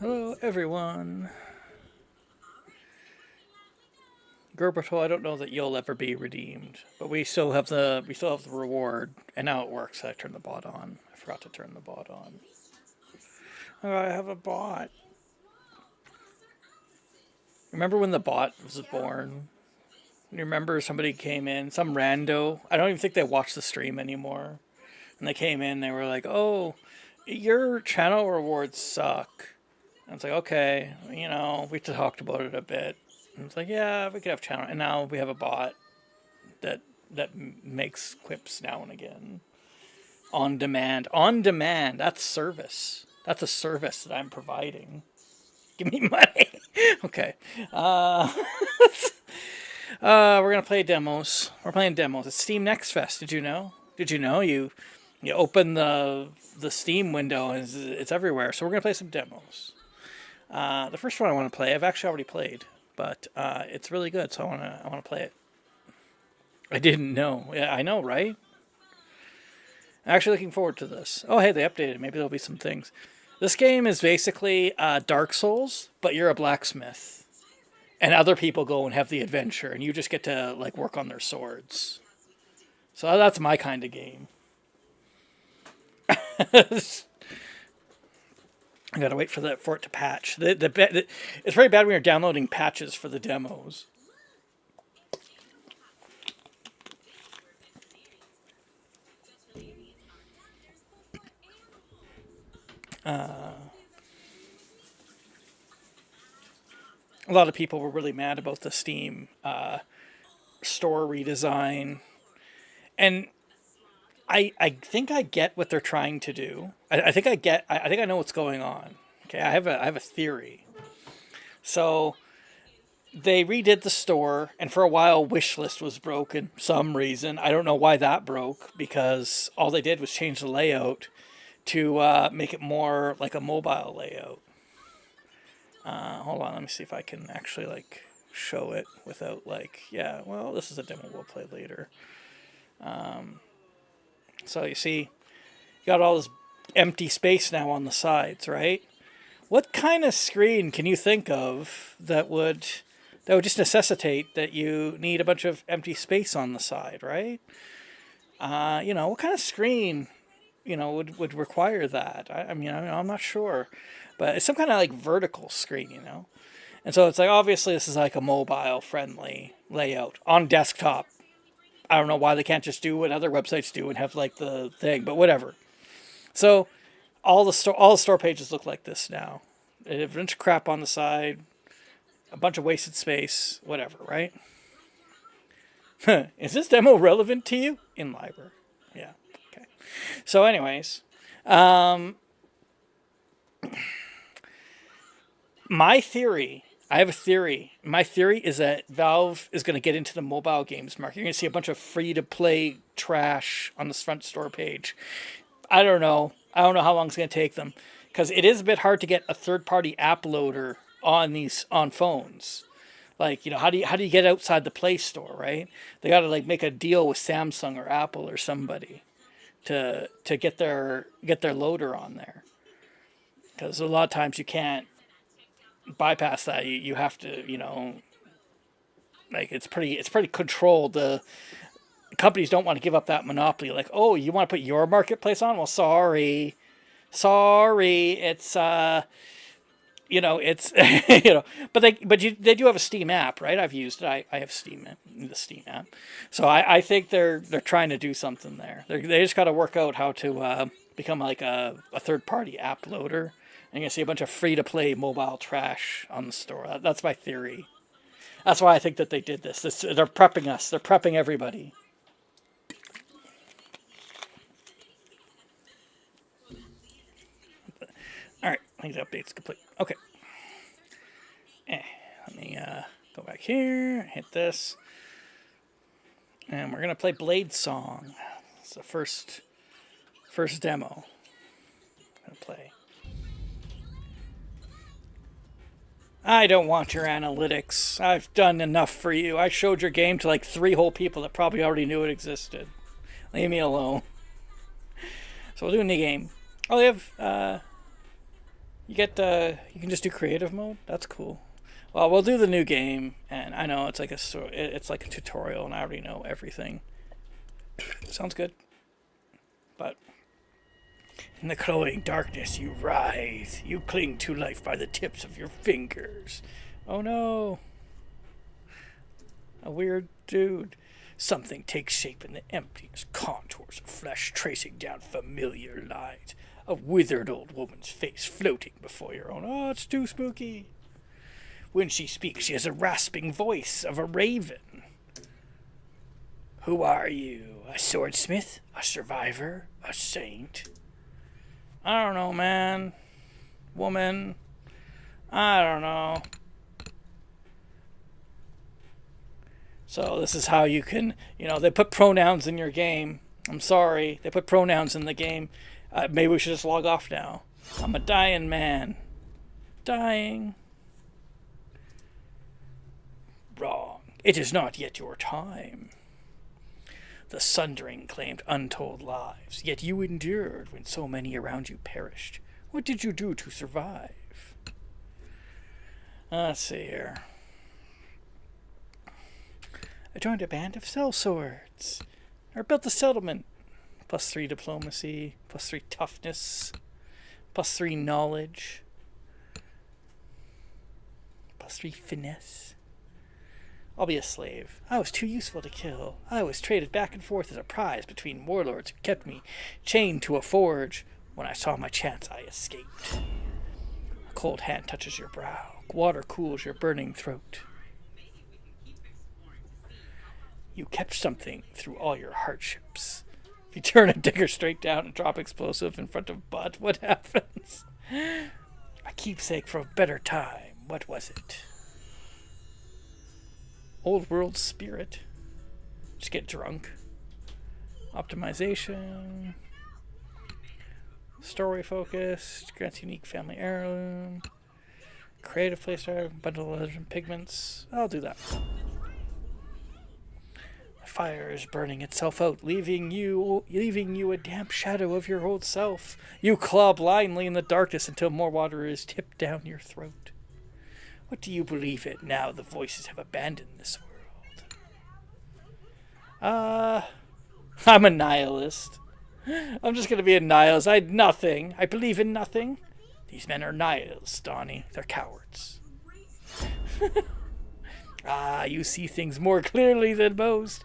Hello, everyone. Gerberto, I don't know that you'll ever be redeemed, but we still have the reward, and now it works. I turned the bot on. I forgot to turn the bot on. Oh, I have a bot. Remember when the bot was born? You remember somebody came in, some rando. I don't even think they watch the stream anymore. And they came in, they were like, "Oh, your channel rewards suck." And it's like, okay, we talked about it a bit. And it's like, yeah, we could have channel, and now we have a bot that makes quips now and again on demand. On demand, that's service. That's a service that I'm providing. Give me money. Okay. We're gonna play demos. We're playing demos. It's Steam Next Fest. Did you know? Did you know you open the Steam window and it's everywhere? So we're gonna play some demos. The first one I want to play, I've actually already played, but it's really good, so I wanna play it. I didn't know. Yeah, I know, right? I'm actually looking forward to this. Oh, hey, they updated. Maybe there'll be some things. This game is basically Dark Souls, but you're a blacksmith, and other people go and have the adventure, and you just get to like work on their swords. So that's my kind of game. I gotta wait for it to patch. It's very bad when you're downloading patches for the demos. A lot of people were really mad about the Steam store redesign, and I think I get what they're trying to do. I think I get. I think I know what's going on. Okay, I have a theory. So they redid the store, and for a while, Wishlist was broken. Some reason I don't know why that broke, because all they did was change the layout to make it more like a mobile layout. Hold on, let me see if I can actually like show it without like, yeah. Well, this is a demo we'll play later. So you see, you got all this empty space now on the sides, right? What kind of screen can you think of that would just necessitate that you need a bunch of empty space on the side, right? What kind of screen, would require that? I'm not sure, but it's some kind of like vertical screen. And so it's like, obviously this is like a mobile friendly layout on desktop. I don't know why they can't just do what other websites do and have like the thing, but whatever. So all the store pages look like this now. They have a bunch of crap on the side, a bunch of wasted space, whatever, right? Is this demo relevant to you? In library. Yeah. Okay. So anyways, my theory, I have a theory. My theory is that Valve is going to get into the mobile games market. You're going to see a bunch of free to play trash on this front store page. I don't know. I don't know how long it's going to take them, because it is a bit hard to get a third party app loader on phones. Like, how do you get outside the Play Store, right? They got to like make a deal with Samsung or Apple or somebody to get their loader on there. Because a lot of times you can't bypass that. You have to, like it's pretty controlled. The companies don't want to give up that monopoly. Like, oh, you want to put your marketplace on? Well, sorry, it's but they do have a Steam app, right? I've used it. I have the Steam app. So I think they're trying to do something there. They just got to work out how to become like a third party app loader. And you're gonna see a bunch of free to play mobile trash on the store. That's my theory. That's why I think that they did this. They're prepping us. They're prepping everybody. All right, I think the update's complete. Okay. Let me go back here, hit this, and we're gonna play Blade Song. It's the first demo. I'm gonna play. I don't want your analytics. I've done enough for you. I showed your game to like 3 whole people that probably already knew it existed. Leave me alone. So we'll do a new game. Oh, they have You get you can just do creative mode. That's cool. Well, we'll do the new game, and I know it's like it's like a tutorial, and I already know everything. Sounds good. But in the cloying darkness, you writhe. You cling to life by the tips of your fingers. Oh no! A weird dude. Something takes shape in the emptiness, contours of flesh tracing down familiar lines. A withered old woman's face floating before your own. Oh, it's too spooky. When she speaks, she has a rasping voice of a raven. Who are you? A swordsmith? A survivor? A saint? I don't know, man. Woman. I don't know. So this is how you can, they put pronouns in your game. I'm sorry. They put pronouns in the game. Maybe we should just log off now. I'm a dying man. Dying. Wrong. It is not yet your time. The Sundering claimed untold lives, yet you endured when so many around you perished. What did you do to survive? Let's see here. I joined a band of sellswords. I built a settlement. +3 diplomacy, +3 toughness, +3 knowledge, +3 finesse. I'll be a slave. I was too useful to kill. I was traded back and forth as a prize between warlords who kept me chained to a forge. When I saw my chance, I escaped. A cold hand touches your brow. Water cools your burning throat. You kept something through all your hardships. If you turn a digger straight down and drop explosive in front of butt, what happens? A keepsake for a better time. What was it? Old world spirit. Just get drunk. Optimization. Story focused. Grants unique family heirloom. Creative playstyle. Bundle of legend pigments. I'll do that. Fire is burning itself out, leaving you a damp shadow of your old self. You claw blindly in the darkness until more water is tipped down your throat. What do you believe in now the voices have abandoned this world? I'm a nihilist. I'm just gonna be a nihilist. I believe in nothing. These men are nihilists, Donnie. They're cowards. You see things more clearly than most.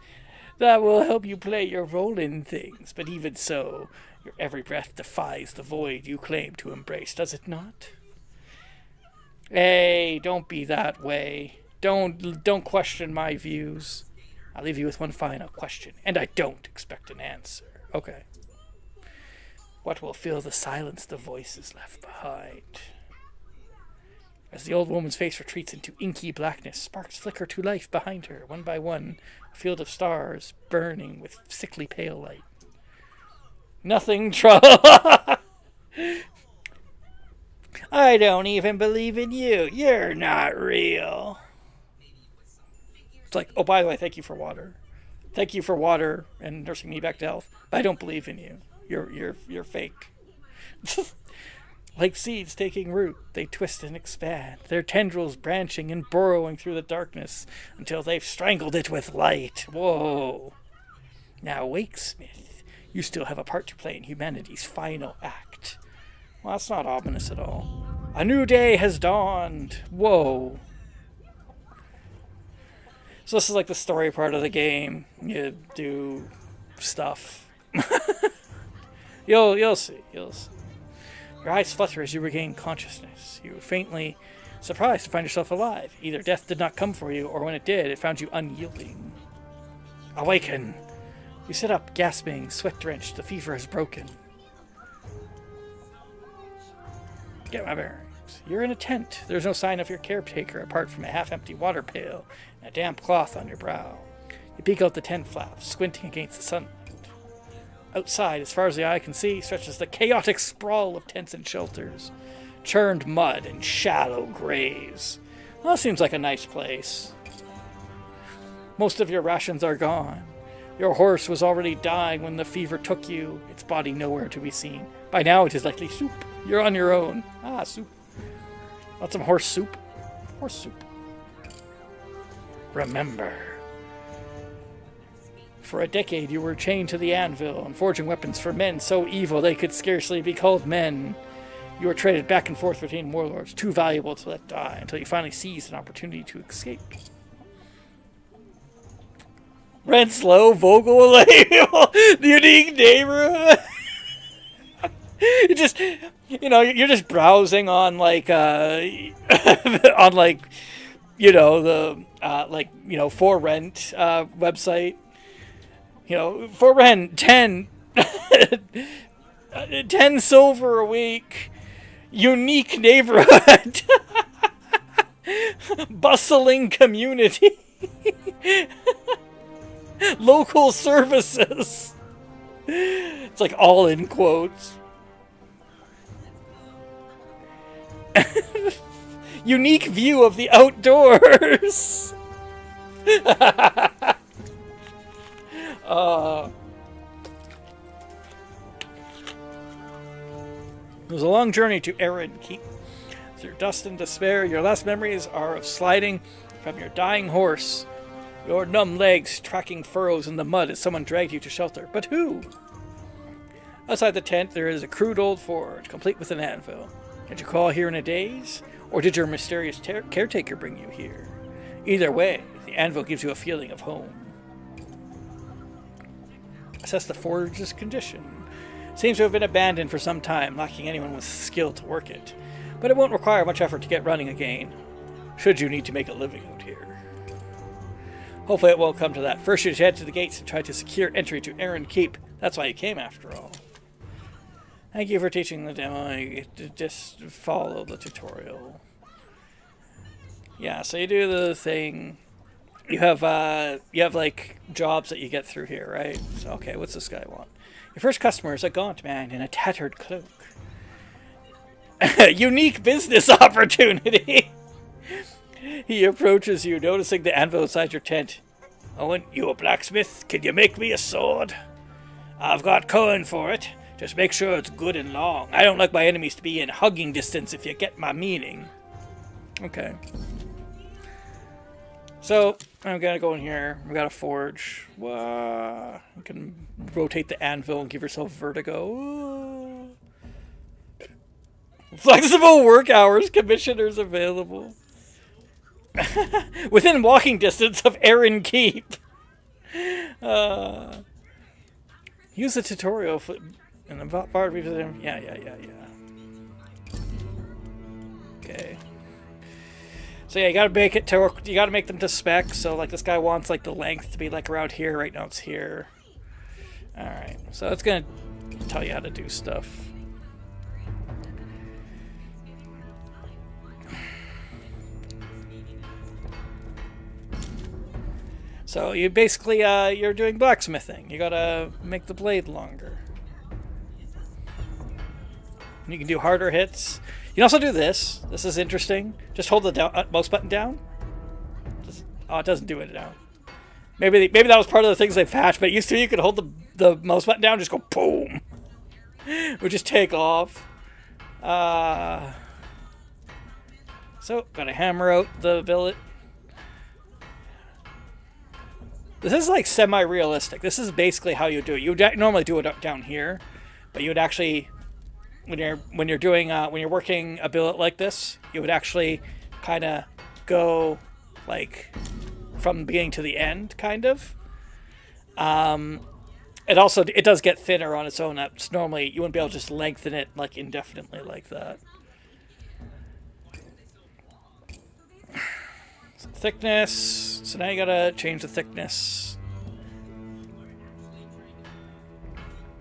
That will help you play your role in things, but even so, your every breath defies the void you claim to embrace, does it not? Hey, don't be that way. Don't question my views. I'll leave you with one final question, and I don't expect an answer. Okay. What will fill the silence the voices left behind? As the old woman's face retreats into inky blackness, sparks flicker to life behind her, one by one, a field of stars burning with sickly pale light. Nothing trouble. I don't even believe in you. You're not real. It's like, oh, by the way, thank you for water. Thank you for water and nursing me back to health. But I don't believe in you. You're fake. Like seeds taking root, they twist and expand, their tendrils branching and burrowing through the darkness until they've strangled it with light. Whoa. Now wake, Smith. You still have a part to play in humanity's final act. Well, that's not ominous at all. A new day has dawned. Whoa. So this is like the story part of the game. You do stuff. You'll see. Your eyes flutter as you regain consciousness. You are faintly surprised to find yourself alive. Either death did not come for you, or when it did, it found you unyielding. Awaken. You sit up, gasping, sweat-drenched. The fever has broken. Get my bearings. You're in a tent. There's no sign of your caretaker apart from a half-empty water pail and a damp cloth on your brow. You peek out the tent flaps, squinting against the sunlight. Outside, as far as the eye can see, stretches the chaotic sprawl of tents and shelters, churned mud and shallow graves. Well, that seems like a nice place. Most of your rations are gone. Your horse was already dying when the fever took you, its body nowhere to be seen. By now it is likely soup. You're on your own. Ah, soup. Want some horse soup? Horse soup. Remember. For a decade you were chained to the anvil and forging weapons for men so evil they could scarcely be called men. You were traded back and forth between warlords, too valuable to let die, until you finally seized an opportunity to escape. Renslow, Vogel, label, unique neighborhood. You just, you're just browsing on like, on like, the for rent website. For rent 10 silver a week. Unique neighborhood. Bustling community. Local services. It's like all in quotes. Unique view of the outdoors. It was a long journey to Erin Keep. Through dust and despair, your last memories are of sliding from your dying horse, your numb legs tracking furrows in the mud as someone dragged you to shelter. But who? Outside the tent, there is a crude old forge, complete with an anvil. Did you call here in a daze? Or did your mysterious caretaker bring you here? Either way, the anvil gives you a feeling of home. Assess the forge's condition. Seems to have been abandoned for some time, lacking anyone with skill to work it. But it won't require much effort to get running again, should you need to make a living out here. Hopefully it won't come to that. First you should head to the gates and try to secure entry to Erin Keep. That's why you came after all. Thank you for teaching the demo. Just follow the tutorial. Yeah, so you do the thing. You have like jobs that you get through here, right? So, okay, what's this guy want? Your first customer is a gaunt man in a tattered cloak. Unique business opportunity. He approaches you, noticing the anvil inside your tent. Owen, you a blacksmith? Can you make me a sword? I've got coin for it. Just make sure it's good and long. I don't like my enemies to be in hugging distance, if you get my meaning. Okay. So, I'm gonna go in here. We got a forge. Wow. You can rotate the anvil and give yourself vertigo. Flexible work hours. Commissioners available. Within walking distance of Erin Keep. Use the tutorial for... And the bar revisit him. Yeah. Okay. So yeah, you gotta make it to work. You gotta make them to spec. So like this guy wants like the length to be like around here. Right now it's here. All right. So it's gonna tell you how to do stuff. So you basically you're doing blacksmithing. You gotta make the blade longer. You can do harder hits. You can also do this. This is interesting. Just hold the mouse button down. It doesn't do it now. Maybe that was part of the things they patched, but it used to be you could hold the mouse button down and just go boom. It would just take off. So, gotta hammer out the billet. This is like semi-realistic. This is basically how you do it. You would normally do it down here, but you would actually... When you're working a billet like this, you would actually kind of go like from the beginning to the end, kind of. It does get thinner on its own. That's normally you wouldn't be able to just lengthen it like indefinitely like that. So thickness. So now you gotta change the thickness.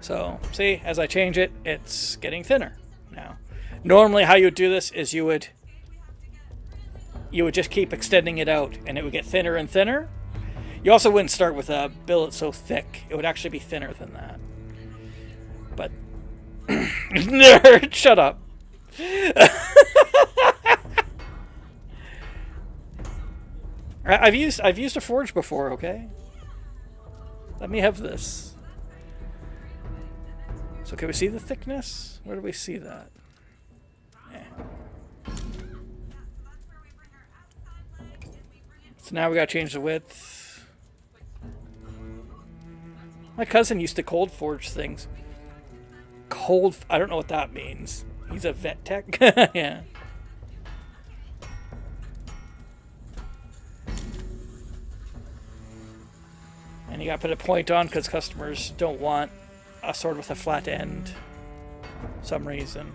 So, see, as I change it, it's getting thinner now. Normally how you would do this is you would just keep extending it out, and it would get thinner and thinner. You also wouldn't start with a billet so thick. It would actually be thinner than that. But, nerd, shut up. I've used a forge before, okay? Let me have this. So can we see the thickness? Where do we see that? So now we gotta change the width. My cousin used to cold forge things. I don't know what that means. He's a vet tech. Yeah. And you gotta put a point on because customers don't want a sword with a flat end. For some reason.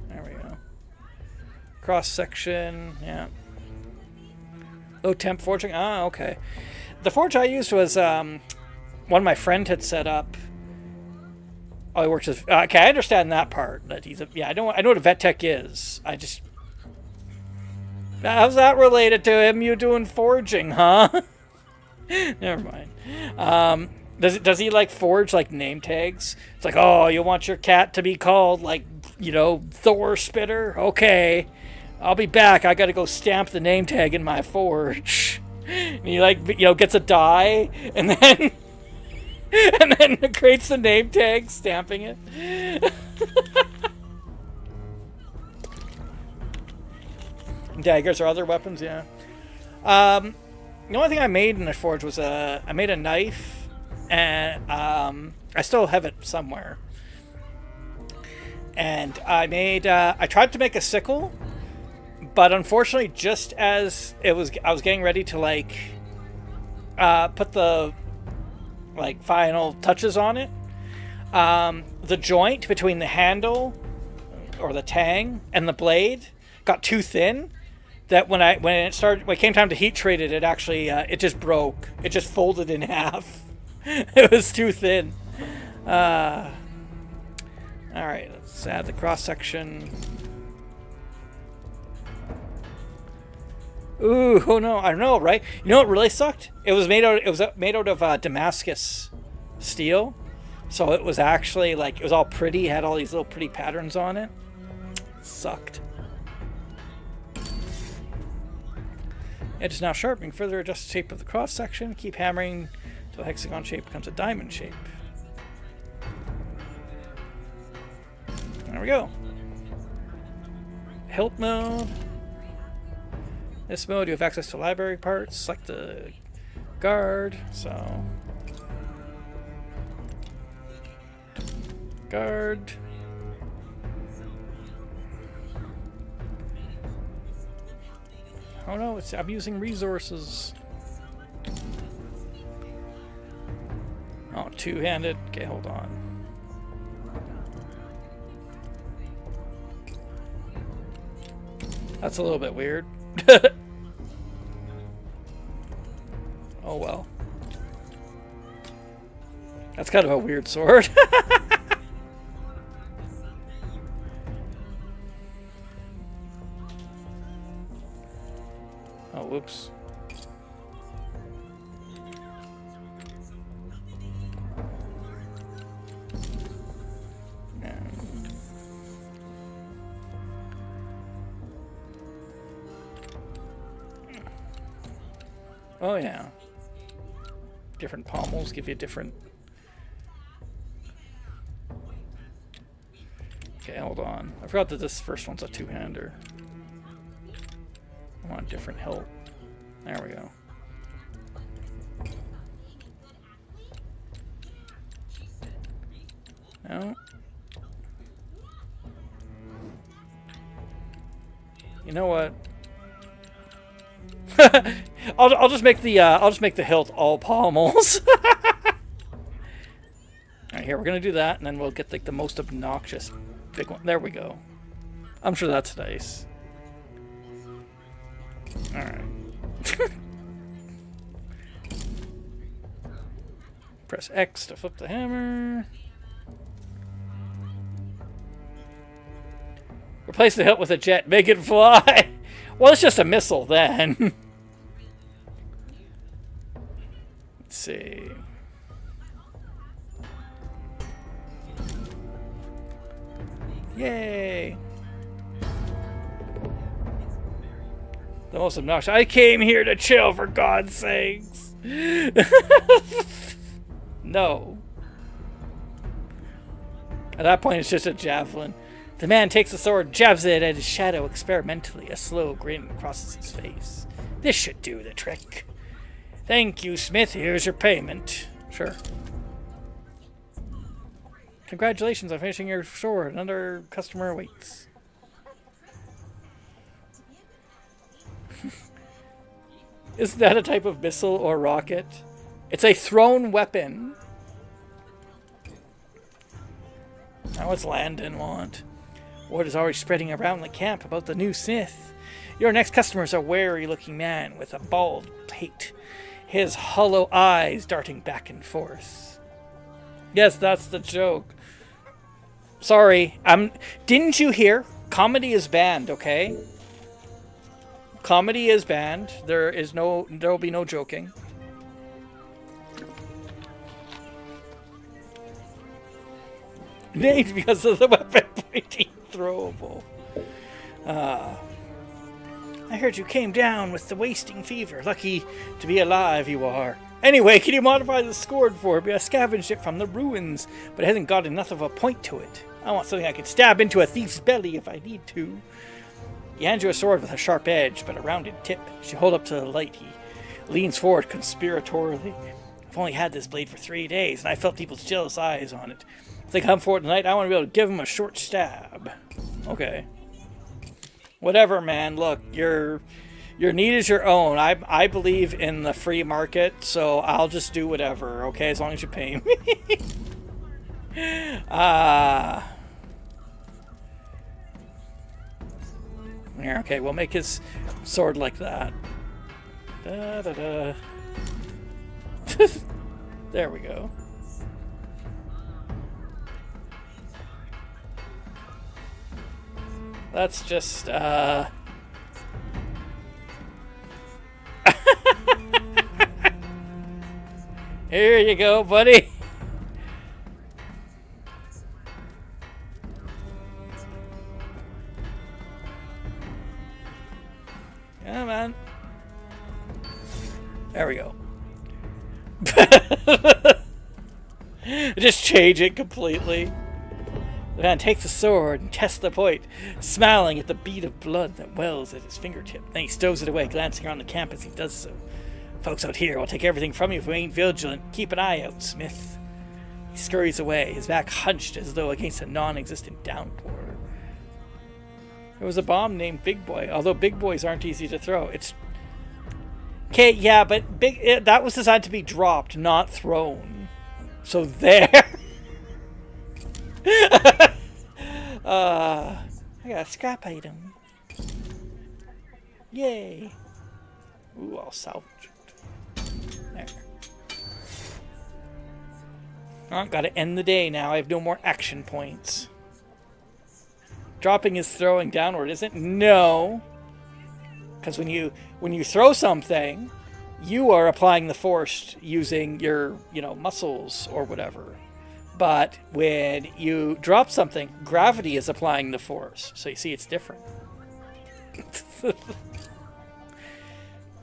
There we go. Cross section, yeah. Low temp forging. Ah, okay. The forge I used was one my friend had set up. Oh, he works with. Okay, I understand that part. That he's a. Yeah, I know what a vet tech is. I just. How's that related to him? You doing forging, huh? Never mind. Does he like forge like name tags? It's like, oh, you want your cat to be called like, Thor Spitter? Okay, I'll be back. I gotta go stamp the name tag in my forge. And he gets a die and then and then creates the name tag, stamping it. Daggers or other weapons, yeah. The only thing I made in the forge was I made a knife, and I still have it somewhere. And I tried to make a sickle, but unfortunately, just as I was getting ready to put the final touches on it, the joint between the handle or the tang and the blade got too thin. That when it came time to heat treat it, it actually it just broke. It just folded in half. It was too thin. All right, let's add the cross section. Ooh, oh no, I don't know, right? You know what really sucked? It was made out of Damascus steel, so it was actually it was all pretty. Had all these little pretty patterns on it. Sucked. Edge is now sharpening. Further adjust the shape of the cross section. Keep hammering until the hexagon shape becomes a diamond shape. There we go. Hilt mode. This mode, you have access to library parts. Select the guard. So, guard. Oh no, I'm using resources. Oh, two-handed. Okay, hold on. That's a little bit weird. Oh well. That's kind of a weird sword. Oh, whoops. Oh yeah. Different pommels give you different... Okay, hold on. I forgot that this first one's a two-hander. I want a different hilt. There we go. No. You know what? I'll just make the hilt all pommels. Alright, here we're gonna do that, and then we'll get the most obnoxious big one. There we go. I'm sure that's nice. Alright. Press X to flip the hammer. Replace the hilt with a jet. Make it fly. Well, it's just a missile then. Let's see. Yay. The most obnoxious. I came here to chill, for God's sakes. No. At that point, it's just a javelin. The man takes the sword, jabs it at his shadow experimentally. A slow grin crosses his face. This should do the trick. Thank you, Smith. Here's your payment. Sure. Congratulations on finishing your sword. Another customer awaits. Isn't that a type of missile or rocket? It's a thrown weapon. Now what's Landon want? Word is already spreading around the camp about the new Smith. Your next customer is a wary-looking man with a bald pate, his hollow eyes darting back and forth. Yes, that's the joke. Sorry, didn't you hear? Comedy is banned, okay? Comedy is banned. There'll be no joking. Named because of the weapon pointing throwable. I heard you came down with the wasting fever. Lucky to be alive you are. Anyway, can you modify the sword for me? I scavenged it from the ruins, but it hasn't got enough of a point to it. I want something I can stab into a thief's belly if I need to. He hands you a sword with a sharp edge, but a rounded tip. She hold up to the light. He leans forward conspiratorially. I've only had this blade for 3 days, and I felt people's jealous eyes on it. If they come for it tonight, I want to be able to give them a short stab. Okay. Whatever, man. Look, your need is your own. I believe in the free market, so I'll just do whatever, okay? As long as you pay me. Yeah, okay, we'll make his sword like that. Da, da, da. There we go. Let's just, Here you go, buddy. Come on. There we go. Just change it completely. The man takes the sword and tests the point, smiling at the bead of blood that wells at his fingertip. Then he stows it away, glancing around the camp as he does so. Folks out here will take everything from you if we ain't vigilant. Keep an eye out, Smith. He scurries away, his back hunched as though against a non-existent downpour. There was a bomb named Big Boy, although big boys aren't easy to throw. It's... Okay, yeah, but that was designed to be dropped, not thrown. So there... I got a scrap item. Yay. Ooh, I'll salvage it. There. Oh, gotta end the day now. I have no more action points. Dropping is throwing downward, isn't it? No. Because when you throw something, you are applying the force using your, muscles or whatever. But when you drop something, gravity is applying the force. So you see, it's different.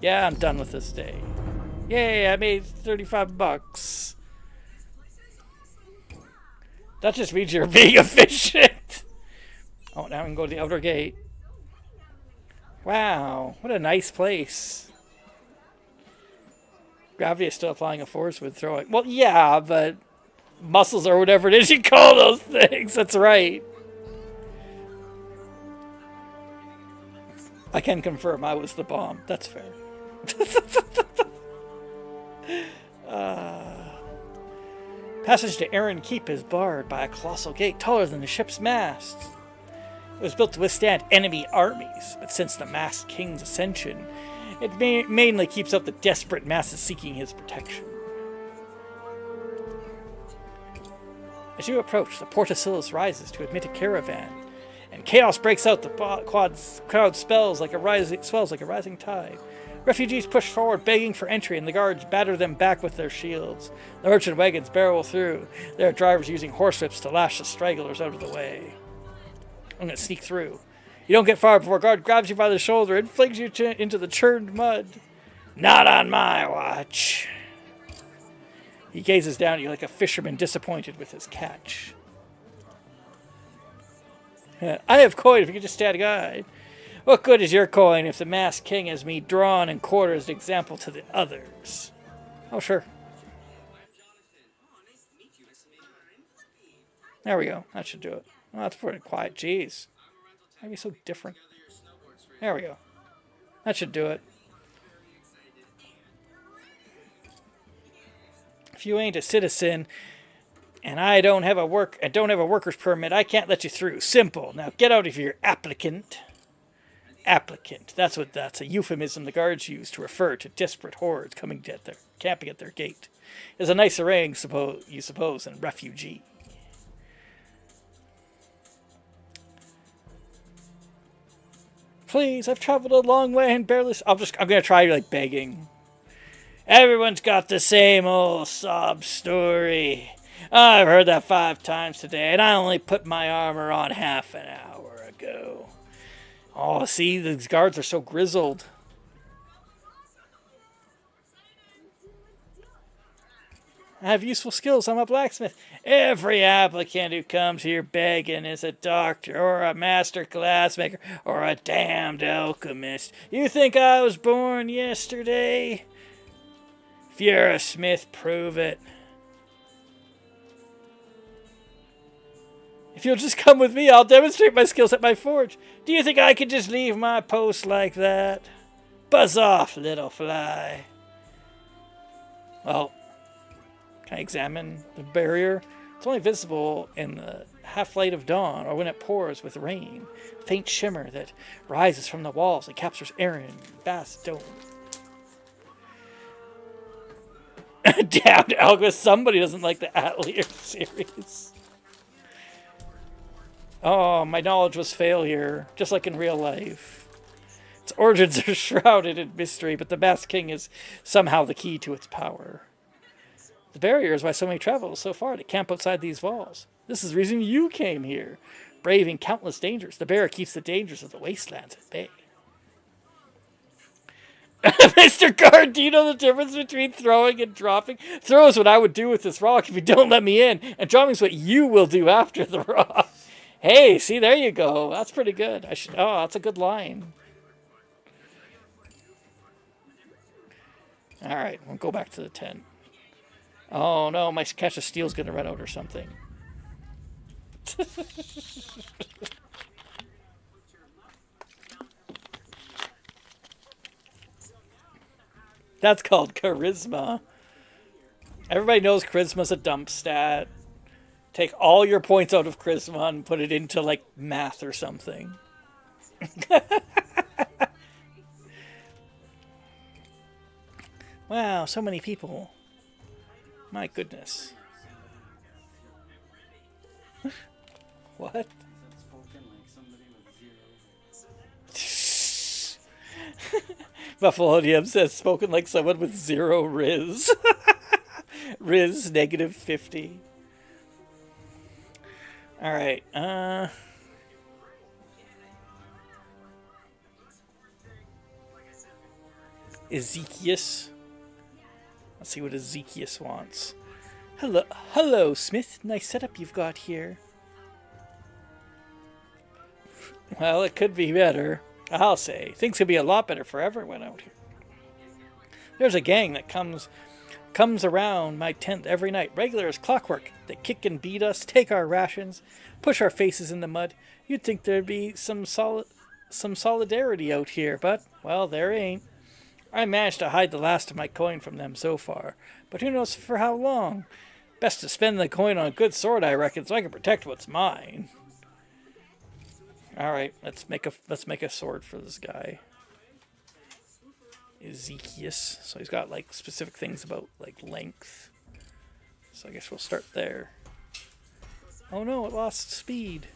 Yeah, I'm done with this day. Yay, I made $35. That just means you're being efficient. Oh, now we can go to the outer gate. Wow, what a nice place. Gravity is still applying a force with throwing. Well, yeah, but... muscles or whatever it is you call those things. That's right. I can confirm I was the bomb. That's fair. Passage to Aaron Keep is barred by a colossal gate taller than the ship's mast. It was built to withstand enemy armies, but since the masked king's ascension, it mainly keeps out the desperate masses seeking his protection. As you approach, the Portacillus rises to admit a caravan, and chaos breaks out. The crowd swells like a rising tide. Refugees push forward, begging for entry, and the guards batter them back with their shields. The merchant wagons barrel through, their drivers using horsewhips to lash the stragglers out of the way. I'm going to sneak through. You don't get far before a guard grabs you by the shoulder and flings you into the churned mud. Not on my watch. He gazes down at you like a fisherman disappointed with his catch. I have coin if you could just stat a guide. What good is your coin if the masked king has me drawn and quartered as an example to the others? Oh, sure. There we go. That should do it. Well, that's pretty quiet. Jeez. Why are you so different? There we go. That should do it. If you ain't a citizen and I don't have a worker's permit, I can't let you through. Simple. Now get out of here, applicant. Applicant. That's a euphemism the guards use to refer to desperate hordes camping at their gate. It's a nicer ring, you suppose, than refugee. Please, I've traveled a long way and barely. I'm gonna try like begging. Everyone's got the same old sob story. I've heard that 5 times today, and I only put my armor on half an hour ago. Oh, see, these guards are so grizzled. I have useful skills. I'm a blacksmith. Every applicant who comes here begging is a doctor or a master glassmaker or a damned alchemist. You think I was born yesterday? If you're a smith, prove it. If you'll just come with me, I'll demonstrate my skills at my forge. Do you think I could just leave my post like that? Buzz off, little fly. Well, can I examine the barrier? It's only visible in the half-light of dawn or when it pours with rain. A faint shimmer that rises from the walls and captures air in vast dome. Damned alchemist, somebody doesn't like the Atelier series. Oh, my knowledge was failure, just like in real life. Its origins are shrouded in mystery, but the Masked King is somehow the key to its power. The barrier is why so many travel so far to camp outside these walls. This is the reason you came here. Braving countless dangers, the barrier keeps the dangers of the wastelands at bay. Mr. Guard, do you know the difference between throwing and dropping? Throw is what I would do with this rock if you don't let me in, and dropping is what you will do after the rock. Hey, see, there you go. That's pretty good. Oh, that's a good line. All right, we'll go back to the tent. Oh no, my catch of steel's gonna run out or something. That's called charisma. Everybody knows charisma's a dump stat. Take all your points out of charisma and put it into, like, math or something. Wow, so many people. My goodness. What? Buffalo DM says, spoken like someone with 0 Riz. Riz negative 50. Alright, Ezekias. Let's see what Ezekias wants. Hello, Smith. Nice setup you've got here. Well, it could be better. I'll say. Things could be a lot better for everyone out here. There's a gang that comes around my tent every night, regular as clockwork. They kick and beat us, take our rations, push our faces in the mud. You'd think there'd be some solidarity out here, but, well, there ain't. I managed to hide the last of my coin from them so far, but who knows for how long. Best to spend the coin on a good sword, I reckon, so I can protect what's mine. Alright, let's make a sword for this guy. Ezekias. So he's got, like, specific things about, like, length. So I guess we'll start there. Oh no, it lost speed.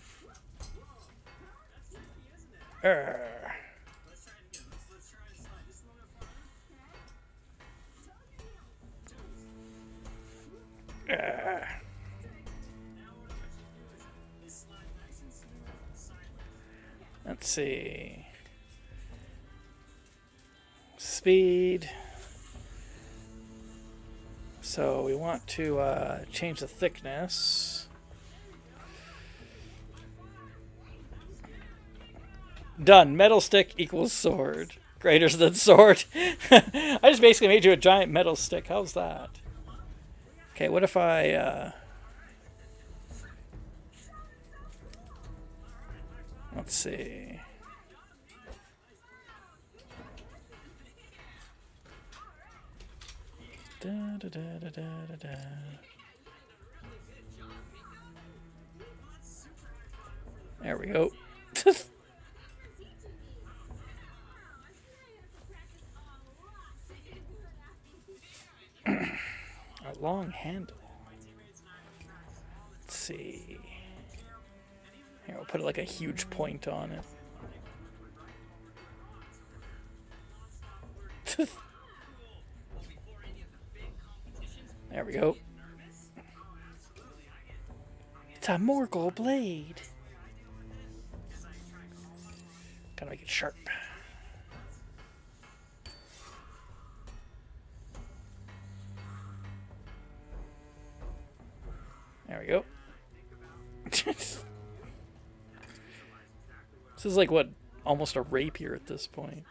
Let's see. Speed. So we want to change the thickness. Done. Metal stick equals sword. Greater than sword. I just basically made you a giant metal stick. How's that? Okay, what if I, let's see. Da, da, da, da, da, da. There we go. A long handle. Let's see. Here, we'll put like a huge point on it. There we go. It's a Morgul blade. Gotta make it sharp. There we go. This is like what, almost a rapier at this point.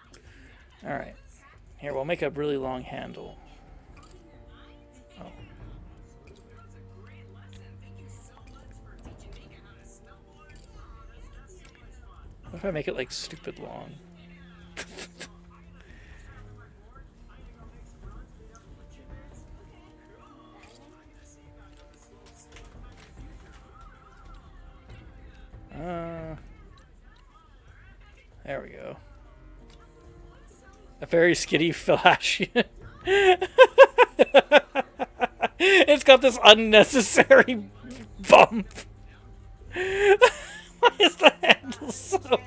Alright. Here, we'll make a really long handle. Oh. What if I make it like stupid long? There we go. A very skinny Flashian. It's got this unnecessary bump. Why is the handle so big?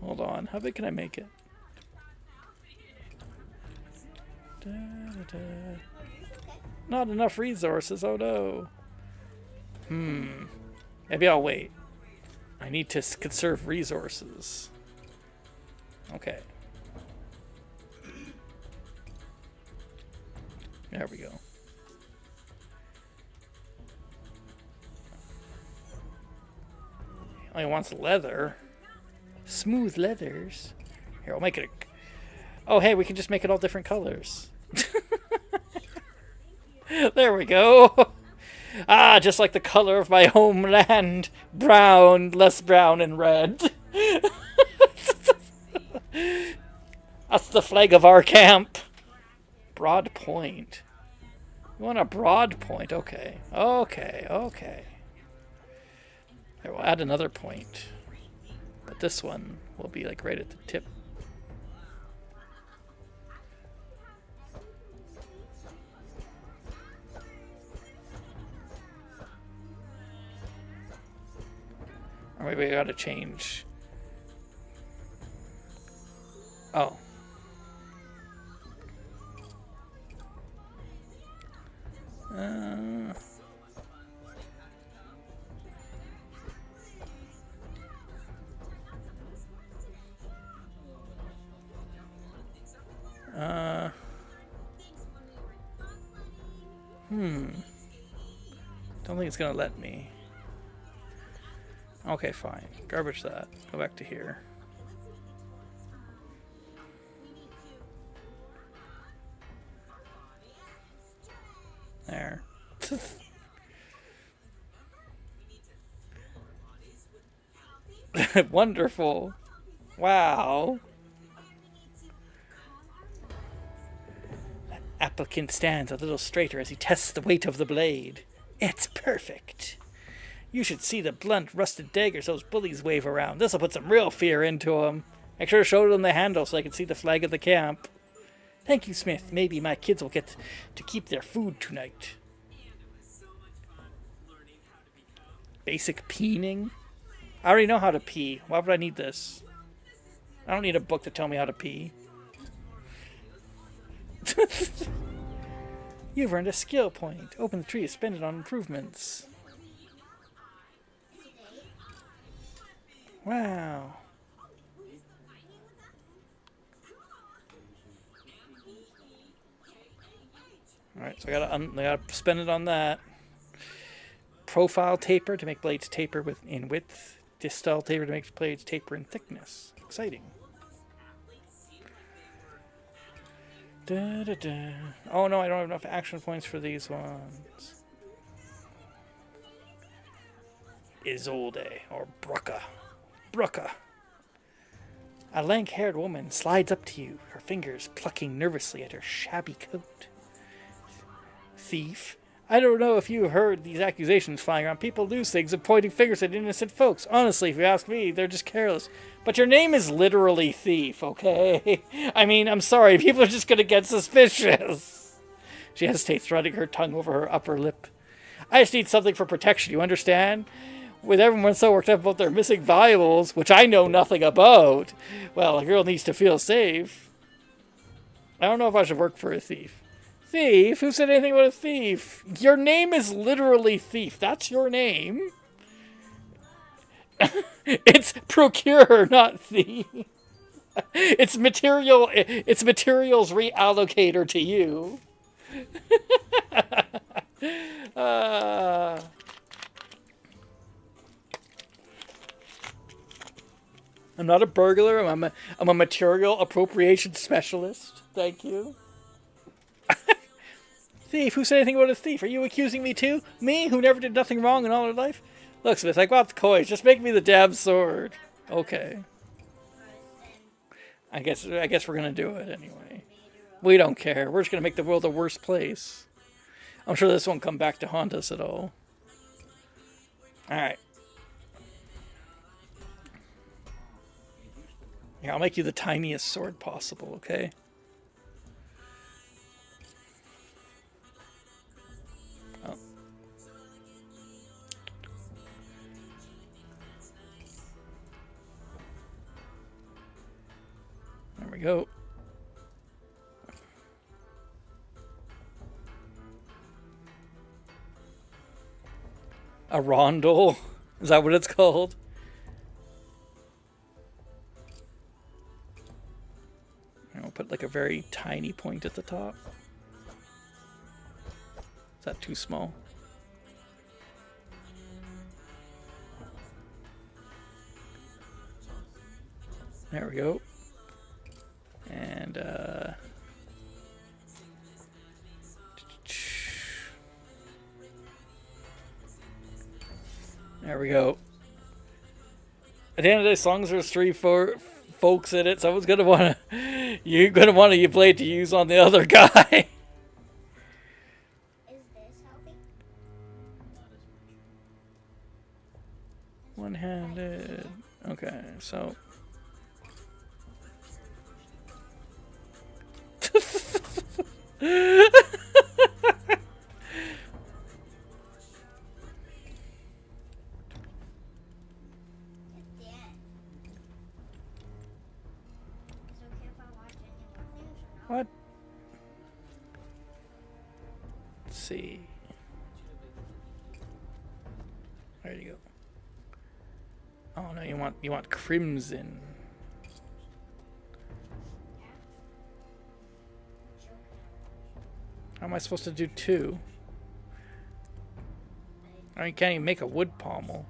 Hold on, how big can I make it? Da, da, da. Not enough resources, oh no. Maybe I'll wait. I need to conserve resources. Okay. There we go. Only wants leather. Smooth leathers. Here, I'll make it a... Oh, hey, we can just make it all different colors. There we go. Ah, just like the color of my homeland. Brown, less brown and red. That's the flag of our camp. Broad point. You want a broad point? Okay. Okay, okay. Here, we'll add another point. But this one will be like right at the tip. Or maybe I gotta change. Oh. Don't think it's gonna let me. Okay, fine. Garbage that. Go back to here. There. Wonderful. Wow. The applicant stands a little straighter as he tests the weight of the blade. It's perfect. You should see the blunt, rusted daggers those bullies wave around. This'll put some real fear into them. Make sure to show them the handle so I can see the flag of the camp. Thank you, Smith. Maybe my kids will get to keep their food tonight. Basic peening? I already know how to pee. Why would I need this? I don't need a book to tell me how to pee. You've earned a skill point. Open the tree to spend it on improvements. Wow. Alright, so I gotta spend it on that. Profile taper to make blades taper in width. Distal taper to make blades taper in thickness. Exciting. Da, da, da. Oh no, I don't have enough action points for these ones. Isolde, or Brucka. Brucka. A lank-haired woman slides up to you, her fingers plucking nervously at her shabby coat. Thief. I don't know if you heard these accusations flying around. People lose things and pointing fingers at innocent folks. Honestly, if you ask me, they're just careless. But your name is literally Thief, okay? I mean, I'm sorry, people are just gonna get suspicious. She hesitates, running her tongue over her upper lip. I just need something for protection, you understand? With everyone so worked up about their missing valuables, which I know nothing about, well, a girl needs to feel safe. I don't know if I should work for a thief. Thief? Who said anything about a thief? Your name is literally Thief. That's your name. It's Procurer, not Thief. It's materials reallocator to you. I'm not a burglar. I'm a material appropriation specialist. Thank you. Thief? Who said anything about a thief? Are you accusing me too? Me, who never did nothing wrong in all her life? Look, Smith, I got the coins. Just make me the damn sword. Okay. I guess we're gonna do it anyway. We don't care. We're just gonna make the world a worse place. I'm sure this won't come back to haunt us at all. Alright. Here, I'll make you the tiniest sword possible, okay? Oh. There we go. A rondel? Is that what it's called? I'll put like a very tiny point at the top. Is that too small? There we go. And there we go. At the end of the day, as long as there's 3-4 folks in it, someone's gonna wanna you're gonna want your blade to use on the other guy. Is this helping? One-handed. Okay, so what? Let's see. There you go. Oh no, you want crimson. How am I supposed to do 2? I can't even make a wood pommel.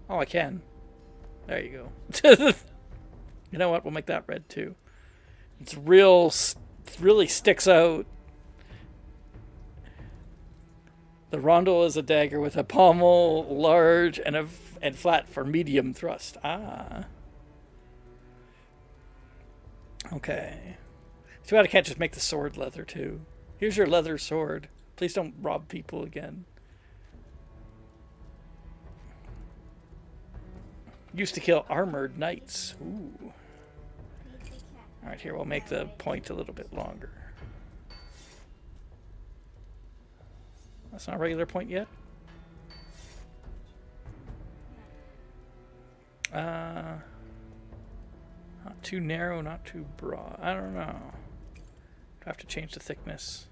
Oh, I can. There you go. You know what? We'll make that red too. It's really sticks out. The rondel is a dagger with a pommel large and flat for medium thrust. Ah. Okay. Too bad I can't just make the sword leather too. Here's your leather sword. Please don't rob people again. Used to kill armored knights. Ooh. Alright, here we'll make the point a little bit longer. That's not a regular point yet. Not too narrow, not too broad. I don't know. Do I have to change the thickness?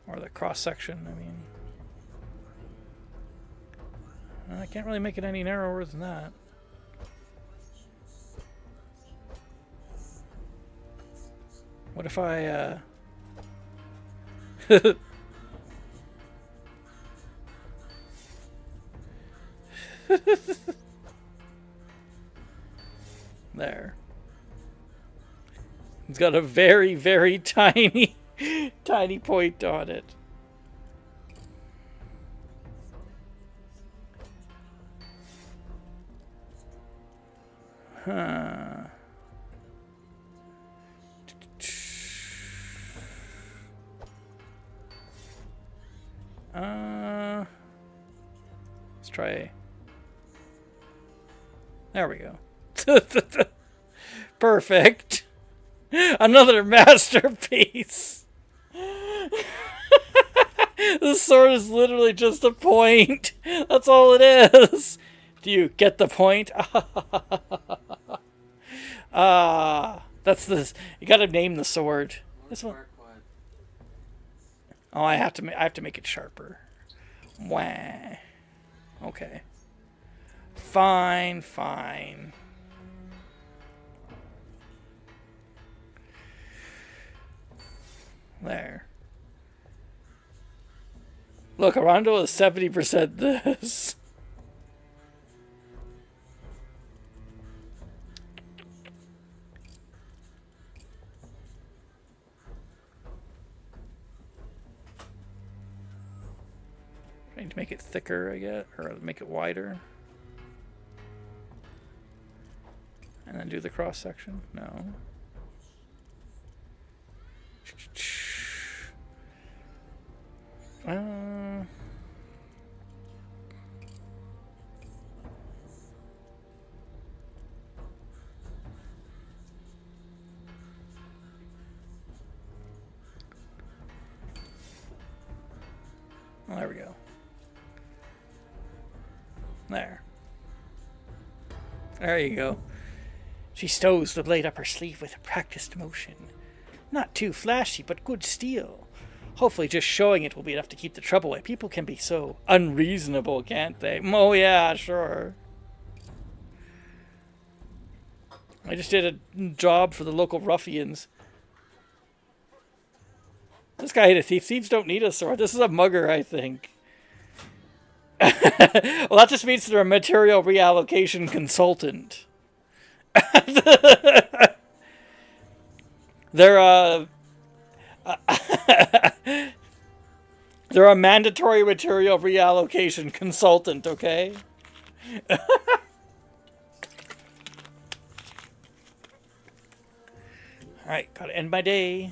Or the cross section, I mean. I can't really make it any narrower than that. What if I, there. It's got a very, very tiny, tiny point on it. Huh. Let's try. There we go. Perfect. Another masterpiece. The sword is literally just a point. That's all it is. Do you get the point? That's this. You gotta name the sword. This one. Oh, I have to make it sharper. Wah. Okay. Fine, fine. There. Look, Arundel is 70% this. I need to make it thicker, I guess, or make it wider. And then do the cross section? No. Well, there we go. There. There you go. She stows the blade up her sleeve with a practiced motion. Not too flashy, but good steel. Hopefully just showing it will be enough to keep the trouble away. People can be so unreasonable, can't they? Oh yeah, sure. I just did a job for the local ruffians. This guy hit a thief. Thieves don't need a sword. This is a mugger, I think. Well, that just means they're a material reallocation consultant. They're they're a mandatory material reallocation consultant, okay? Alright, gotta end my day.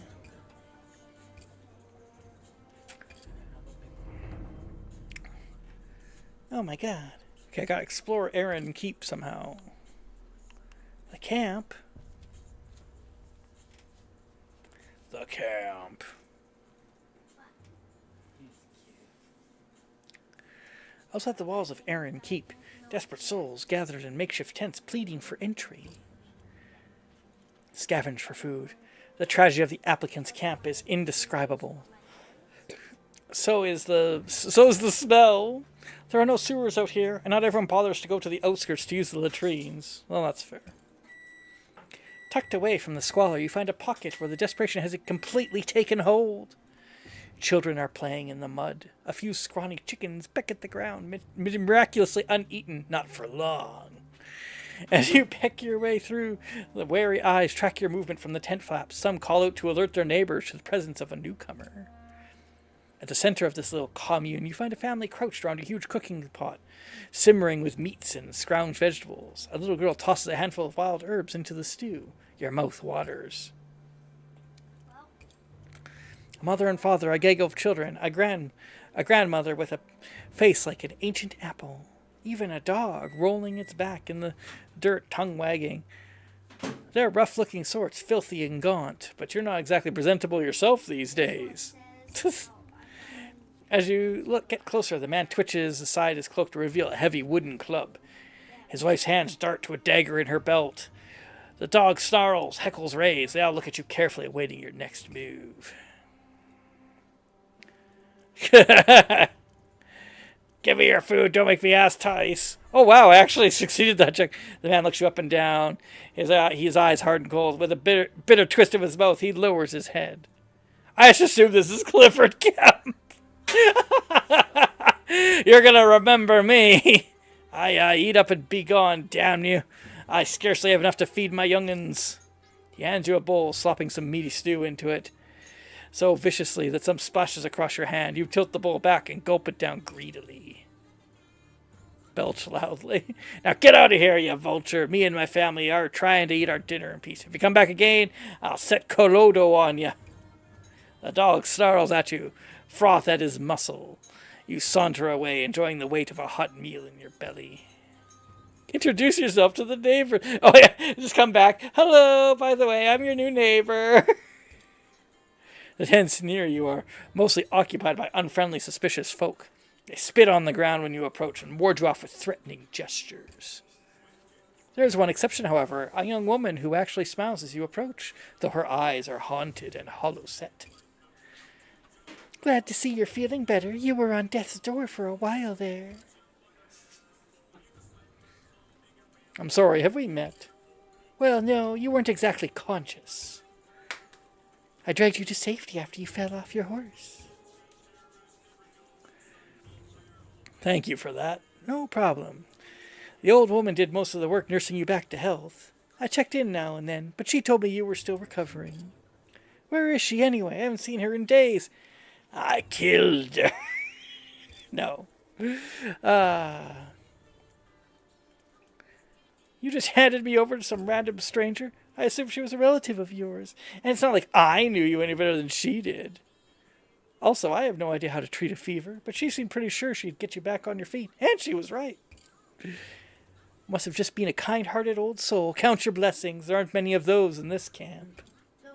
Oh my god. Okay, I gotta explore Erin Keep somehow. The camp. The camp. Outside the walls of Erin Keep, desperate souls gathered in makeshift tents pleading for entry. Scavenge for food. The tragedy of the applicant's camp is indescribable. So is the smell. There are no sewers out here, and not everyone bothers to go to the outskirts to use the latrines. Well, that's fair. Tucked away from the squalor, you find a pocket where the desperation has completely taken hold. Children are playing in the mud. A few scrawny chickens peck at the ground, miraculously uneaten, not for long. As you peck your way through, the wary eyes track your movement from the tent flaps. Some call out to alert their neighbors to the presence of a newcomer. At the center of this little commune, you find a family crouched around a huge cooking pot, simmering with meats and scrounged vegetables. A little girl tosses a handful of wild herbs into the stew. Your mouth waters. A mother and father, a gaggle of children, a grandmother with a face like an ancient apple. Even a dog rolling its back in the dirt, tongue wagging. They're rough-looking sorts, filthy and gaunt, but you're not exactly presentable yourself these days. As you get closer, the man twitches aside his cloak to reveal a heavy wooden club. His wife's hands dart to a dagger in her belt. The dog snarls, heckles raise. They all look at you carefully, awaiting your next move. Give me your food. Don't make me ask twice. Oh, wow. I actually succeeded that check. The man looks you up and down. His eyes hard and cold. With a bitter twist of his mouth, he lowers his head. I just assume this is Clifford Kemp. You're going to remember me. I eat up and be gone, damn you. I scarcely have enough to feed my young'uns. He hands you a bowl, slopping some meaty stew into it so viciously that some splashes across your hand. You tilt the bowl back and gulp it down greedily. Belch loudly. Now get out of here, you vulture. Me and my family are trying to eat our dinner in peace. If you come back again, I'll set Colodo on you. The dog snarls at you, froth at his muscle. You saunter away, enjoying the weight of a hot meal in your belly. Introduce yourself to the neighbor. Oh yeah, just come back. Hello, by the way, I'm your new neighbor. The tents near you are mostly occupied by unfriendly, suspicious folk. They spit on the ground when you approach and ward you off with threatening gestures. There is one exception, however, a young woman who actually smiles as you approach, though her eyes are haunted and hollow-set. Glad to see you're feeling better. You were on death's door for a while there. I'm sorry, have we met? Well, no, you weren't exactly conscious. I dragged you to safety after you fell off your horse. Thank you for that. No problem. The old woman did most of the work nursing you back to health. I checked in now and then, but she told me you were still recovering. Where is she anyway? I haven't seen her in days. I killed her. No. You just handed me over to some random stranger? I assumed she was a relative of yours. And it's not like I knew you any better than she did. Also, I have no idea how to treat a fever, but she seemed pretty sure she'd get you back on your feet. And she was right. Must have just been a kind-hearted old soul. Count your blessings. There aren't many of those in this camp. The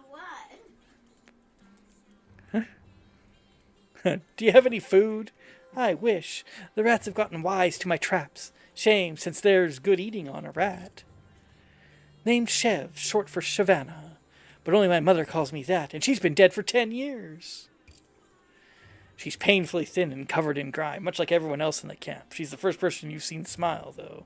what? Do you have any food? I wish. The rats have gotten wise to my traps. Shame, since there's good eating on a rat. Named Chev, short for Shavannah. But only my mother calls me that, and she's been dead for 10 years. She's painfully thin and covered in grime, much like everyone else in the camp. She's the first person you've seen smile, though.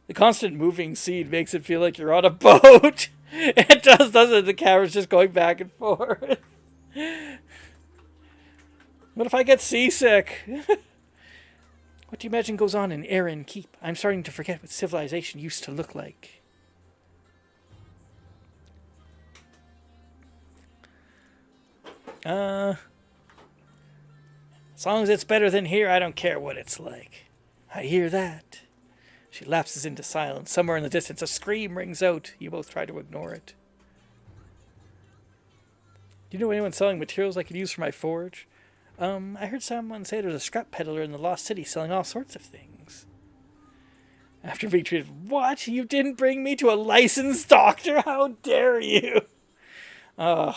The constant moving scene makes it feel like you're on a boat. It does, doesn't it? The camera's just going back and forth. What if I get seasick? What do you imagine goes on in Erin Keep? I'm starting to forget what civilization used to look like. As long as it's better than here, I don't care what it's like. I hear that. She lapses into silence. Somewhere in the distance, a scream rings out. You both try to ignore it. Do you know anyone selling materials I could use for my forge? I heard someone say there's a scrap peddler in the Lost City selling all sorts of things. After being treated, what? You didn't bring me to a licensed doctor? How dare you? Ugh.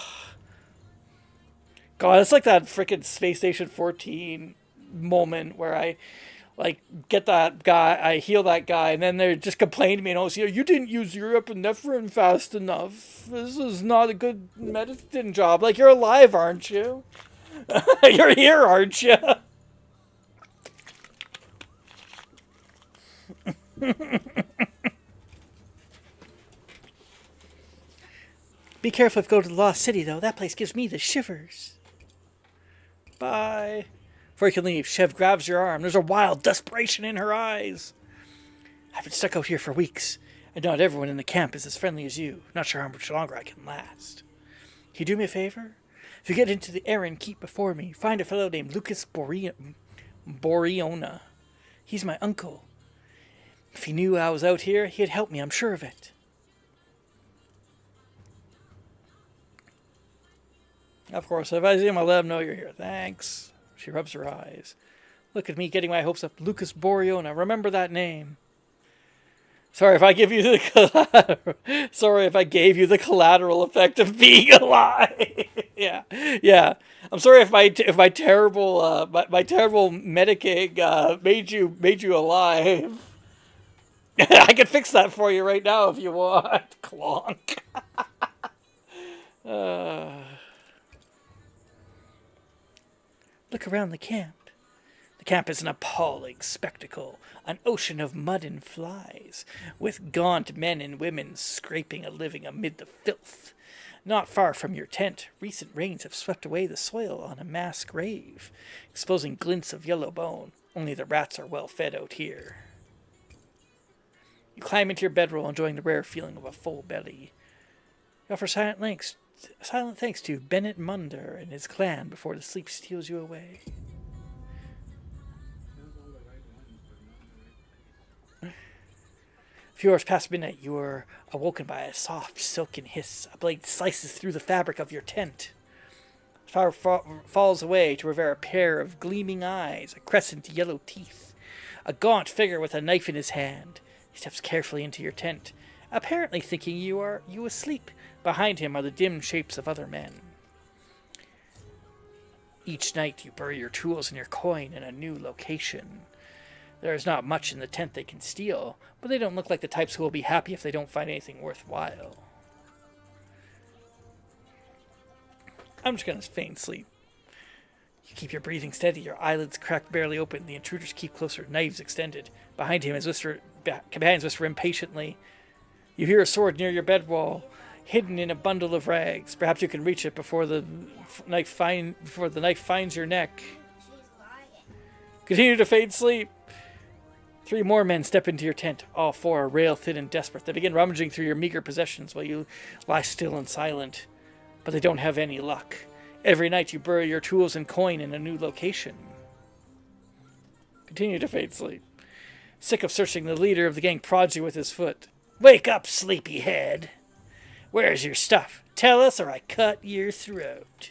God, it's like that frickin' Space Station 14 moment where I, get that guy, I heal that guy, and then they just complain to me, and you didn't use your epinephrine fast enough. This is not a good medicine job. Like, you're alive, aren't you? You're here, aren't you? Be careful if you go to the Lost City, though. That place gives me the shivers. Bye. Before you can leave, Chev grabs your arm. There's a wild desperation in her eyes. I've been stuck out here for weeks, and not everyone in the camp is as friendly as you. Not sure how much longer I can last. Can you do me a favor? If you get into the Erin Keep before me, find a fellow named Lucas Boriona. He's my uncle. If he knew I was out here, he'd help me, I'm sure of it. Of course, if I see him, I'll let him know you're here. Thanks. She rubs her eyes. Look at me getting my hopes up. Lucas Boriona. Remember that name. Sorry if I give you the collateral effect of being alive. yeah. I'm sorry if my terrible my terrible medicing made you alive. I can fix that for you right now if you want. Clonk. Look around the camp. The camp is an appalling spectacle, an ocean of mud and flies, with gaunt men and women scraping a living amid the filth. Not far from your tent, recent rains have swept away the soil on a mass grave, exposing glints of yellow bone. Only the rats are well fed out here. You climb into your bedroll, enjoying the rare feeling of a full belly. You offer silent thanks to Bennett Munder and his clan before the sleep steals you away. A few hours past midnight, you are awoken by a soft, silken hiss. A blade slices through the fabric of your tent. The fire falls away to reveal a pair of gleaming eyes, a crescent yellow teeth, a gaunt figure with a knife in his hand. He steps carefully into your tent, apparently thinking you asleep. Behind him are the dim shapes of other men. Each night you bury your tools and your coin in a new location. There is not much in the tent they can steal, but they don't look like the types who will be happy if they don't find anything worthwhile. I'm just going to feign sleep. You keep your breathing steady, your eyelids cracked barely open. The intruders keep closer, knives extended. Behind him, his companions whisper impatiently. You hear a sword near your bed wall, hidden in a bundle of rags. Perhaps you can reach it before the knife finds your neck. Continue to feign sleep. 3 more men step into your tent. All 4 are rail-thin and desperate. They begin rummaging through your meager possessions while you lie still and silent. But they don't have any luck. Every night you bury your tools and coin in a new location. Continue to feign sleep. Sick of searching, the leader of the gang prods you with his foot. Wake up, sleepyhead. Where's your stuff? Tell us or I cut your throat.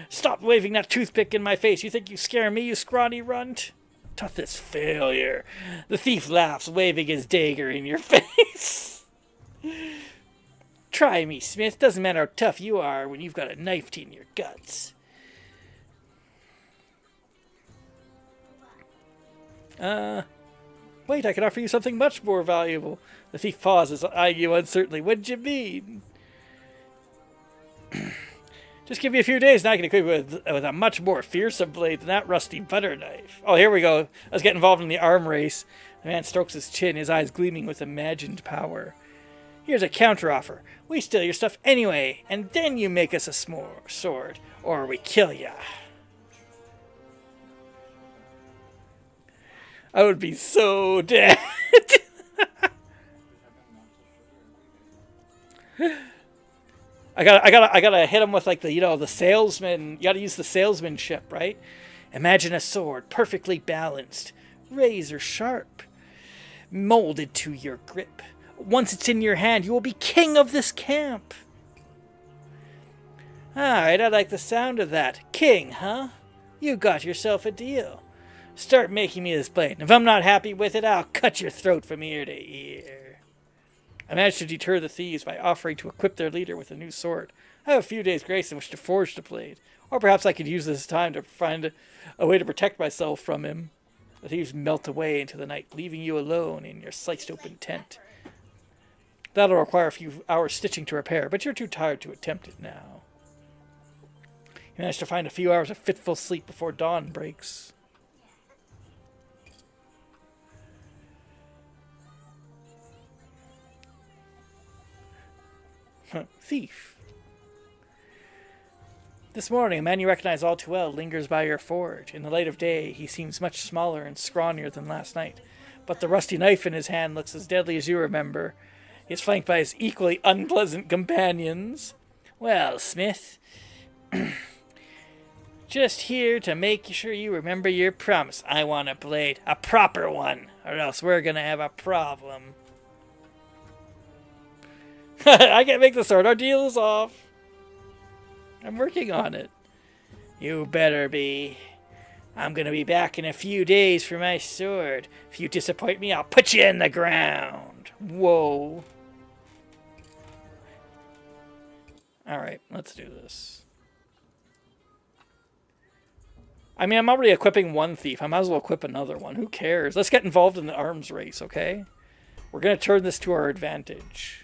Stop waving that toothpick in my face. You think you scare me, you scrawny runt? Toughest failure. The thief laughs, waving his dagger in your face. Try me, Smith. Doesn't matter how tough you are when you've got a knife in your guts. Wait, I can offer you something much more valuable. The thief pauses, eyeing you uncertainly. What'd you mean? Just give me a few days and I can equip you with a much more fearsome blade than that rusty butter knife. Oh, here we go. Let's get involved in the arm race. The man strokes his chin, his eyes gleaming with imagined power. Here's a counteroffer. We steal your stuff anyway, and then you make us a sword, or we kill ya. I would be so dead. I gotta hit him with like the salesman. You gotta use the salesmanship, right? Imagine a sword, perfectly balanced, razor sharp, molded to your grip. Once it's in your hand, you will be king of this camp. Alright, I like the sound of that. King, huh? You got yourself a deal. Start making me this blade. If I'm not happy with it, I'll cut your throat from ear to ear. I managed to deter the thieves by offering to equip their leader with a new sword. I have a few days' grace in which to forge the blade. Or perhaps I could use this time to find a way to protect myself from him. The thieves melt away into the night, leaving you alone in your sliced-open tent. That'll require a few hours stitching to repair, but you're too tired to attempt it now. You manage to find a few hours of fitful sleep before dawn breaks. Thief. This morning, a man you recognize all too well lingers by your forge. In the light of day, he seems much smaller and scrawnier than last night, but the rusty knife in his hand looks as deadly as you remember. He is flanked by his equally unpleasant companions. Well, Smith, just here to make sure you remember your promise. I want a blade, a proper one, or else we're gonna have a problem. I can't make the sword. Our deal is off. I'm working on it. You better be. I'm going to be back in a few days for my sword. If you disappoint me, I'll put you in the ground. Whoa. Alright, let's do this. I mean, I'm already equipping one thief. I might as well equip another one. Who cares? Let's get involved in the arms race, okay? We're going to turn this to our advantage.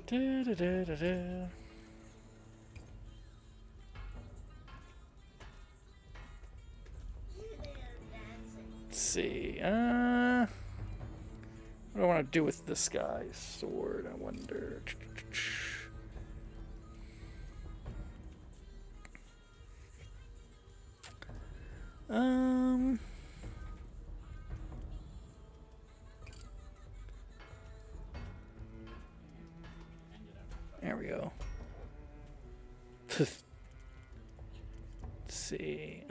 Da, da, da, da, da. Let's see. What do I want to do with this guy's sword? I wonder. There we go. Let's see.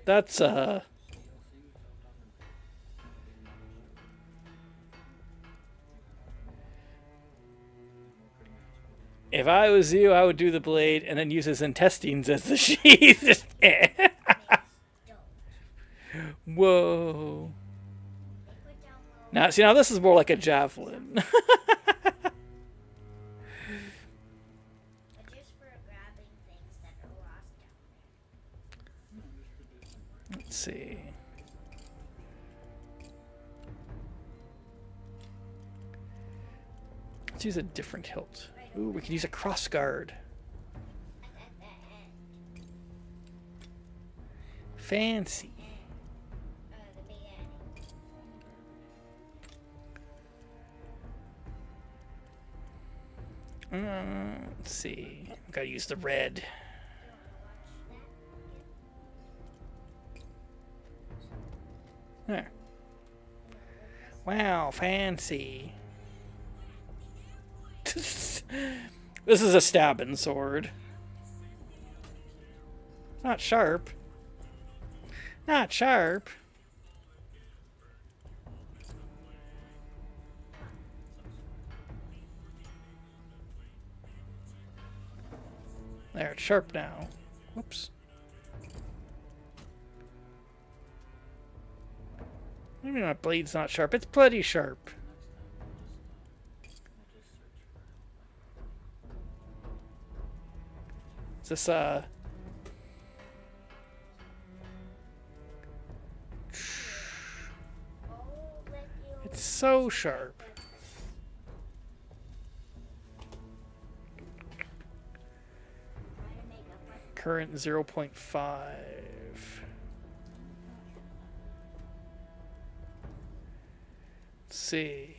That's if I was you, I would do the blade and then use his intestines as the sheath. Whoa. Now, see, now this is more like a javelin. Let's see. Let's use a different hilt. Ooh, we could use a cross guard. Fancy. Let's see. Gotta use the red. There. Wow, fancy. This is a stabbing sword. It's not sharp. Not sharp. There, it's sharp now. Whoops. What do you mean my blade's not sharp? It's plenty sharp. Is this, It's so sharp. Current 0.5. Let's see.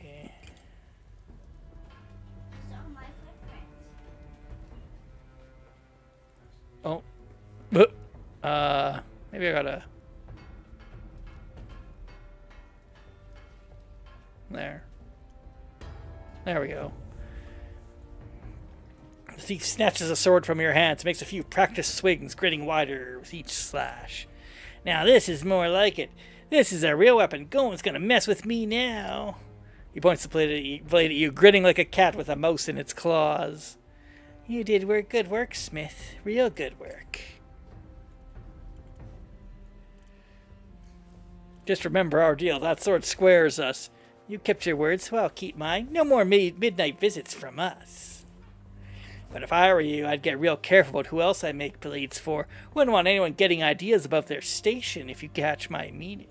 Oh. Maybe I gotta... There. There we go. The thief snatches a sword from your hands, makes a few practice swings, gritting wider with each slash. Now this is more like it. This is a real weapon. Goen's gonna mess with me now. He points the blade at you, grinning like a cat with a mouse in its claws. You did good work, Smith. Real good work. Just remember our deal. That sword squares us. You kept your word, so I'll keep mine. No more midnight visits from us. But if I were you, I'd get real careful about who else I make blades for. Wouldn't want anyone getting ideas about their station, if you catch my meaning.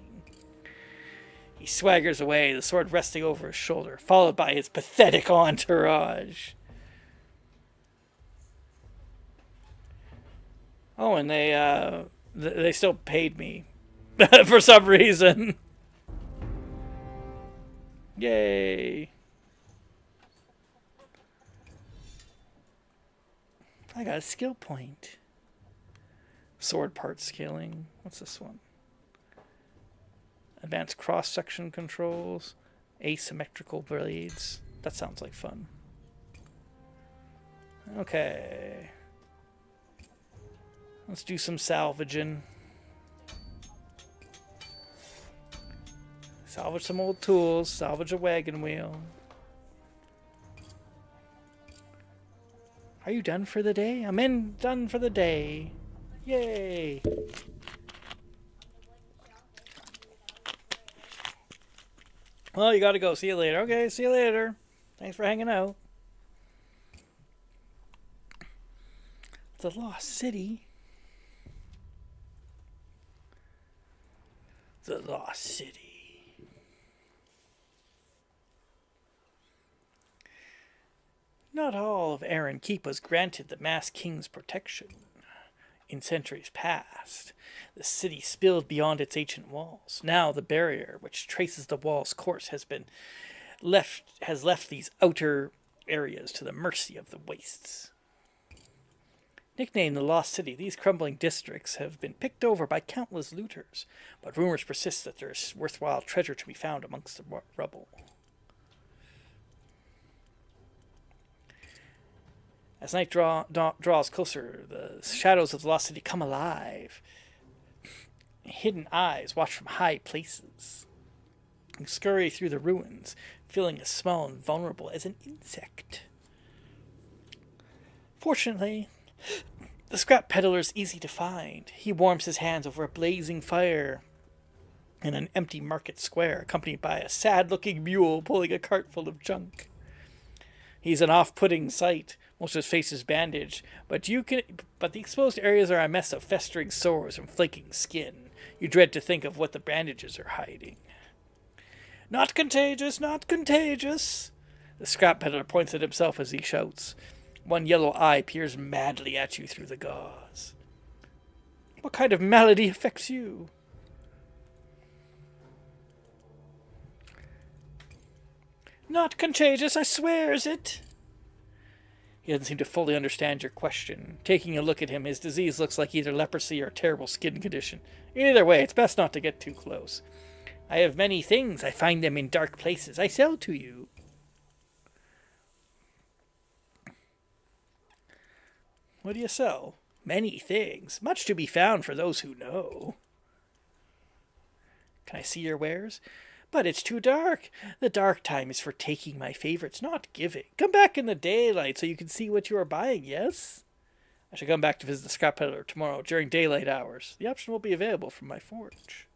He swaggers away, the sword resting over his shoulder, followed by his pathetic entourage. Oh, and they still paid me for some reason. Yay. I got a skill point. Sword part scaling. What's this one? Advanced cross-section controls. Asymmetrical blades. That sounds like fun. Okay. Let's do some salvaging. Salvage some old tools. Salvage a wagon wheel. Are you done for the day? I'm done for the day. Yay! Well, you gotta go. See you later. Okay, see you later. Thanks for hanging out. the Lost City. The Lost City. Not all of Arran Keep was granted the Masked King's protection. In centuries past, the city spilled beyond its ancient walls. Now the barrier which traces the wall's course has left these outer areas to the mercy of the wastes. Nicknamed the Lost City, these crumbling districts have been picked over by countless looters, but rumors persist that there is worthwhile treasure to be found amongst the rubble. As night draws closer, the shadows of the Lost City come alive. Hidden eyes watch from high places. You scurry through the ruins, feeling as small and vulnerable as an insect. Fortunately, the scrap peddler is easy to find. He warms his hands over a blazing fire in an empty market square, accompanied by a sad-looking mule pulling a cart full of junk. He's an off-putting sight. Most of his face is bandaged, but the exposed areas are a mess of festering sores and flaking skin. You dread to think of what the bandages are hiding. Not contagious, not contagious. The scrap peddler points at himself as he shouts. One yellow eye peers madly at you through the gauze. What kind of malady affects you? Not contagious, I swear, is it? He doesn't seem to fully understand your question. Taking a look at him, his disease looks like either leprosy or a terrible skin condition. Either way, it's best not to get too close. I have many things. I find them in dark places. I sell to you. What do you sell? Many things. Much to be found for those who know. Can I see your wares? But it's too dark. The dark time is for taking my favorites, not giving. Come back in the daylight so you can see what you are buying, yes? I shall come back to visit the scrap peddler tomorrow during daylight hours. The option will be available from my forge.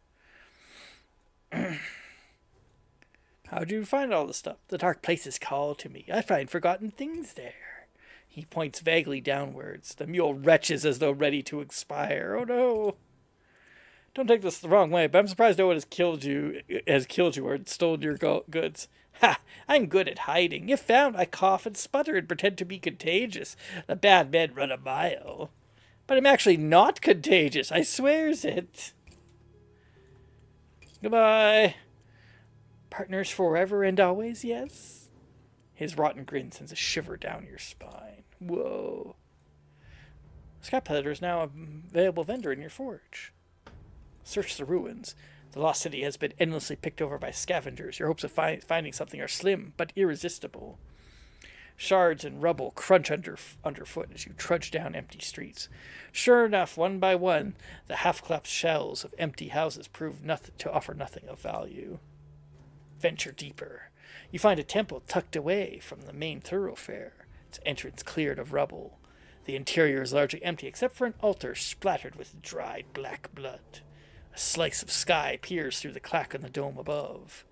How'd you find all this stuff? The dark places call to me. I find forgotten things there. He points vaguely downwards. The mule retches as though ready to expire. Oh no! Don't take this the wrong way, but I'm surprised no one has killed you or stolen your goods. Ha! I'm good at hiding. If found, I cough and sputter and pretend to be contagious. The bad men run a mile. But I'm actually not contagious. I swears it. Goodbye. Partners forever and always, yes? His rotten grin sends a shiver down your spine. Whoa. Scrap peddler is now a available vendor in your forge. Search the ruins. The Lost City has been endlessly picked over by scavengers. Your hopes of finding something are slim, but irresistible. Shards and rubble crunch underfoot as you trudge down empty streets. Sure enough, one by one, the half-collapsed shells of empty houses prove to offer nothing of value. Venture deeper. You find a temple tucked away from the main thoroughfare, its entrance cleared of rubble. The interior is largely empty, except for an altar splattered with dried black blood. A slice of sky peers through the crack in the dome above.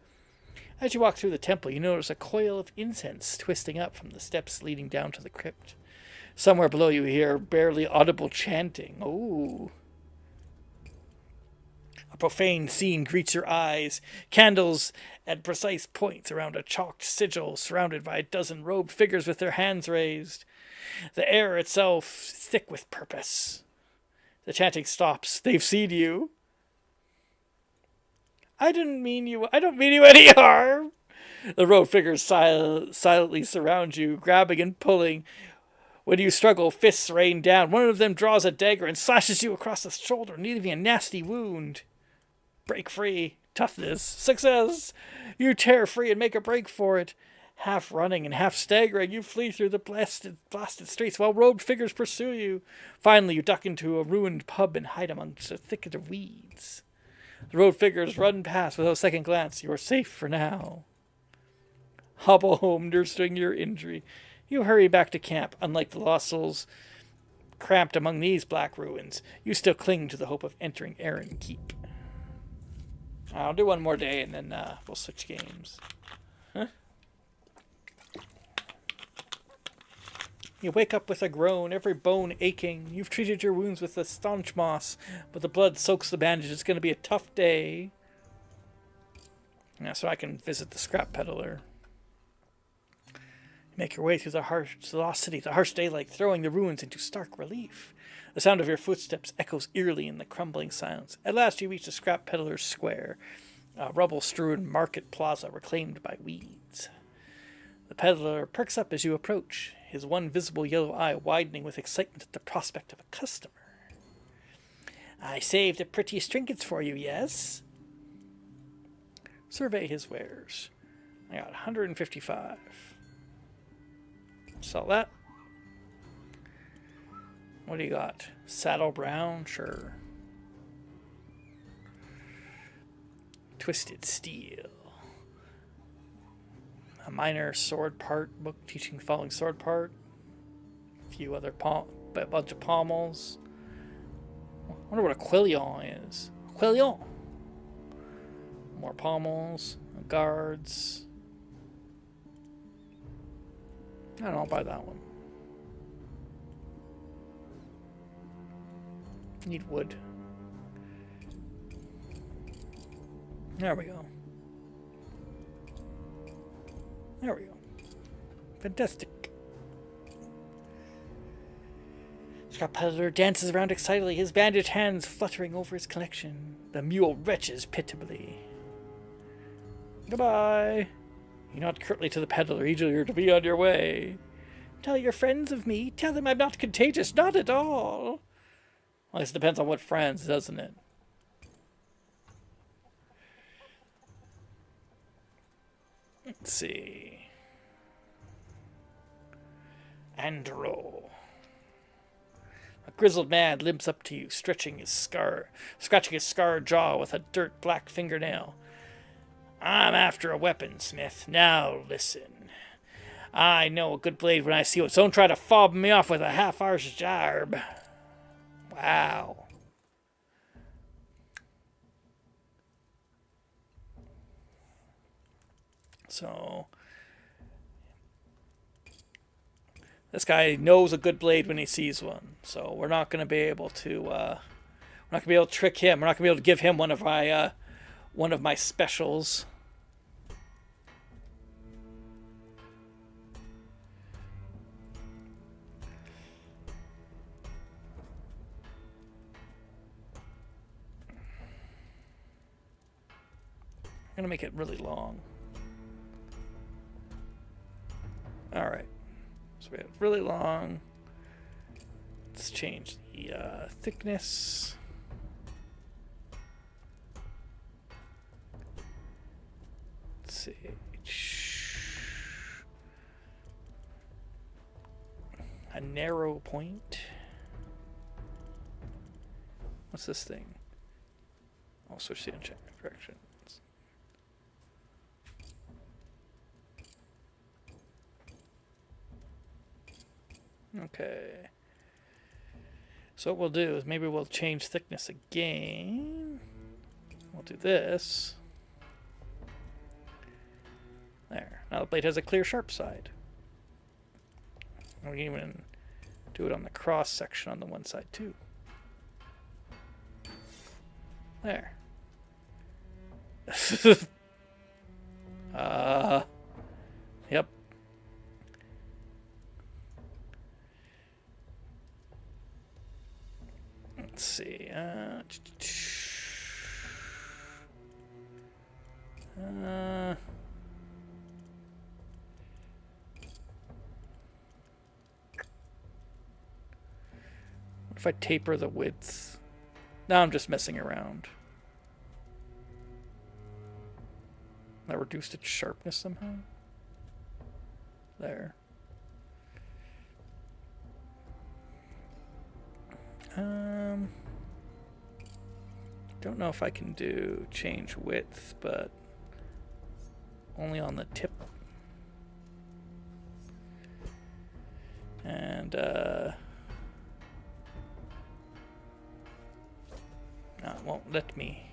As you walk through the temple, you notice a coil of incense twisting up from the steps leading down to the crypt. Somewhere below you hear barely audible chanting. Ooh. A profane scene greets your eyes. Candles at precise points around a chalked sigil surrounded by a dozen robed figures with their hands raised. The air itself thick with purpose. The chanting stops. They've seen you. I don't mean you any harm. The robed figures silently surround you, grabbing and pulling. When you struggle, fists rain down. One of them draws a dagger and slashes you across the shoulder, leaving a nasty wound. Break free. Toughness. Success. You tear free and make a break for it. Half running and half staggering, you flee through the blasted streets while robed figures pursue you. Finally, you duck into a ruined pub and hide amongst a thicket of weeds. The road figures run past without a second glance. You are safe for now. Hobble home, nursing your injury. You hurry back to camp. Unlike the lost souls cramped among these black ruins, you still cling to the hope of entering Arran Keep. I'll do one more day and then we'll switch games. Huh? You wake up with a groan, every bone aching. You've treated your wounds with a staunch moss, but the blood soaks the bandage. It's going to be a tough day. Yeah, so I can visit the scrap peddler. Make your way through the lost city, the harsh daylight throwing the ruins into stark relief. The sound of your footsteps echoes eerily in the crumbling silence. At last you reach the scrap peddler's square, a rubble-strewn market plaza reclaimed by weeds. The peddler perks up as you approach, his one visible yellow eye widening with excitement at the prospect of a customer. I saved the prettiest trinkets for you, yes? Survey his wares. I got 155. Sell that. What do you got? Saddle brown? Sure. Twisted steel. A minor sword part book teaching the following sword part. A few other a bunch of pommels. I wonder what a quillion is. A quillion. More pommels, guards. I don't know, I'll buy that one. Need wood. There we go. There we go. Fantastic. Scrap peddler dances around excitedly, his bandaged hands fluttering over his collection. The mule retches pitiably. Goodbye. You nod curtly to the peddler, eager to be on your way. Tell your friends of me. Tell them I'm not contagious. Not at all. Well, this depends on what friends, doesn't it? Let's see. Andro. A grizzled man limps up to you, scratching his scarred jaw with a dirt black fingernail. I'm after a weaponsmith. Now listen. I know a good blade when I see it, so don't try to fob me off with a half-hour's jarb. Wow. So this guy knows a good blade when he sees one. So we're not going to be able to trick him. We're not going to be able to give him one of my specials. I'm going to make it really long. Alright. So we have really long. Let's change the thickness. Let's see. A narrow point. What's this thing? I'll switch the enchantment direction. Okay. So what we'll do is maybe we'll change thickness again. We'll do this. There. Now the blade has a clear sharp side. And we can even do it on the cross section on the one side too. There. Yep. Let's see. What if I taper the width? Now I'm just messing around. That reduced its sharpness somehow. There. Don't know if I can do change width, but only on the tip. And no, it won't let me.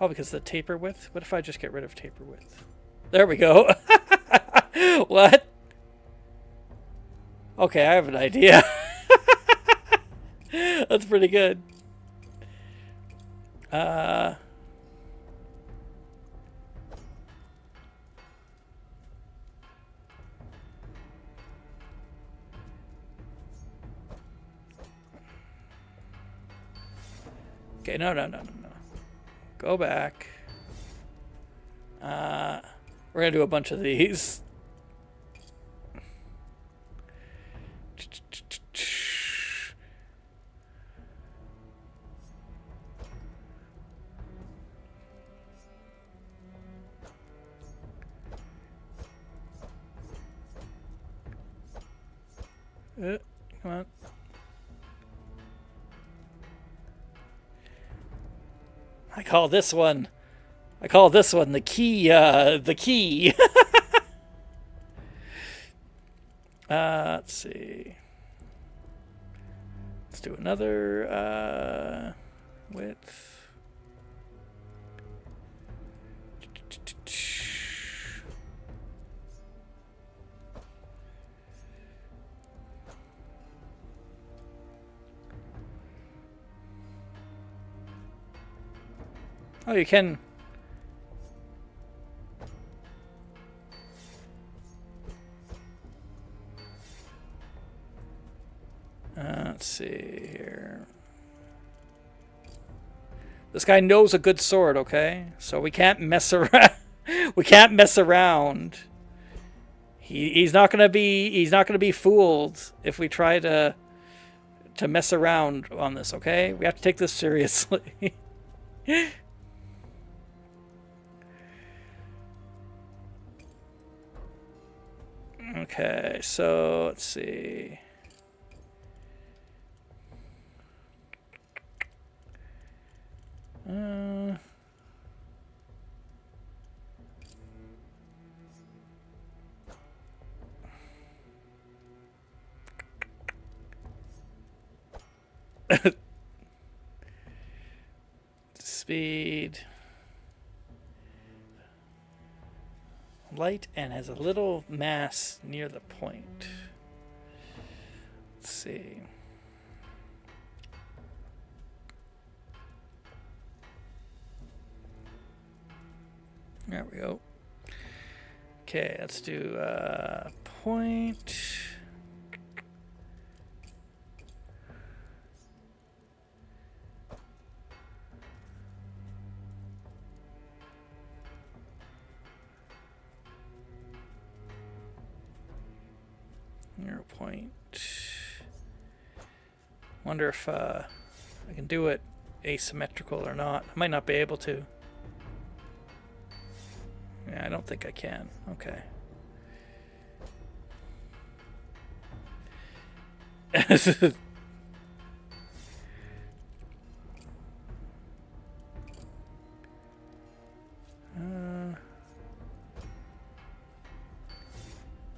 Oh, because the taper width? What if I just get rid of taper width? There we go. What? Okay, I have an idea. That's pretty good. Okay, no. Go back. We're gonna do a bunch of these. Come on. I call this one the key, the key. Let's see. Let's do another, width. Oh, you can. Let's see here. This guy knows a good sword, okay? So we can't mess around. We can't mess around. He's not gonna be fooled if we try to mess around on this, okay? We have to take this seriously. Okay, so let's see. Speed. Light and has a little mass near the point. Let's see. There we go. Okay, let's do point. Point. Wonder if I can do it asymmetrical or not. I might not be able to. Yeah, I don't think I can. Okay.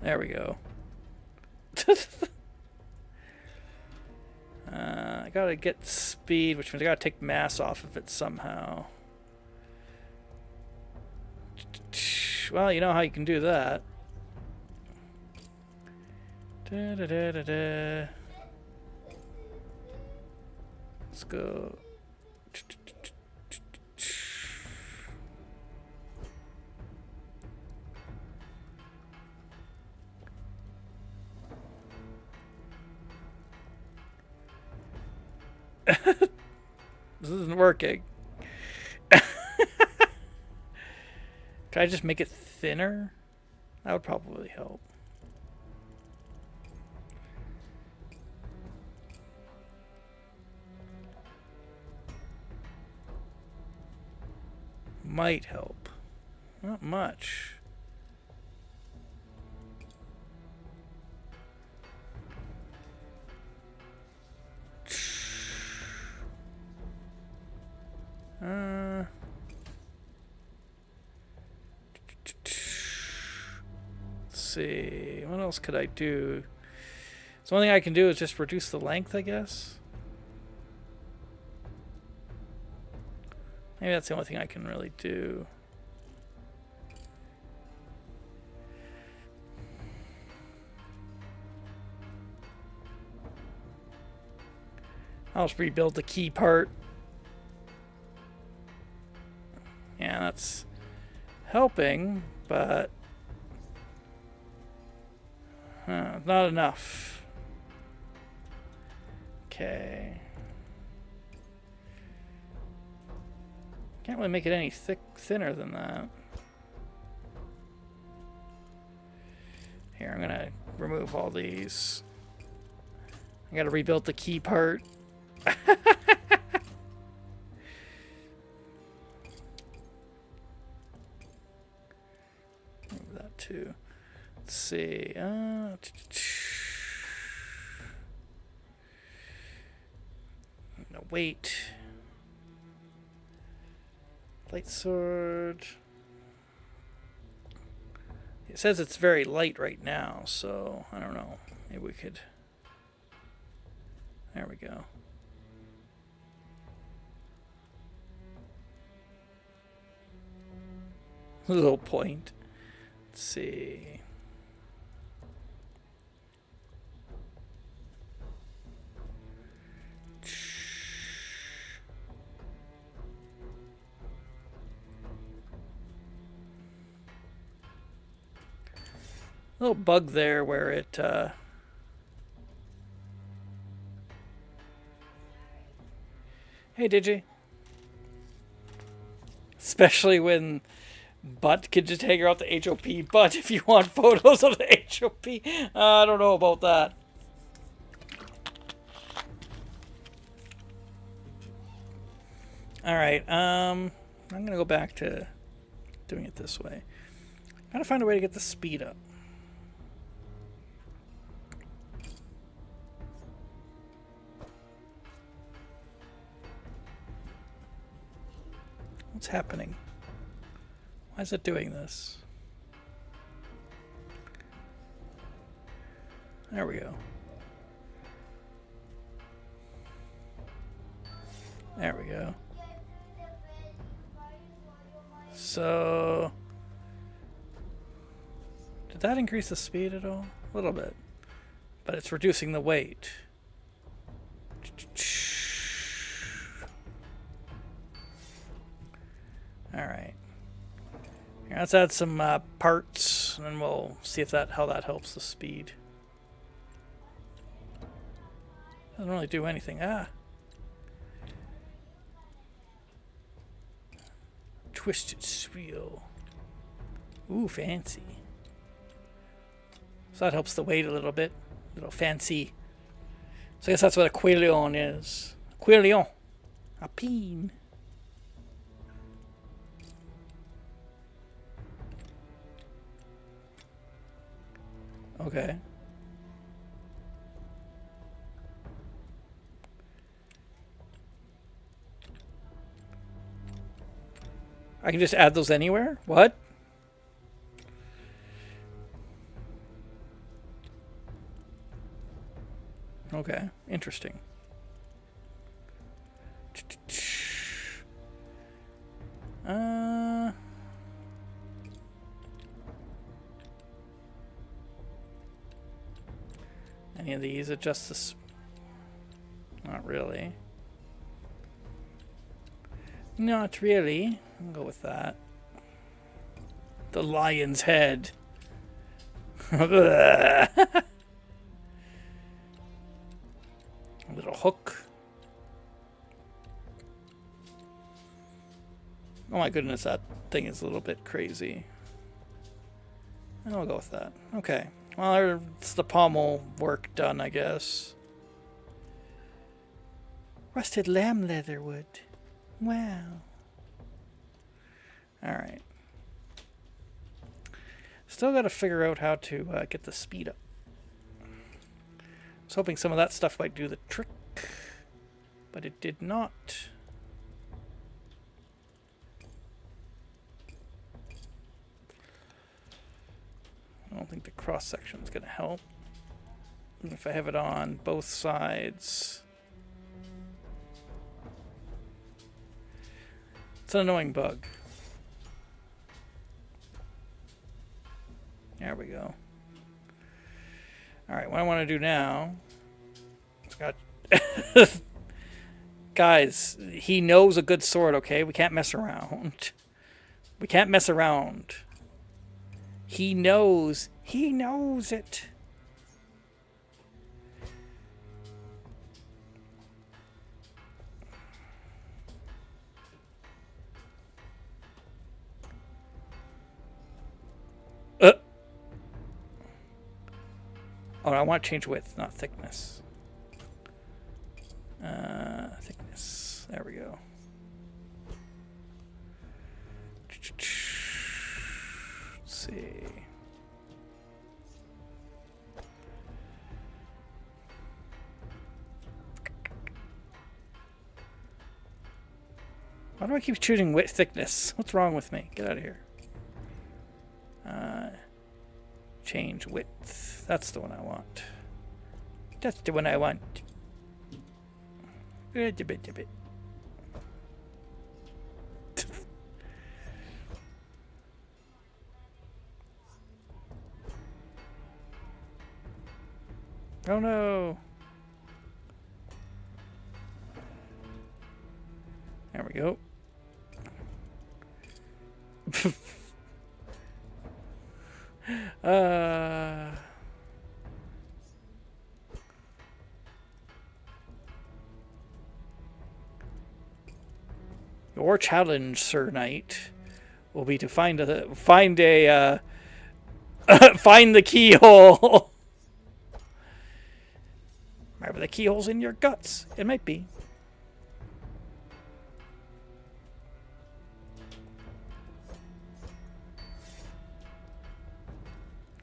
There we go. I gotta get speed, which means I gotta take mass off of it somehow. Well, you know how you can do that. Let's go. This isn't working. Can I just make it thinner? That would probably help. Might help. Not much. Let's see. What else could I do? So one thing I can do is just reduce the length, I guess. Maybe that's the only thing I can really do. I'll just rebuild the key part. Yeah, that's helping, but not enough. Okay. Can't really make it any thinner than that. Here, I'm gonna remove all these. I gotta rebuild the key part. Move that too. Let's see. No, wait. Light sword. It says it's very light right now, so I don't know. Maybe we could. There we go. Little point. Let's see. Little bug there where it hey, Digi. Especially when Butt could just hang out the HOP. But if you want photos of the HOP, I don't know about that. Alright, I'm gonna go back to doing it this way. Gotta find a way to get the speed up. What's happening? Why is it doing this? There we go. There we go. So, did that increase the speed at all? A little bit. But it's reducing the weight. Alright. Let's add some parts, and then we'll see if how that helps the speed. Doesn't really do anything. Twisted wheel. Ooh, fancy. So that helps the weight a little bit. A little fancy. So I guess that's what a quillion is. Quillion. A peen. Okay. I can just add those anywhere? What? Okay, interesting. Any of these adjust this? Not really. Not really. I'll go with that. The lion's head. A little hook. Oh my goodness, that thing is a little bit crazy. I'll go with that. Okay. Well, it's the pommel work done, I guess. Rusted lamb leather wood. Wow. Alright. Still got to figure out how to get the speed up. I was hoping some of that stuff might do the trick, but it did not. I don't think the cross section is going to help. Even if I have it on both sides. It's an annoying bug. There we go. Alright, what I want to do now... It's got... Guys, he knows a good sword, okay? We can't mess around. We can't mess around. He knows. He knows it. Oh, I want to change width, not thickness. Thickness. There we go. Let's see. Why do I keep choosing width thickness? What's wrong with me? Get out of here. Change width. That's the one I want. That's the one I want. Oh no. There we go. Your challenge, Sir Knight, will be to find the keyhole. Maybe the keyhole's in your guts. It might be.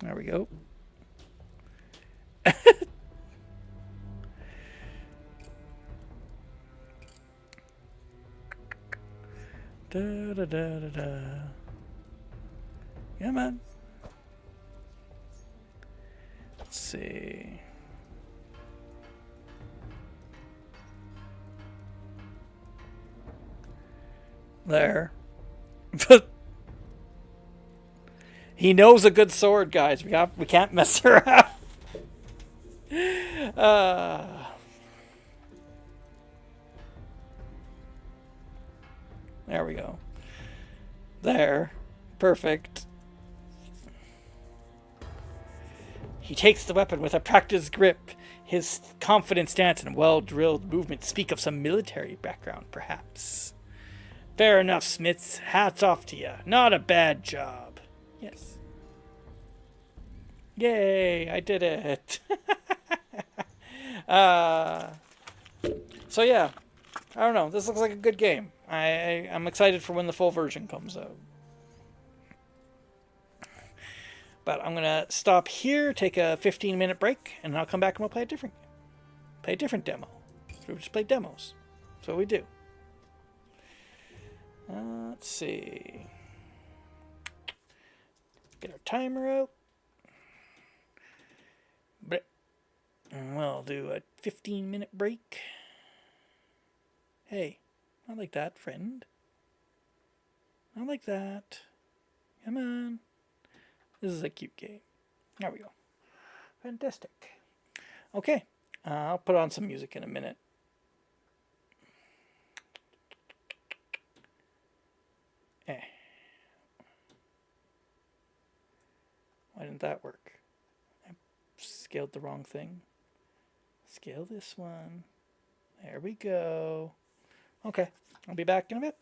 There we go. Da, da, da, da, da. Come on. Let's see. There. He knows a good sword, guys. We can't mess around. There we go. There. Perfect. He takes the weapon with a practiced grip. His confident stance and well-drilled movement speak of some military background, perhaps. Fair enough, Smiths. Hats off to you. Not a bad job. Yes. Yay, I did it. So yeah, I don't know. This looks like a good game. I'm excited for when the full version comes out. But I'm going to stop here, take a 15-minute break, and I'll come back and we'll play a different demo. We just play demos. That's what we do. Let's see. Get our timer out. And we'll do a 15-minute break. Hey, not like that, friend. Not like that. Come on. This is a cute game. There we go. Fantastic. Okay, I'll put on some music in a minute. Why didn't that work? I scaled the wrong thing. Scale this one. There we go. Okay, I'll be back in a bit.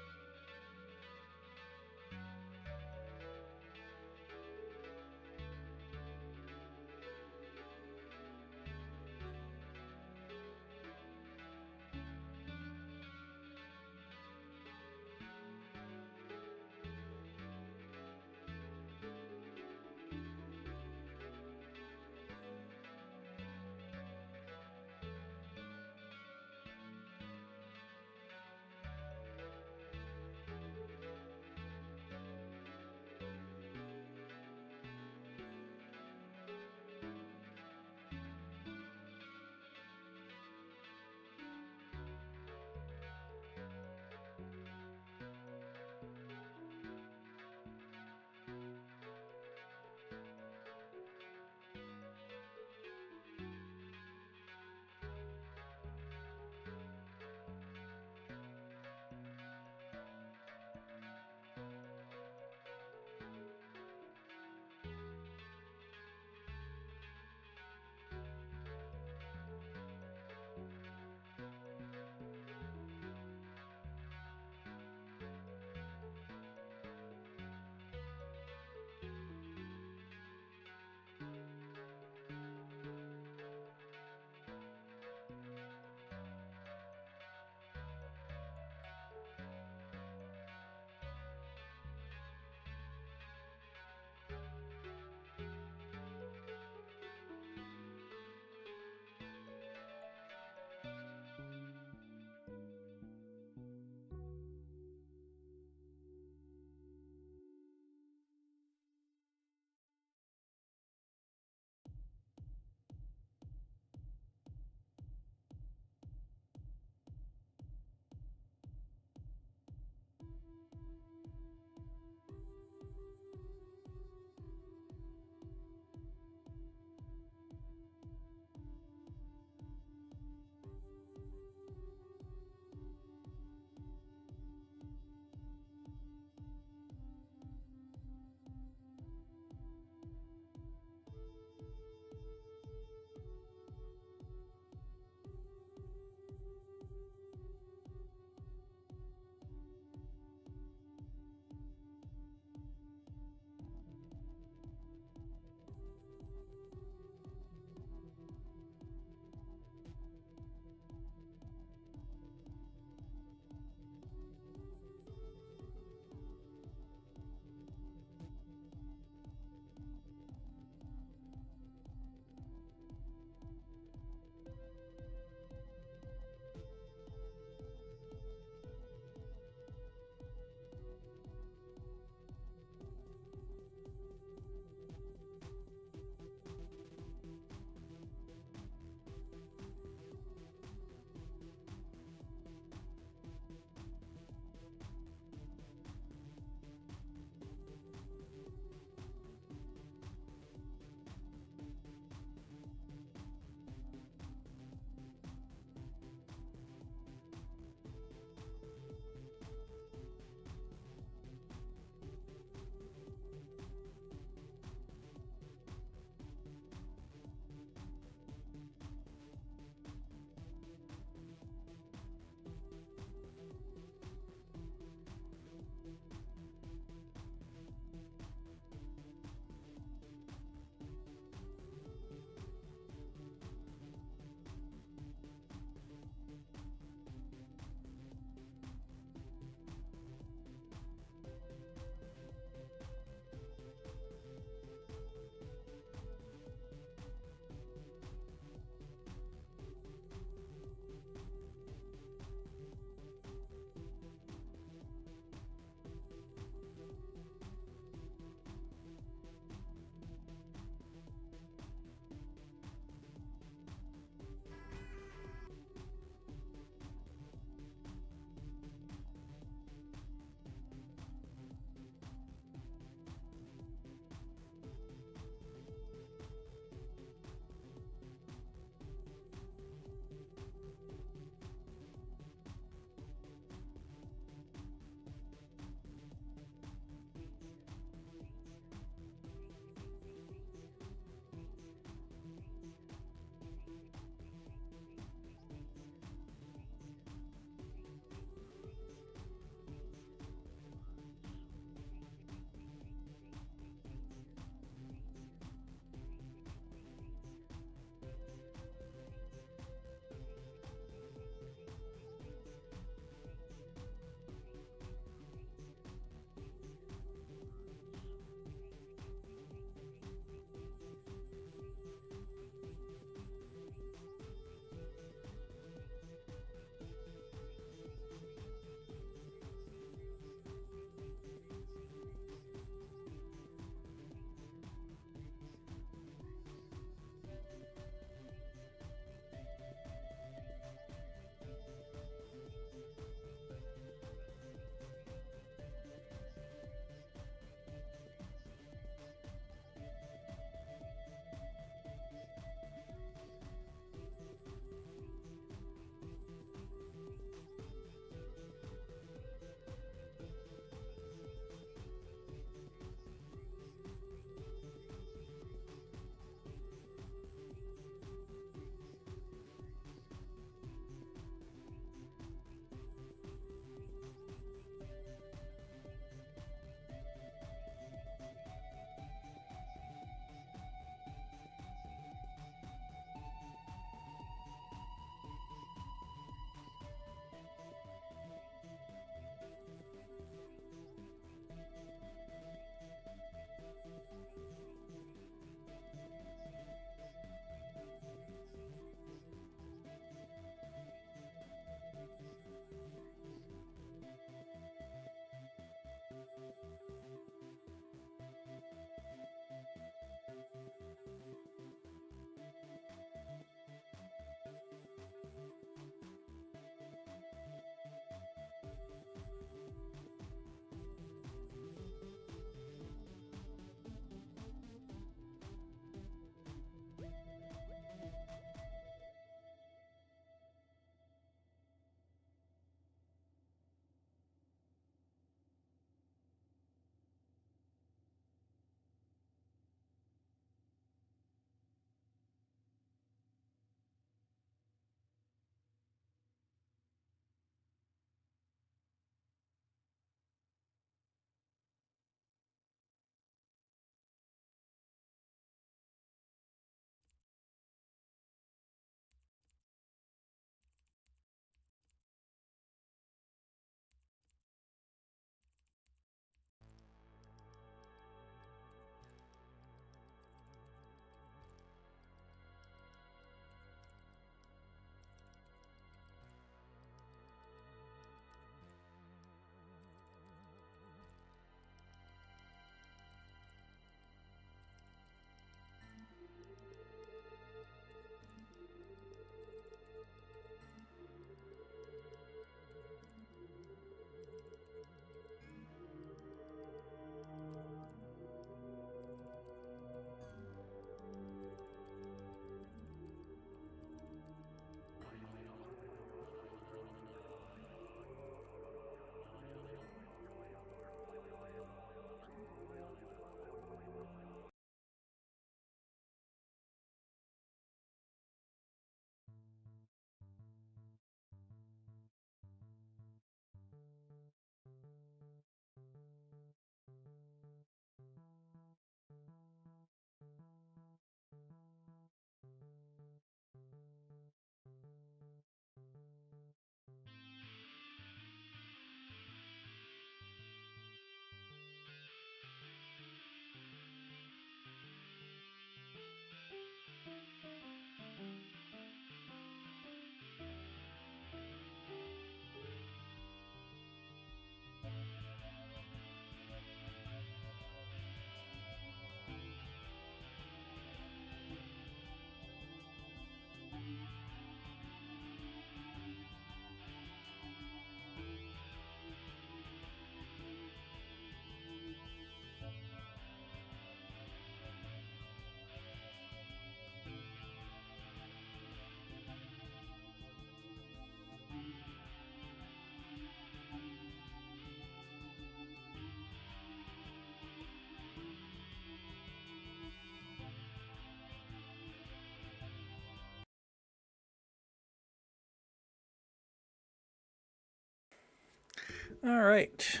All right.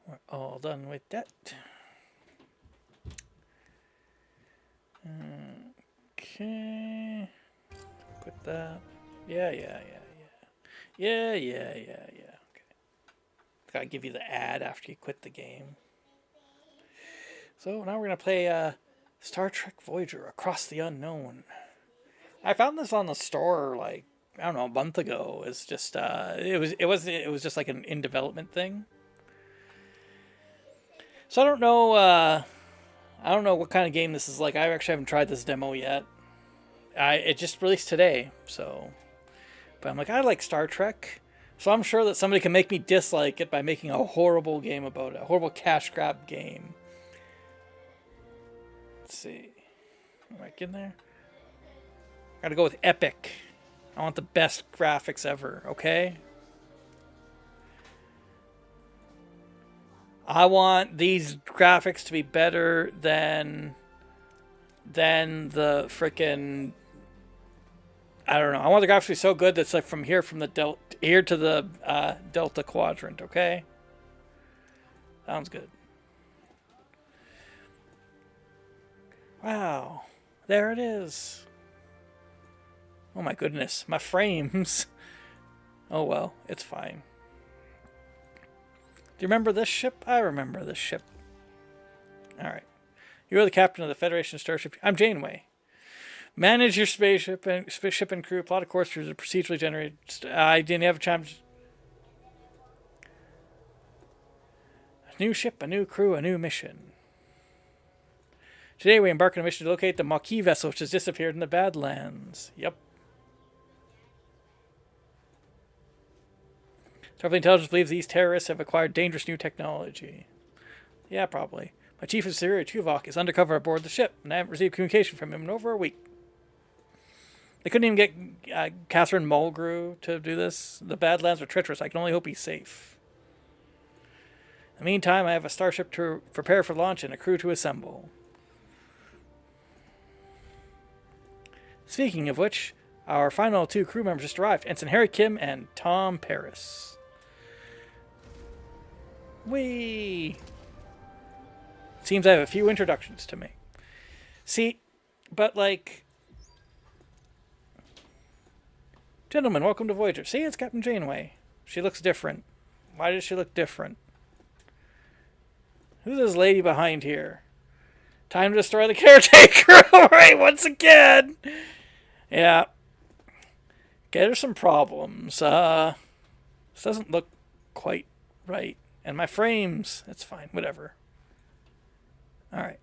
We're all done with that. Okay. Quit that. Yeah. Okay. Gotta give you the ad after you quit the game. So now we're gonna play Star Trek Voyager Across the Unknown. I found this on the store like I don't know a month ago. It's just it was just like an in development thing. So I don't know what kind of game this is like. I actually haven't tried this demo yet. It just released today, so but I'm like I like Star Trek. So I'm sure that somebody can make me dislike it by making a horrible game about it, a horrible cash grab game. Let's see. Am I in there? Gotta go with epic. I want the best graphics ever, okay? I want these graphics to be better than the frickin' I don't know. I want the graphics to be so good that's like from here to the Delta Quadrant, okay? Sounds good. Wow. There it is. Oh my goodness. My frames. Oh well, it's fine. Do you remember this ship? I remember this ship. Alright. You are the captain of the Federation starship. I'm Janeway. Manage your spaceship and crew. Plot a course through the procedurally generated. I didn't have a chance. A new ship, a new crew, a new mission. Today we embark on a mission to locate the Maquis vessel which has disappeared in the Badlands. Yep. Starfleet intelligence believes these terrorists have acquired dangerous new technology. Yeah, probably. My chief of security, Tuvok, is undercover aboard the ship, and I haven't received communication from him in over a week. They couldn't even get Catherine Mulgrew to do this. The Badlands are treacherous. I can only hope he's safe. In the meantime, I have a starship to prepare for launch and a crew to assemble. Speaking of which, our final 2 crew members just arrived. Ensign Harry Kim and Tom Paris. Whee! Seems I have a few introductions to make. See, but like... Gentlemen, welcome to Voyager. See, it's Captain Janeway. She looks different. Why does she look different? Who's this lady behind here? Time to destroy the caretaker! Alright, once again! Yeah. Okay, there's some problems. This doesn't look quite right. And my frames, it's fine, whatever. Alright.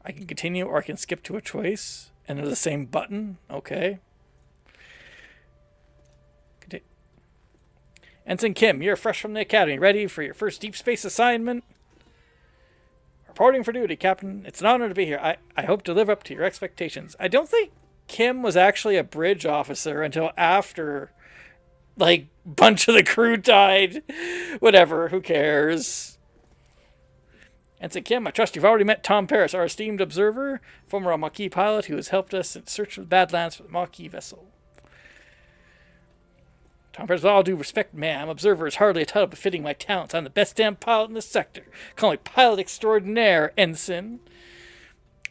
I can continue or I can skip to a choice. And they're the same button. Okay. Ensign Kim, you're fresh from the academy. Ready for your first deep space assignment? Reporting for duty, Captain. It's an honor to be here. I hope to live up to your expectations. I don't think Kim was actually a bridge officer until after, like, a bunch of the crew died. Whatever, who cares? Ensign Kim, I trust you've already met Tom Paris, our esteemed observer, former Maquis pilot who has helped us in search of the Badlands for the Maquis vessel. Tom Paris, with all due respect, ma'am, observer is hardly a title befitting my talents. I'm the best damn pilot in the sector. Call me pilot extraordinaire, ensign.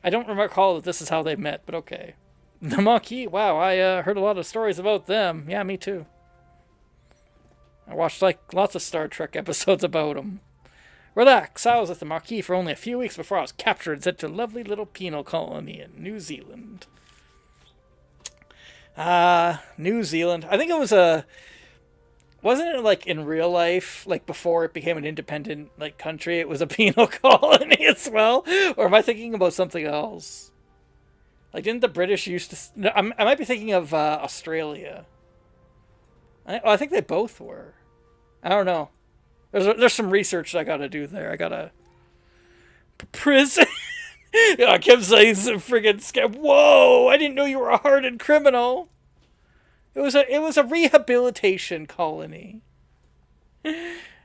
I don't recall that this is how they met, but okay. The Maquis, wow, I heard a lot of stories about them. Yeah, me too. I watched like lots of Star Trek episodes about them. Relax, I was with the Maquis for only a few weeks before I was captured and sent to a lovely little penal colony in New Zealand. New Zealand. I think it was wasn't it like in real life, like before it became an independent like country, it was a penal colony as well? Or am I thinking about something else? Like, didn't the British used to... No, I might be thinking of Australia. I think they both were. I don't know. There's some research I gotta do there. I gotta... Prison... Yeah, Kim says friggin' scam. Whoa! I didn't know you were a hardened criminal. It was a rehabilitation colony.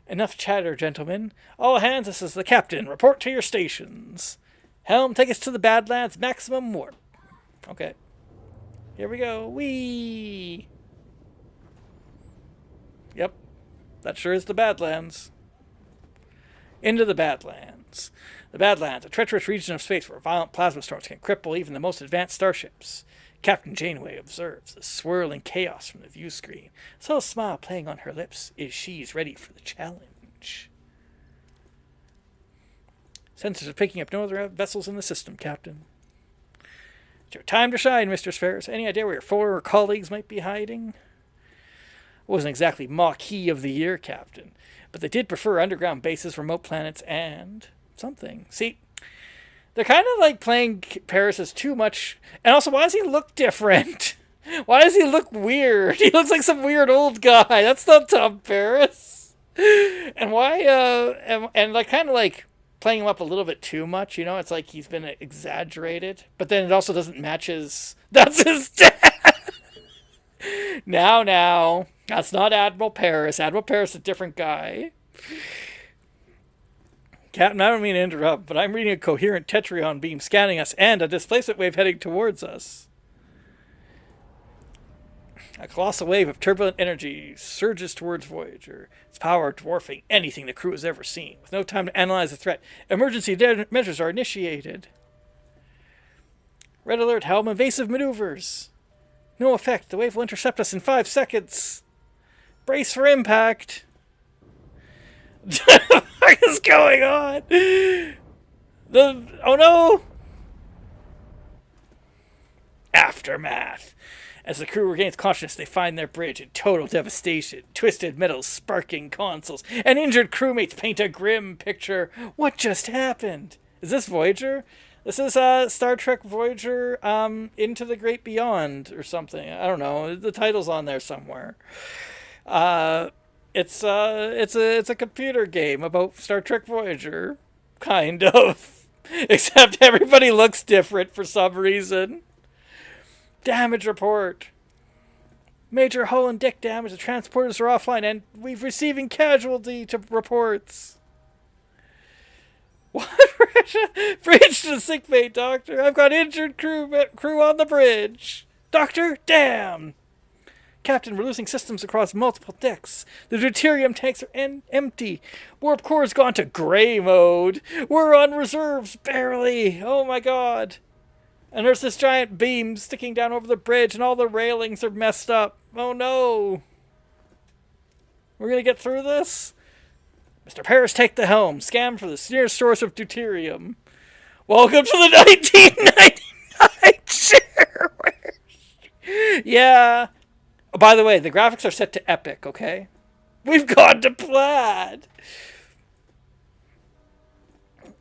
Enough chatter, gentlemen. All hands, this is the captain. Report to your stations. Helm, take us to the Badlands. Maximum warp. Okay. Here we go. Whee! Yep. that sure is the Badlands. Into the Badlands. The Badlands, a treacherous region of space where violent plasma storms can cripple even the most advanced starships. Captain Janeway observes the swirling chaos from the view screen. A subtle smile playing on her lips as she's ready for the challenge. Sensors are picking up no other vessels in the system, Captain. It's your time to shine, Mr. Ferris. Any idea where your former colleagues might be hiding? Wasn't exactly Maquis of the Year, Captain, but they did prefer underground bases, remote planets, and something. See, they're kind of like playing Paris as too much. And also, why does he look different? Why does he look weird? He looks like some weird old guy. That's not Tom Paris. And why, and like kind of like playing him up a little bit too much, you know? It's like he's been exaggerated, but then it also doesn't match his. That's his dad. Now, that's not Admiral Paris. Admiral Paris is a different guy. Captain, I don't mean to interrupt, but I'm reading a coherent Tetrion beam scanning us and a displacement wave heading towards us. A colossal wave of turbulent energy surges towards Voyager, its power dwarfing anything the crew has ever seen. With no time to analyze the threat, emergency measures are initiated. Red alert, helm, evasive maneuvers. No effect. The wave will intercept us in 5 seconds. Brace for impact. What is going on? Oh no! Aftermath. As the crew regains consciousness, they find their bridge in total devastation. Twisted metals, sparking consoles, and injured crewmates paint a grim picture. What just happened? Is this Voyager? This is Star Trek Voyager Into the Great Beyond or something. I don't know. The title's on there somewhere. It's a computer game about Star Trek Voyager, kind of. Except everybody looks different for some reason. Damage report. Major hull and deck damage. The transporters are offline, and we've receiving casualty to reports. What? Bridge to sickbay, Doctor. I've got injured crew on the bridge. Doctor, damn. Captain, we're losing systems across multiple decks. The deuterium tanks are empty. Warp core's gone to gray mode. We're on reserves, barely. Oh my god. And there's this giant beam sticking down over the bridge, and all the railings are messed up. Oh no. We're gonna get through this? Mr. Paris, take the helm. Scan for the nearest source of deuterium. Welcome to the 1999 shareware. Yeah. Oh, by the way, the graphics are set to epic, okay? We've gone to plaid.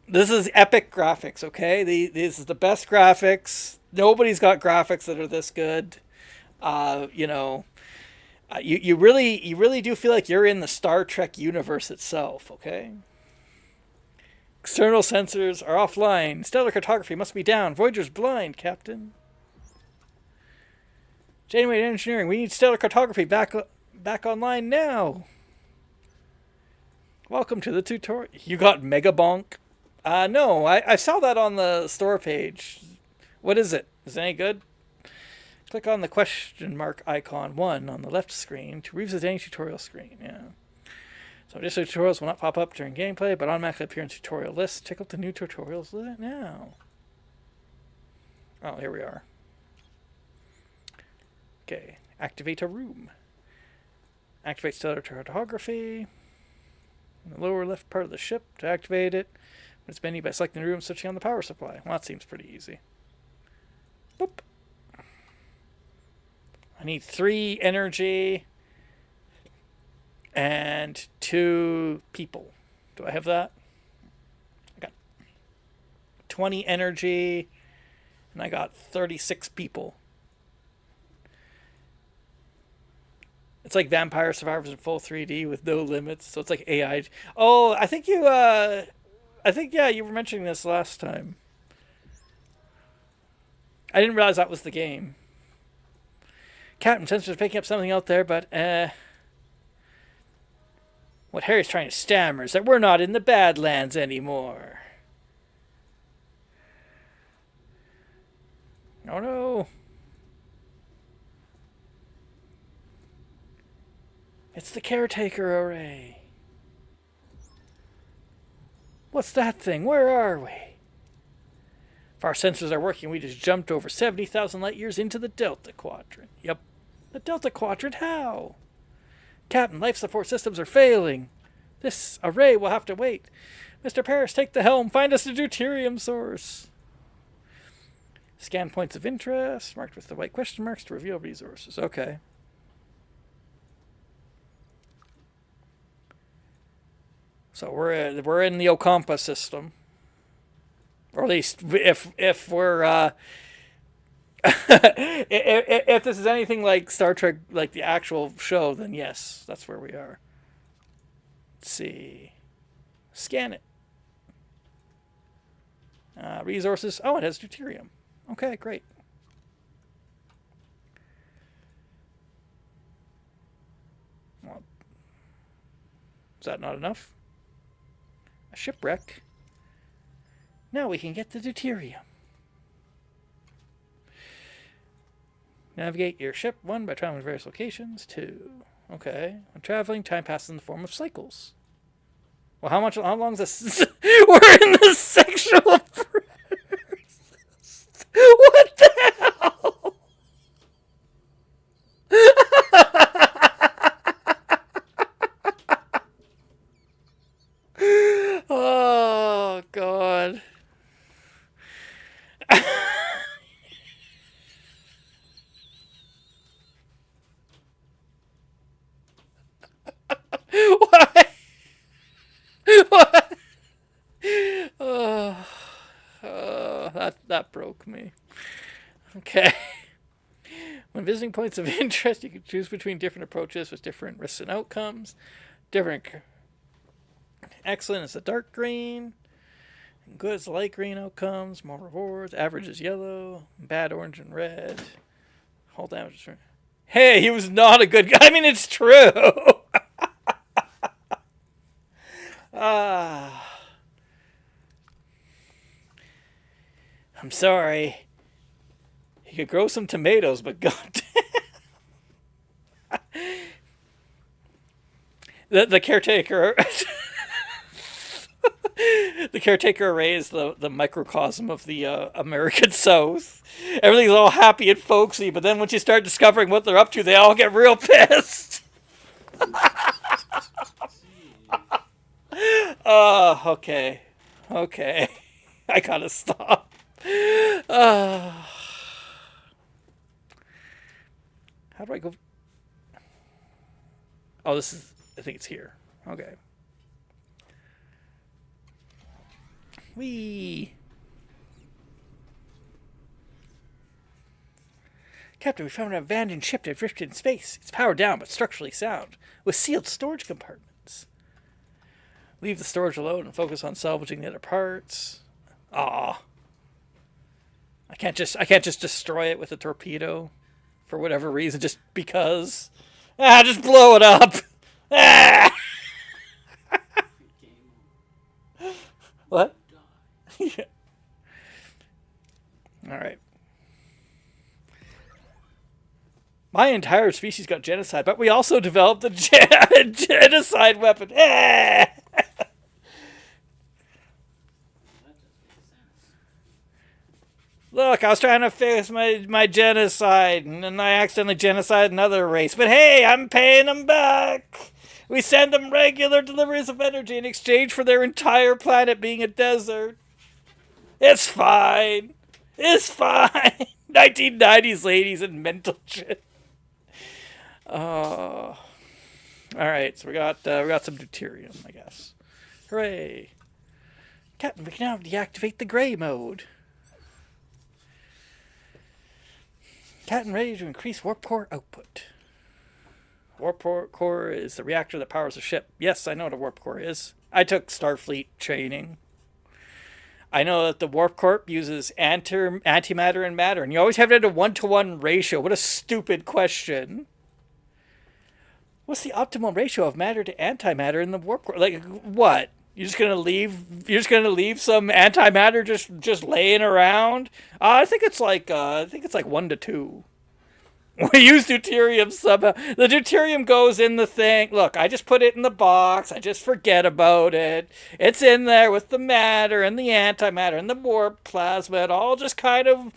This is epic graphics, okay? This is the best graphics. Nobody's got graphics that are this good. You really do feel like you're in the Star Trek universe itself, okay? External sensors are offline. Stellar cartography must be down. Voyager's blind, Captain. Janeway Engineering, we need stellar cartography back online now. Welcome to the tutorial. You got Megabonk? No, I saw that on the store page. What is it? Is it any good? Click on the question mark icon 1 on the left screen to revisit any tutorial screen. Yeah. So additional tutorials will not pop up during gameplay, but automatically appear in tutorial lists. Check out the new tutorials now. Oh, here we are. Okay, activate a room. Activate stellar cartography. In the lower left part of the ship to activate it. It's menu by selecting the room and switching on the power supply. Well, that seems pretty easy. Boop. I need 3 energy and 2 people. Do I have that? I got 20 energy and I got 36 people. It's like Vampire Survivors in full 3D with no limits, so it's like AI. Oh, I think you you were mentioning this last time. I didn't realize that was the game. Captain Sensors picking up something out there, but what Harry's trying to stammer is that we're not in the Badlands anymore. Oh no. It's the caretaker array. What's that thing? Where are we? If our sensors are working, we just jumped over 70,000 light years into the Delta Quadrant. Yep. The Delta Quadrant? How? Captain, life support systems are failing. This array will have to wait. Mr. Paris, take the helm. Find us a deuterium source. Scan points of interest, marked with the white question marks to reveal resources. Okay. So we're in the Okampa system. Or at least if we're if this is anything like Star Trek, like the actual show, then yes, that's where we are. Let's see. Scan it. Resources. Oh, it has deuterium. Okay, great. Well, is that not enough? A shipwreck. Now we can get the deuterium. Navigate your ship. 1, by traveling to various locations. 2. Okay. When traveling, time passes in the form of cycles. Well, how long is this? We're in the sexual process. What the hell? Oh, God. What? What? That broke me. Okay. When visiting points of interest, you can choose between different approaches with different risks and outcomes. Different. Excellent is the dark green. Good is the light green outcomes. More rewards. Average is yellow. Bad, orange, and red. Whole damage is. Hey, he was not a good guy. I mean, it's true. I'm sorry. He could grow some tomatoes, but goddamn. The caretaker. The caretaker array is the microcosm of the American South. Everything's all happy and folksy, but then once you start discovering what they're up to, they all get real pissed. Oh, okay. Okay. I gotta stop. How do I go? Oh, this is... I think it's here. Okay. Whee! Captain, we found an abandoned ship that drifted in space. It's powered down, but structurally sound, with sealed storage compartments. Leave the storage alone and focus on salvaging the other parts. Aw. I can't just destroy it with a torpedo for whatever reason, just because. Just blow it up. What? Yeah. All right. My entire species got genocide, but we also developed a genocide weapon. Look, I was trying to fix my genocide, and then I accidentally genocided another race. But hey, I'm paying them back. We send them regular deliveries of energy in exchange for their entire planet being a desert. It's fine. It's fine. 1990s ladies and mental shit. All right, so we got some deuterium, I guess. Hooray! Captain, we can now deactivate the gray mode. Captain, ready to increase warp core output. Warp core is the reactor that powers the ship. Yes, I know what a warp core is. I took Starfleet training. I know that the warp core uses antimatter and matter, and you always have it at a 1-to-1 ratio. What a stupid question. What's the optimal ratio of matter to antimatter in the warp core? Like, what? You're just gonna leave some antimatter just laying around? I think it's like 1 to 2. We use deuterium somehow. The deuterium goes in the thing. Look, I just put it in the box. I just forget about it. It's in there with the matter and the antimatter and the warp plasma. It all just kind of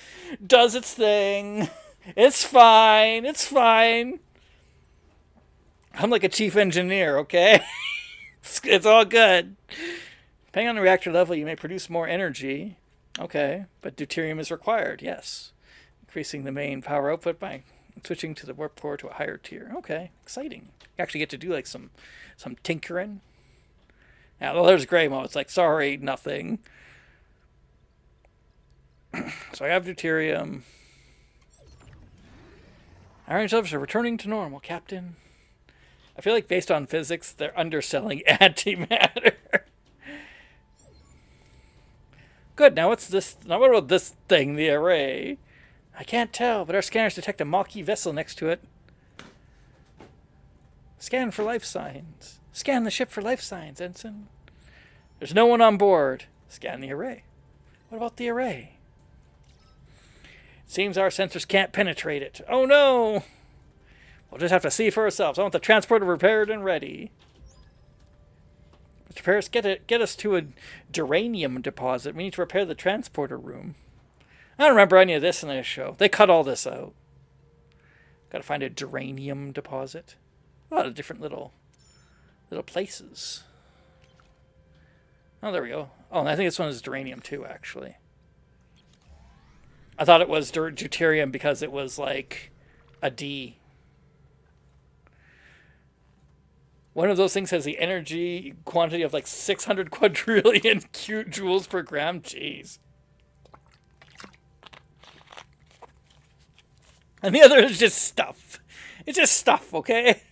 does its thing. It's fine. It's fine. I'm like a chief engineer, okay? It's all good. Depending on the reactor level, you may produce more energy. Okay, but deuterium is required, yes. Increasing the main power output by switching to the warp core to a higher tier. Okay, exciting. You actually get to do like some tinkering. Now, well, there's gray mode. It's like, sorry, nothing. So I have deuterium. Iron levels are returning to normal, Captain. I feel like based on physics, they're underselling antimatter. Good, now what's this? Now what about this thing, the array? I can't tell, but our scanners detect a Maquis vessel next to it. Scan for life signs. Scan the ship for life signs, Ensign. There's no one on board. Scan the array. What about the array? It seems our sensors can't penetrate it. Oh no! We'll just have to see for ourselves. I want the transporter repaired and ready. Mr. Paris, get us to a duranium deposit. We need to repair the transporter room. I don't remember any of this in this show. They cut all this out. Got to find a duranium deposit. A lot of different little places. Oh, there we go. Oh, and I think this one is duranium too, actually. I thought it was deuterium because it was like a D. One of those things has the energy quantity of like 600 quadrillion joules per gram. Jeez. And the other is just stuff. It's just stuff, okay?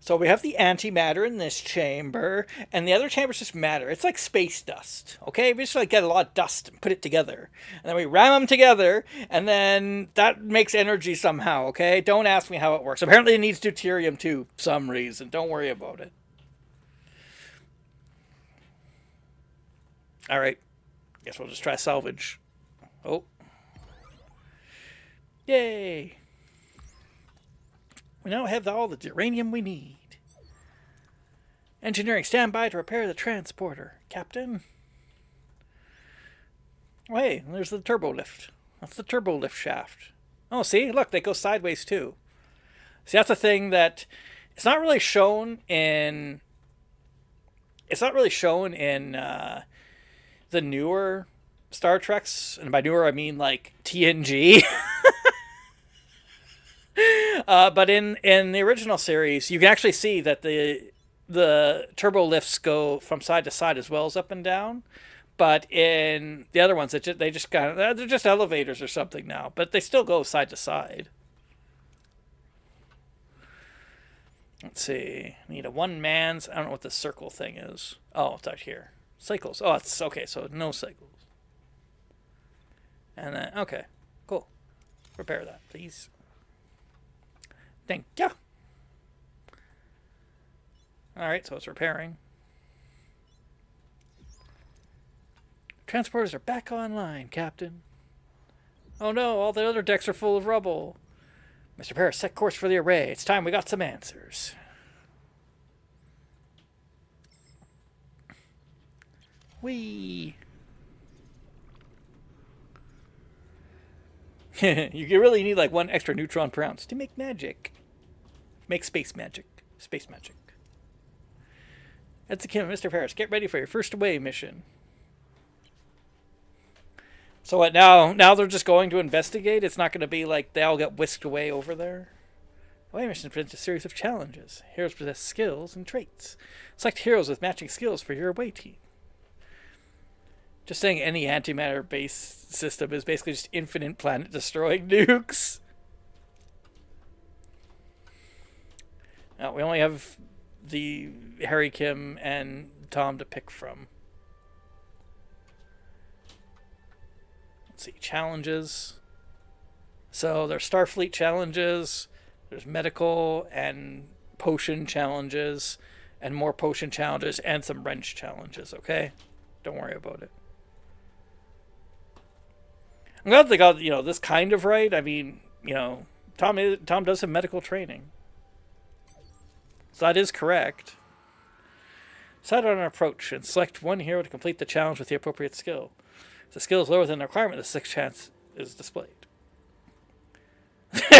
So we have the antimatter in this chamber, and the other chamber is just matter. It's like space dust, okay? We just like get a lot of dust and put it together. And then we ram them together, and then that makes energy somehow, okay? Don't ask me how it works. Apparently it needs deuterium too, for some reason. Don't worry about it. All right. Guess we'll just try salvage. Oh. Yay. We now have all the uranium we need. Engineering, stand by to repair the transporter, Captain. Oh, hey, there's the turbo lift. That's the turbo lift shaft. Oh, see? Look, they go sideways too. See, that's a thing that it's not really shown in... It's not really shown in the newer Star Treks. And by newer, I mean like TNG. But in the original series, you can actually see that the turbo lifts go from side to side as well as up and down. But in the other ones, they're just elevators or something now. But they still go side to side. Let's see. I need a one-man's... I don't know what the circle thing is. Oh, it's out here. Cycles. Oh, it's... Okay, so no cycles. And then... Okay. Cool. Repair that, please. Thank you. Alright, so it's repairing. Transporters are back online, Captain. Oh no, all the other decks are full of rubble. Mr. Paris, set course for the array. It's time we got some answers. Whee! You really need like one extra neutron per ounce to make magic. Make space magic. Space magic. That's the Kim, Mr. Paris. Get ready for your first away mission. So what now? Now they're just going to investigate? It's not going to be like they all get whisked away over there? Away mission presents a series of challenges. Heroes possess skills and traits. Select heroes with matching skills for your away team. Just saying any antimatter-based system is basically just infinite planet-destroying nukes. Now, we only have the Harry, Kim, and Tom to pick from. Let's see, challenges. So there's Starfleet challenges, there's medical and potion challenges, and more potion challenges, and some wrench challenges, okay? Don't worry about it. I'm glad they got, this kind of right. I mean, Tom does have medical training. So that is correct. Decide on an approach and select one hero to complete the challenge with the appropriate skill. If the skill is lower than the requirement, the sixth chance is displayed.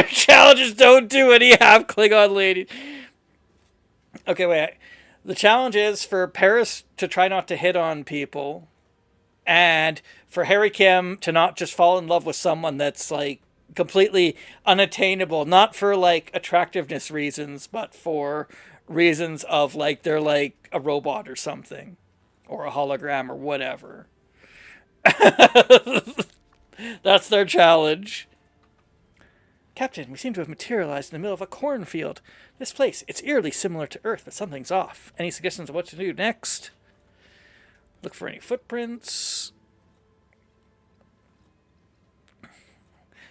Challenges don't do any half Klingon lady. Okay, wait. The challenge is for Paris to try not to hit on people, and for Harry Kim to not just fall in love with someone that's like completely unattainable, not for like attractiveness reasons, but for reasons of like they're like a robot or something, or a hologram or whatever. That's their challenge. Captain, we seem to have materialized in the middle of a cornfield. This place, it's eerily similar to Earth, but something's off. Any suggestions of what to do next? Look for any footprints.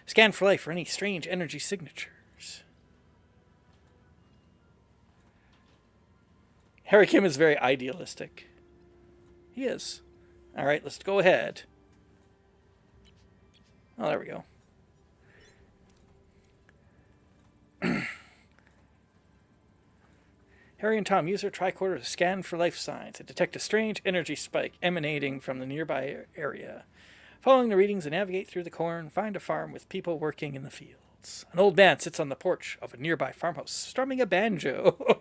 Scan for life for any strange energy signatures. Harry Kim is very idealistic. He is. Alright, let's go ahead. Oh, there we go. Harry and Tom use their tricorder to scan for life signs and detect a strange energy spike emanating from the nearby area. Following the readings, they navigate through the corn, find a farm with people working in the fields. An old man sits on the porch of a nearby farmhouse, strumming a banjo.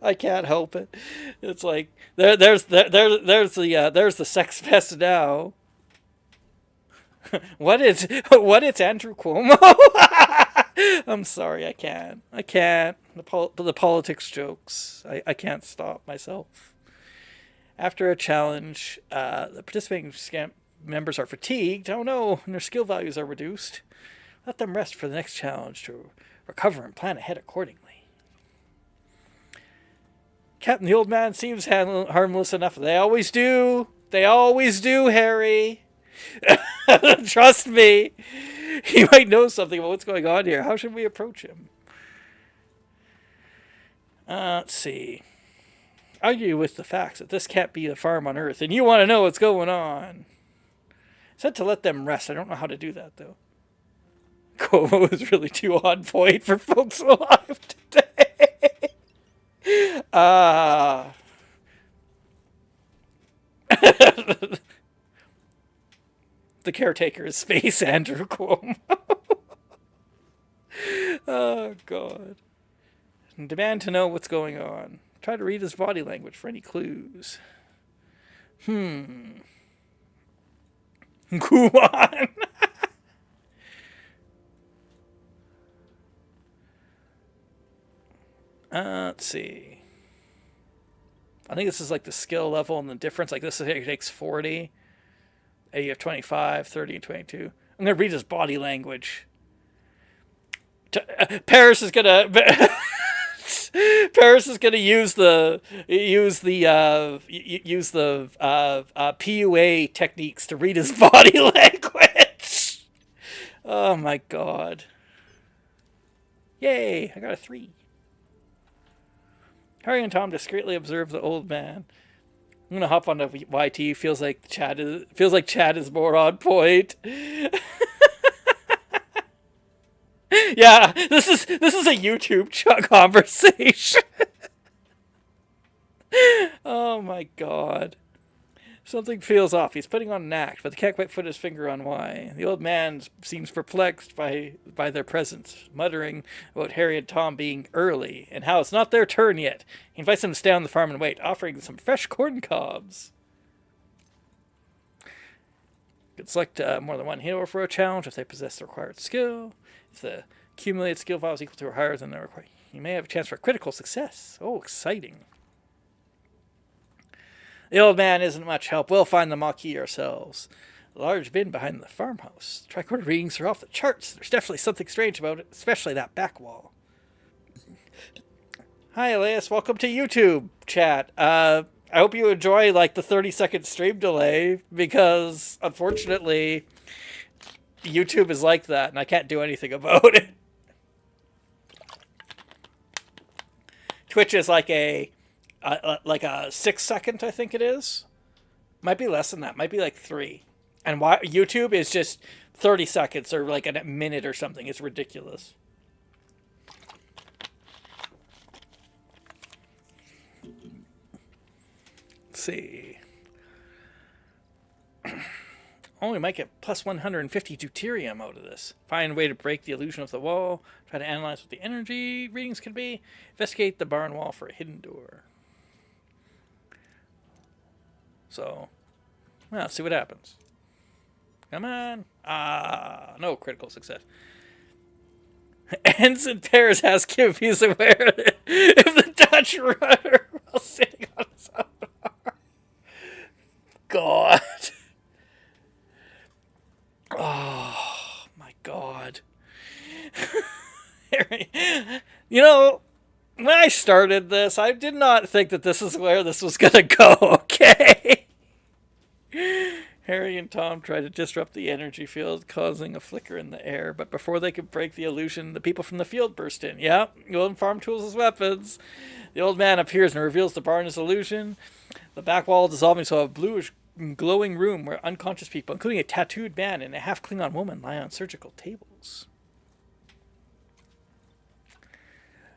I can't help it. It's like there's the sex fest now. It's Andrew Cuomo? I'm sorry, I can't. The politics jokes. I can't stop myself. After a challenge, the participating members are fatigued. Oh no, and their skill values are reduced. Let them rest for the next challenge to recover and plan ahead accordingly. Captain, the old man seems harmless enough. They always do. They always do, Harry. Trust me. He might know something about what's going on here. How should we approach him? Let's see. Argue with the facts that this can't be a farm on Earth, and you want to know what's going on. Said to let them rest. I don't know how to do that, though. Cuomo is really too on point for folks alive today. The caretaker is Space Andrew Cuomo. Oh, God. And demand to know what's going on. Try to read his body language for any clues. Kuwan. Let's see. I think this is like the skill level and the difference. Like this takes 40. You have 25, 30, and 22. I'm going to read his body language. Paris is going to use the PUA techniques to read his body language. Oh my God. Yay, I got a 3. Harry and Tom discreetly observe the old man. I'm gonna hop on to YT. Feels like Chad is more on point. Yeah, this is a YouTube conversation. Oh my God. Something feels off. He's putting on an act, but they can't quite put his finger on why. The old man seems perplexed by their presence, muttering about Harry and Tom being early and how it's not their turn yet. He invites them to stay on the farm and wait, offering some fresh corn cobs. You can select more than one hero for a challenge if they possess the required skill. If the accumulated skill value is equal to or higher than the required, you may have a chance for a critical success. Oh, exciting. The old man isn't much help. We'll find the Maquis ourselves. The large bin behind the farmhouse. Tricorder readings are off the charts. There's definitely something strange about it, especially that back wall. Hi, Elias. Welcome to YouTube chat. I hope you enjoy like the 30-second stream delay because, unfortunately, YouTube is like that, and I can't do anything about it. Twitch is like a 6 second, I think it is. Might be less than that. Might be like 3. And YouTube is just 30 seconds or like a minute or something. It's ridiculous. Let's see. Oh, we might get plus 150 deuterium out of this. Find a way to break the illusion of the wall. Try to analyze what the energy readings could be. Investigate the barn wall for a hidden door. So, well, let's see what happens. Come on. No critical success. Ensign Paris asks Kim if he's aware if the Dutch rudder while sitting on his own arm. God. Oh, my God. You know, when I started this, I did not think that this is where this was going to go, okay? Harry and Tom try to disrupt the energy field, causing a flicker in the air. But before they could break the illusion, the people from the field burst in. Yep, golden farm tools as weapons. The old man appears and reveals the barn is illusion. The back wall dissolving so a bluish glowing room where unconscious people, including a tattooed man and a half Klingon woman, lie on surgical tables.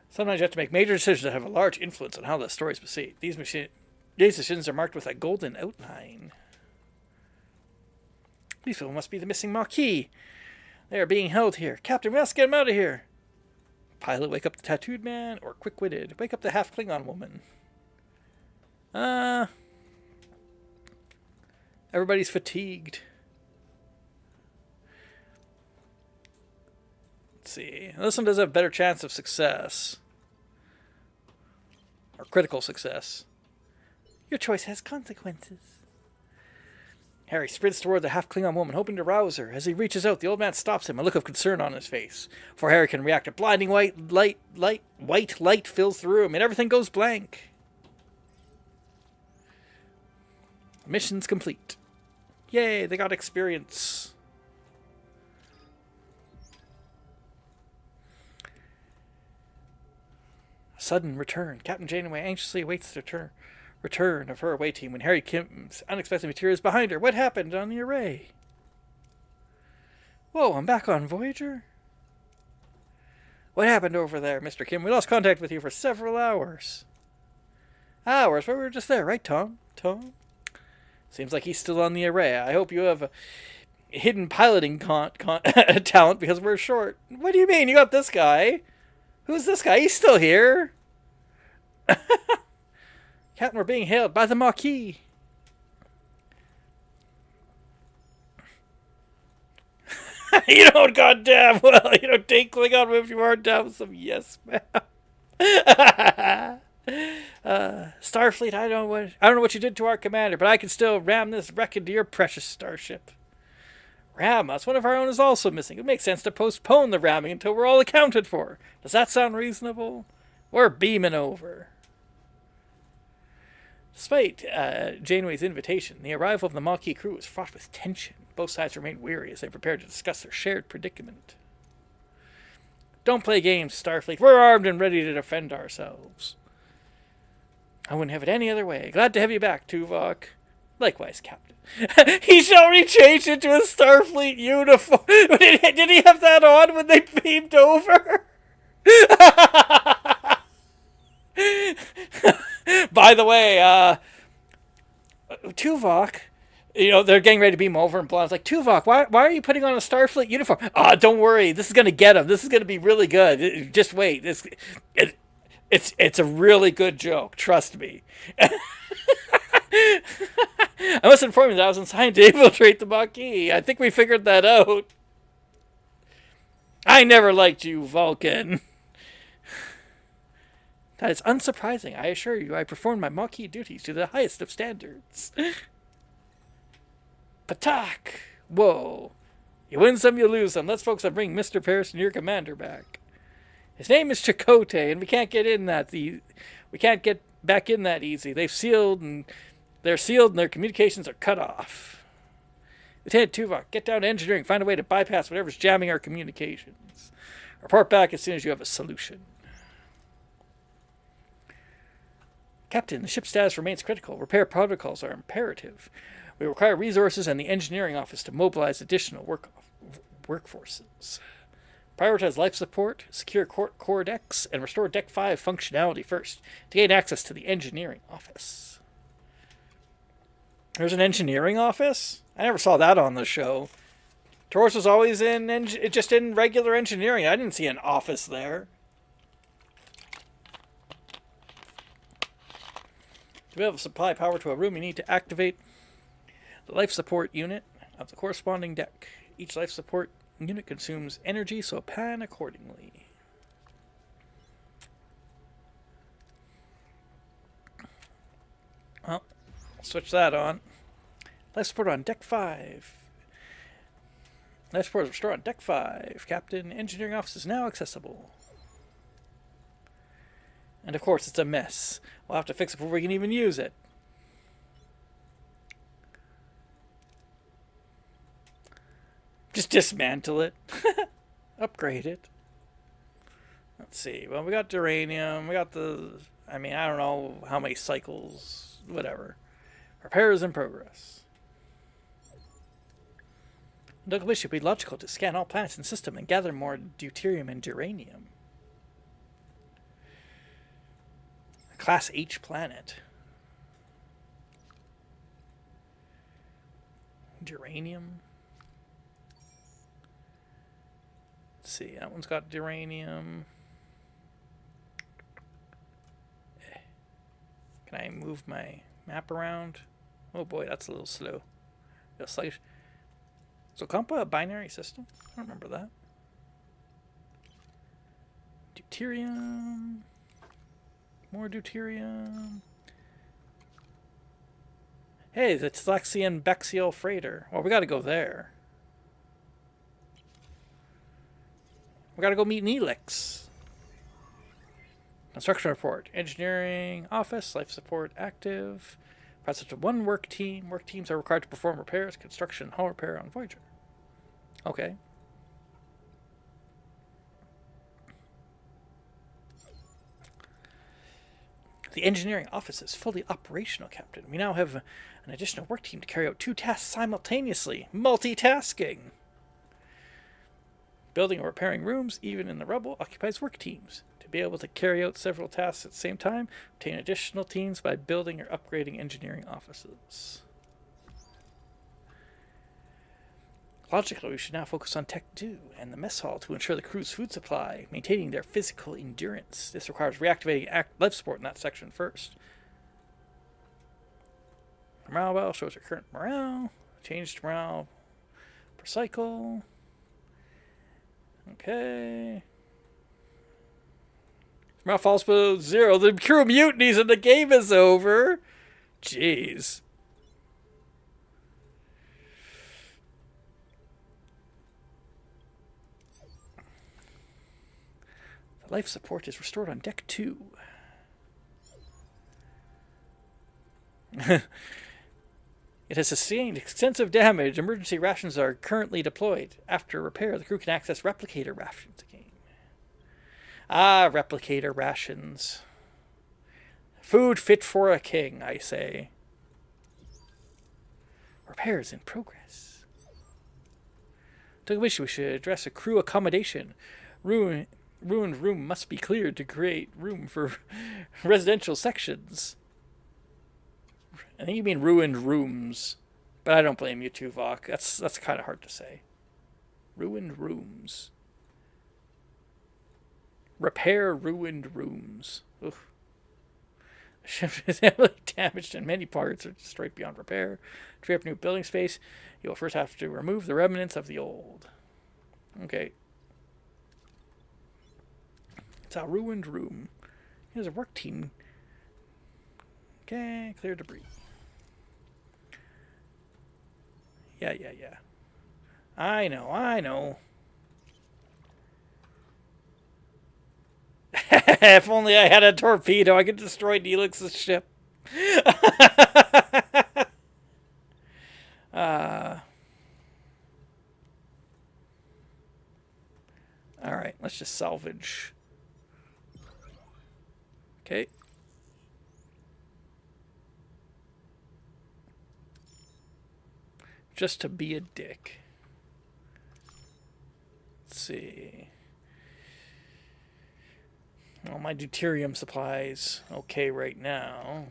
Sometimes you have to make major decisions that have a large influence on how the stories proceed. These decisions are marked with a golden outline. These people must be the missing Maquis. They are being held here. Captain, we must get them out of here. Pilot, wake up the tattooed man, or quick-witted, wake up the half Klingon woman. Everybody's fatigued. Let's see. This one does have a better chance of success. Or critical success. Your choice has consequences. Harry sprints toward the half Klingon woman, hoping to rouse her. As he reaches out, the old man stops him, a look of concern on his face. Before Harry can react, a blinding white light fills the room, and everything goes blank. Mission's complete. Yay, they got experience. A sudden return. Captain Janeway anxiously awaits the return of her away team when Harry Kim's unexpected material is behind her. What happened on the array? Whoa, I'm back on Voyager? What happened over there, Mr. Kim? We lost contact with you for several hours. Hours? But we were just there, right, Tom? Tom? Seems like he's still on the array. I hope you have a hidden piloting talent because we're short. What do you mean? You got this guy? Who's this guy? He's still here. Captain, we're being hailed by the Maquis. You don't goddamn well. You don't take Klingon if you aren't down with some yes, ma'am. Starfleet, I don't know what you did to our commander, but I can still ram this wreck into your precious starship. Ram us? One of our own is also missing. It makes sense to postpone the ramming until we're all accounted for. Does that sound reasonable? We're beaming over. Despite Janeway's invitation, the arrival of the Maquis crew was fraught with tension. Both sides remained weary as they prepared to discuss their shared predicament. Don't play games, Starfleet. We're armed and ready to defend ourselves. I woun't have it any other way. Glad to have you back, Tuvok. Likewise, Captain. He's already changed into a Starfleet uniform. Did he have that on when they beamed over? By the way, Tuvok, they're getting ready to beam over, and Blonde's like, Tuvok, why are you putting on a Starfleet uniform? Don't worry, this is going to get him. This is going to be really good. Just wait. It's a really good joke. Trust me. I must inform you that I was assigned to infiltrate the Maquis. I think we figured that out. I never liked you, Vulcan. That is unsurprising. I assure you, I performed my Maquis duties to the highest of standards. Patak! Whoa. You win some, you lose some. Let's focus on bringing Mr. Paris and your commander back. His name is Chakotay, and we can't get back in that easy. They're sealed, and their communications are cut off. Lieutenant Tuvok, get down to engineering. Find a way to bypass whatever's jamming our communications. Report back as soon as you have a solution. Captain, the ship's status remains critical. Repair protocols are imperative. We require resources and the engineering office to mobilize additional workforces. Prioritize life support, secure core decks, and restore Deck 5 functionality first to gain access to the engineering office. There's an engineering office? I never saw that on the show. Taurus was always just in regular engineering. I didn't see an office there. To be able to supply power to a room, you need to activate the life support unit of the corresponding deck. Each life support unit consumes energy, so plan accordingly. Well, I'll switch that on. Life support on Deck 5. Life support is restored on Deck 5. Captain, engineering office is now accessible. And of course, it's a mess. We'll have to fix it before we can even use it. Just dismantle it. Upgrade it. Let's see. Well, we got Duranium. We got the... I mean, I don't know how many cycles. Whatever. Repairs in progress. It would be logical to scan all planets in the system and gather more deuterium and duranium. Class H planet. Duranium. Let's see, that one's got duranium. Can I move my map around? Oh boy, that's a little slow. A little sluggish. Is Ocampa a binary system? I don't remember that. Deuterium. More deuterium. Hey, the Tlexian Bexial freighter. Well, we gotta go there. We gotta go meet Neelix. Construction report. Engineering office. Life support active. Press up to one work team. Work teams are required to perform repairs, construction, and hull repair on Voyager. Okay. The engineering office is fully operational, Captain. We now have an additional work team to carry out 2 tasks simultaneously. Multitasking. Building or repairing rooms, even in the rubble, occupies work teams. To be able to carry out several tasks at the same time, obtain additional teams by building or upgrading engineering offices. Logically, we should now focus on Tech 2 and the mess hall to ensure the crew's food supply, maintaining their physical endurance. This requires reactivating life support in that section first. Morale well shows your current morale. Changed morale per cycle. Okay. Morale falls below 0. The crew mutinies and the game is over. Jeez. The life support is restored on Deck 2. It has sustained extensive damage. Emergency rations are currently deployed. After repair, the crew can access replicator rations again. Ah, replicator rations. Food fit for a king, I say. Repairs in progress. Tokumichi, we should address a crew accommodation. Ruined room must be cleared to create room for residential sections. I think you mean ruined rooms. But I don't blame you, Tuvok. That's kind of hard to say. Ruined rooms. Repair ruined rooms. Oof. The ship is heavily damaged and many parts are destroyed beyond repair. To free up new building space, you will first have to remove the remnants of the old. Okay. It's a ruined room. Here's a work team. Okay, clear debris. Yeah. I know. If only I had a torpedo, I could destroy Neelix's ship. Alright, let's just salvage. Okay. just to be a dick. Let's see. Well, my deuterium supply's okay right now.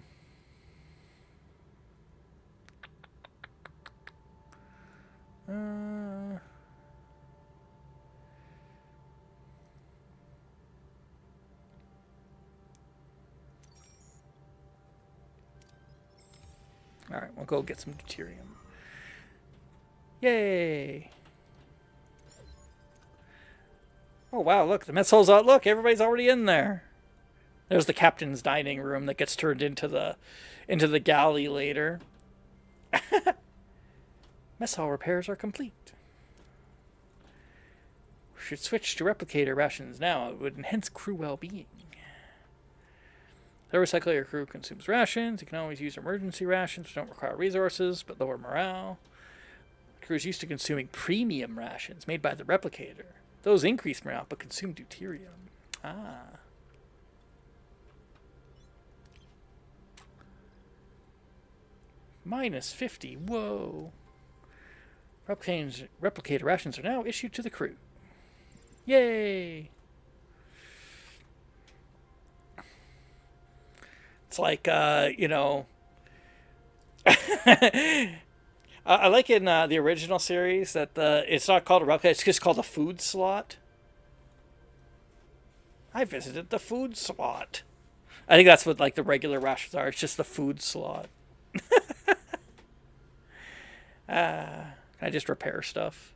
Alright, we'll go get some deuterium. Yay! Oh wow, look, the mess hall's out. Look, everybody's already in there. There's the captain's dining room that gets turned into the galley later. Mess hall repairs are complete. We should switch to replicator rations now. It would enhance crew well-being. The recycler crew consumes rations. You can always use emergency rations, which don't require resources, but lower morale. The crew is used to consuming premium rations made by the replicator. Those increase morale, but consume deuterium. Ah. Minus 50. Whoa. Replicator rations are now issued to the crew. Yay! It's like, you know... I like in the original series that it's not called a replicator, it's just called a food slot. I visited the food slot. I think that's what like the regular rations are. It's just the food slot. Can I just repair stuff?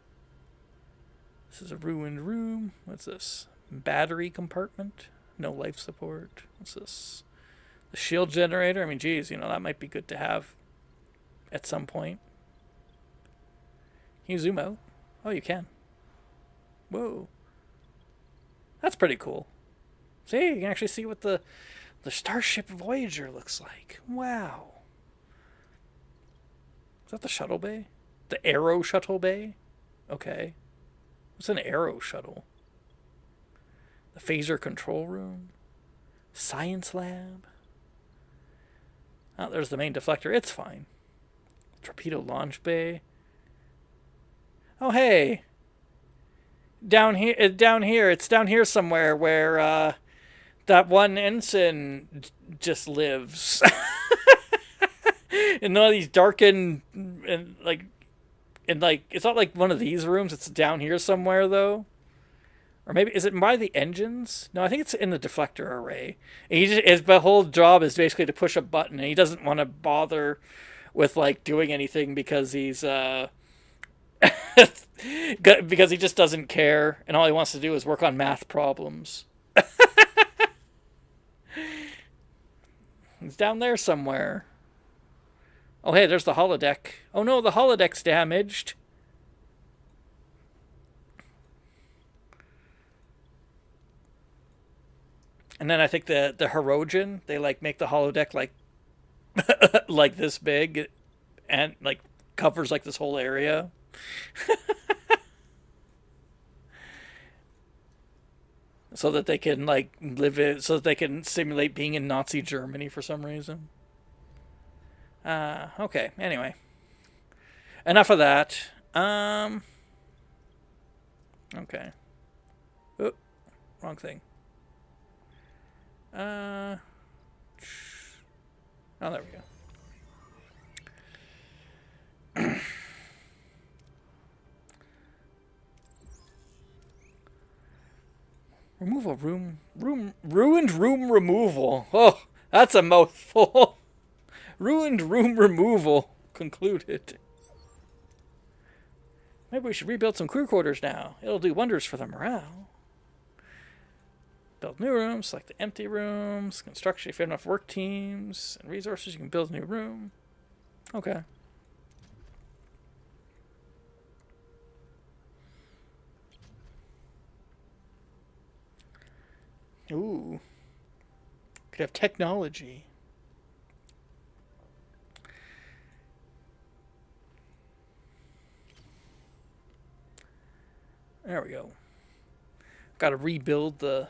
This is a ruined room. What's this? Battery compartment? No life support. What's this? The shield generator? I mean, geez, you know, that might be good to have at some point. Can you zoom out? Oh, you can. Whoa. That's pretty cool. See, you can actually see what the Starship Voyager looks like. Wow. Is that the shuttle bay? The Aero shuttle bay? Okay. What's an Aero shuttle? The phaser control room? Science lab? Oh, there's the main deflector. It's fine. Torpedo launch bay. Oh, hey. Down here. It's down here somewhere where that one ensign just lives. In all these darkened and like it's not like one of these rooms. It's down here somewhere though, or maybe is it by the engines? No, I think it's in the deflector array. And his whole job is basically to push a button, and he doesn't want to bother with like doing anything because he's because he just doesn't care, and all he wants to do is work on math problems. He's down there somewhere. Oh, hey, there's the holodeck. Oh, no, the holodeck's damaged. And then I think the Hirogen, they, like, make the holodeck, like, like this big and, like, covers, like, this whole area. So that they can, like, live it, so that they can simulate being in Nazi Germany for some reason. Okay, anyway. Enough of that. Okay. Oh, wrong thing. Oh, there we go. Removal ruined room removal. Oh, that's a mouthful. Ruined room removal concluded. Maybe we should rebuild some crew quarters now. It'll do wonders for the morale. Build new rooms, select the empty rooms, construction if you have enough work teams, and resources, you can build a new room. Okay. Ooh. Could have technology. There we go. Got to rebuild the...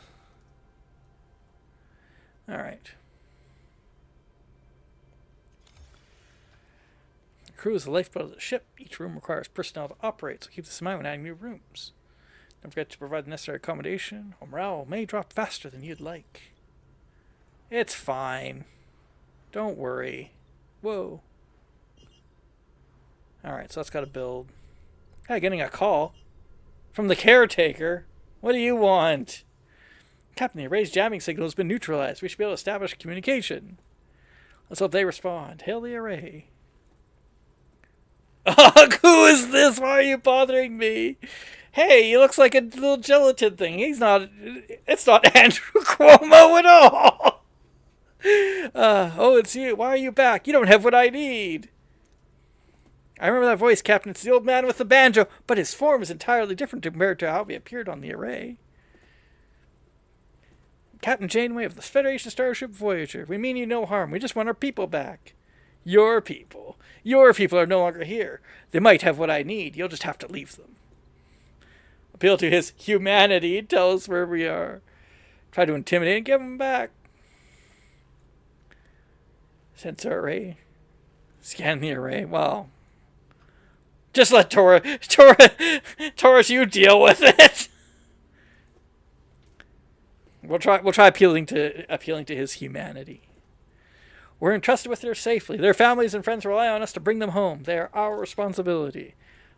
Alright. crew is the lifeblood of the ship. Each room requires personnel to operate, so keep this in mind when adding new rooms. Don't forget to provide the necessary accommodation, or morale may drop faster than you'd like. It's fine. Don't worry. Whoa. Alright, so that's got to build. Hey, getting a call from the caretaker. What do you want? Captain, the array's jamming signal has been neutralized. We should be able to establish communication. Let's hope they respond. Hail the array. Ugh, who is this? Why are you bothering me? Hey, he looks like a little gelatin thing. It's not Andrew Cuomo at all. Oh, it's you. Why are you back? You don't have what I need. I remember that voice, Captain. It's the old man with the banjo, but his form is entirely different compared to how he appeared on the array. Captain Janeway of the Federation Starship Voyager. We mean you no harm. We just want our people back. Your people. Your people are no longer here. They might have what I need. You'll just have to leave them. Appeal to his humanity. Tell us where we are. Try to intimidate and give him back. Sensor array. Scan the array. Well, just let Taurus, you deal with it. We'll try appealing to his humanity. We're entrusted with their safely. Their families and friends rely on us to bring them home. They are our responsibility.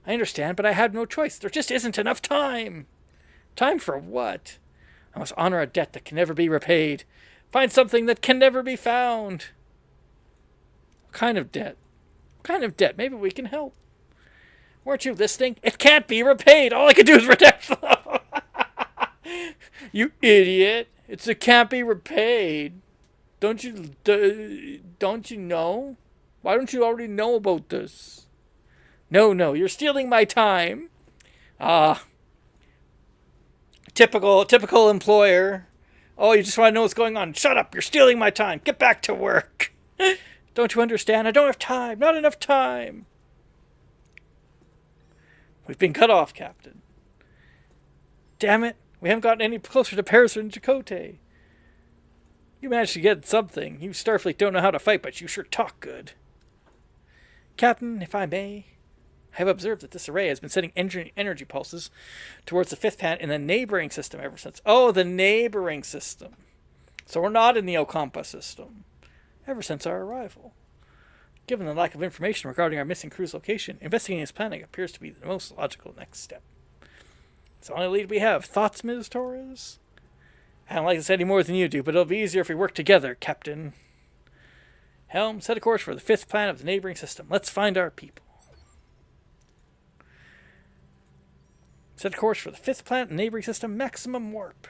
I understand, but I had no choice. There just isn't enough time. Time for what? I must honor a debt that can never be repaid. Find something that can never be found. What kind of debt? What kind of debt? Maybe we can help. Weren't you listening? It can't be repaid. All I can do is protect them. You idiot. It can't be repaid. Don't you know? Why don't you already know about this? No, you're stealing my time. Typical employer. Oh, you just want to know what's going on. Shut up, you're stealing my time. Get back to work. Don't you understand? I don't have time. Not enough time. We've been cut off, Captain. Damn it. We haven't gotten any closer to Paris or Chakotay. You managed to get something. You Starfleet don't know how to fight, but you sure talk good. Captain, if I may, I have observed that this array has been sending energy pulses towards the fifth planet in the neighboring system ever since. Oh, the neighboring system. So we're not in the Ocampa system. Ever since our arrival. Given the lack of information regarding our missing crew's location, investigating this planet appears to be the most logical next step. It's the only lead we have. Thoughts, Ms. Torres? I don't like this any more than you do, but it'll be easier if we work together, Captain. Helm, set a course for the fifth planet of the neighboring system. Let's find our people. Set a course for the fifth planet in the neighboring system, maximum warp.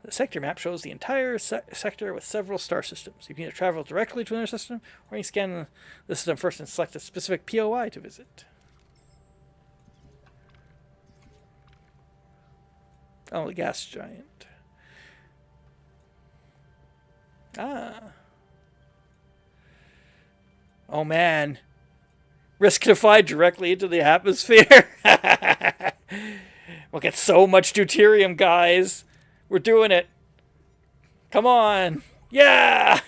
The sector map shows the entire sector with several star systems. You can either travel directly to another system, or you can scan the system first and select a specific POI to visit. Oh, the gas giant. Oh, man. Risk to fly directly into the atmosphere. We'll get so much deuterium, guys. We're doing it. Come on. Yeah.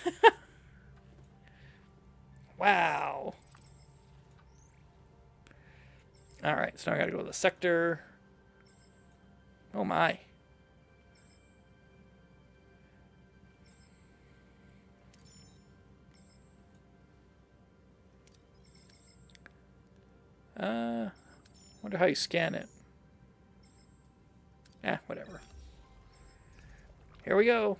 Wow. All right, so now I gotta go to the sector. Oh my. Wonder how you scan it. Whatever. Here we go.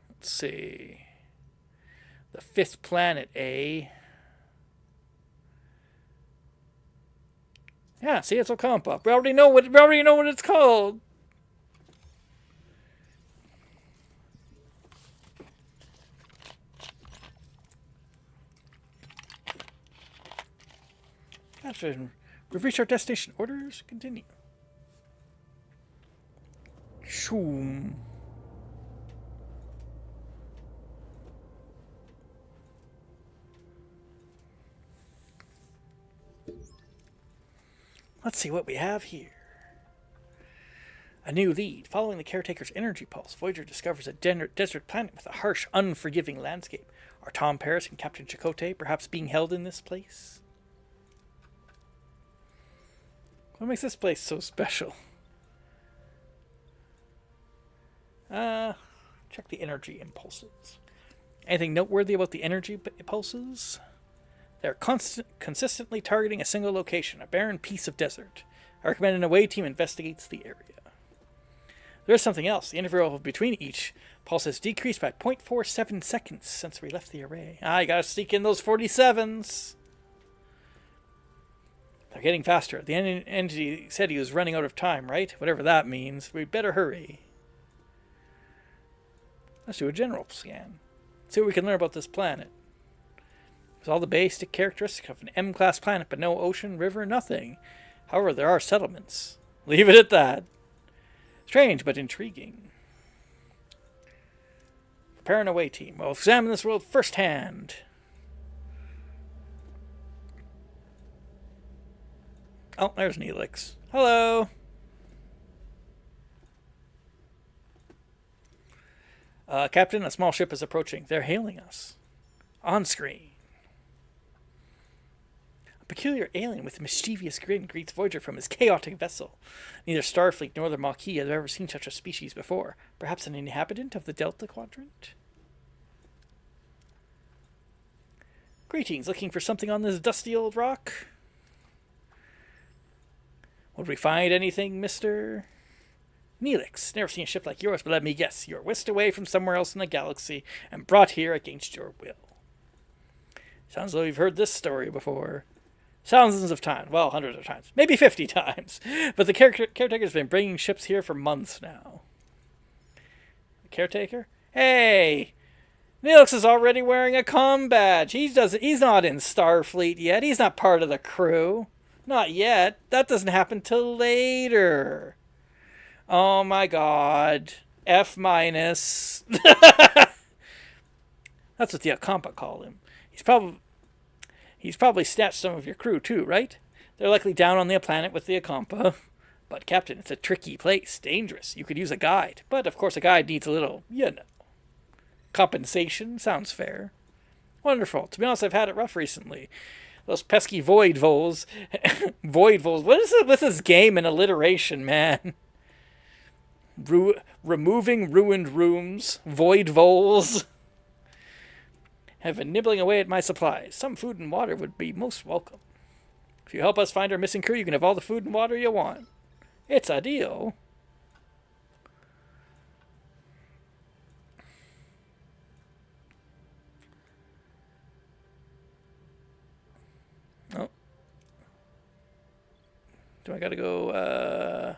Let's see. The fifth planet, eh? Yeah, see, it's Ocampa. We already know what it's called. We've reached our destination. Orders continue. Shoom. Let's see what we have here. A new lead. Following the caretaker's energy pulse, Voyager discovers a desert planet with a harsh, unforgiving landscape. Are Tom Paris and Captain Chakotay perhaps being held in this place? What makes this place so special? Check the energy impulses. Anything noteworthy about the energy impulses? They're consistently targeting a single location, a barren piece of desert. I recommend an away team investigates the area. There's something else. The interval between each pulse has decreased by 0.47 seconds since we left the array. You gotta sneak in those 47s. They're getting faster. The entity said he was running out of time, right? Whatever that means. We better hurry. Let's do a general scan. See what we can learn about this planet. There's all the basic characteristics of an M-class planet, but no ocean, river, nothing. However, there are settlements. Leave it at that. Strange, but intriguing. Prepare an away team. We'll examine this world firsthand. Oh, there's Neelix. Hello. Captain, a small ship is approaching. They're hailing us. On screen. A peculiar alien with a mischievous grin greets Voyager from his chaotic vessel. Neither Starfleet nor the Maquis have ever seen such a species before. Perhaps an inhabitant of the Delta Quadrant? Greetings, looking for something on this dusty old rock? Would we find anything, Mr. Neelix? Never seen a ship like yours, but let me guess. You're whisked away from somewhere else in the galaxy and brought here against your will. Sounds as though you've heard this story before. Thousands of times. Well, hundreds of times. Maybe 50 times. But the caretaker's been bringing ships here for months now. The caretaker? Hey! Neelix is already wearing a comm badge. He's not in Starfleet yet. He's not part of the crew. Not yet. That doesn't happen till later. Oh my god. F-. That's what the Akampa call him. He's probably snatched some of your crew too, right? They're likely down on the planet with the Akampa. But Captain, it's a tricky place. Dangerous. You could use a guide. But of course a guide needs a little, compensation. Sounds fair. Wonderful. To be honest, I've had it rough recently. Those pesky void voles. Void voles. What is it with this game and alliteration, man? Removing ruined rooms. Void voles. Have been nibbling away at my supplies. Some food and water would be most welcome. If you help us find our missing crew, you can have all the food and water you want. It's a deal. Oh. Do I gotta go,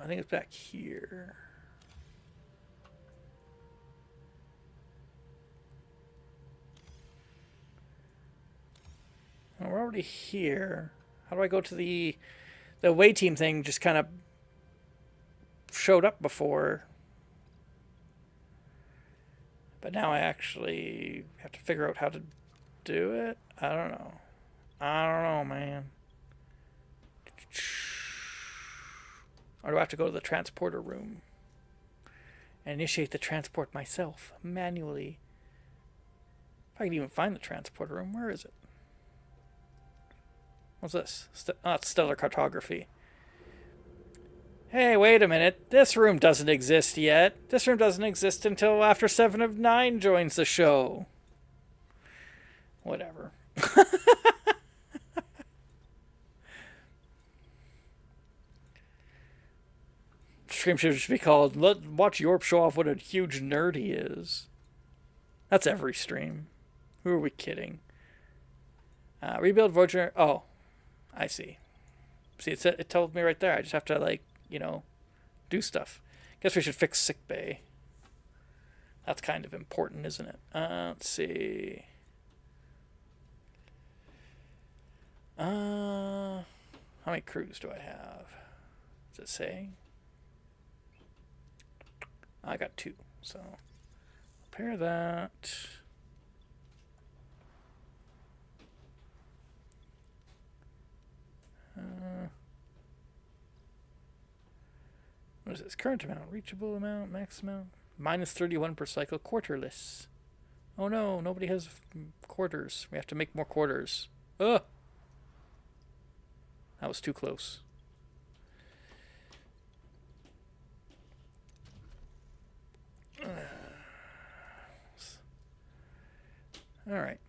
I think it's back here. Well, we're already here. How do I go to the away team thing? Just kind of showed up before. But now I actually have to figure out how to do it. I don't know, man. Or do I have to go to the transporter room and initiate the transport myself manually? If I can even find the transporter room, where is it? What's this? It's stellar cartography. Hey, wait a minute. This room doesn't exist yet. This room doesn't exist until after 7 of 9 joins the show. Whatever. Stream should just be called, watch Yorp show off what a huge nerd he is. That's every stream. Who are we kidding? Rebuild Voyager. Oh, I see. See, it told me right there. I just have to, do stuff. Guess we should fix sickbay. That's kind of important, isn't it? Let's see. How many crews do I have? Does it say? I got 2, so repair that. What is this? Current amount, reachable amount, max amount. Minus 31 per cycle, quarterless. Oh no, nobody has quarters. We have to make more quarters. Ugh! That was too close. Alright.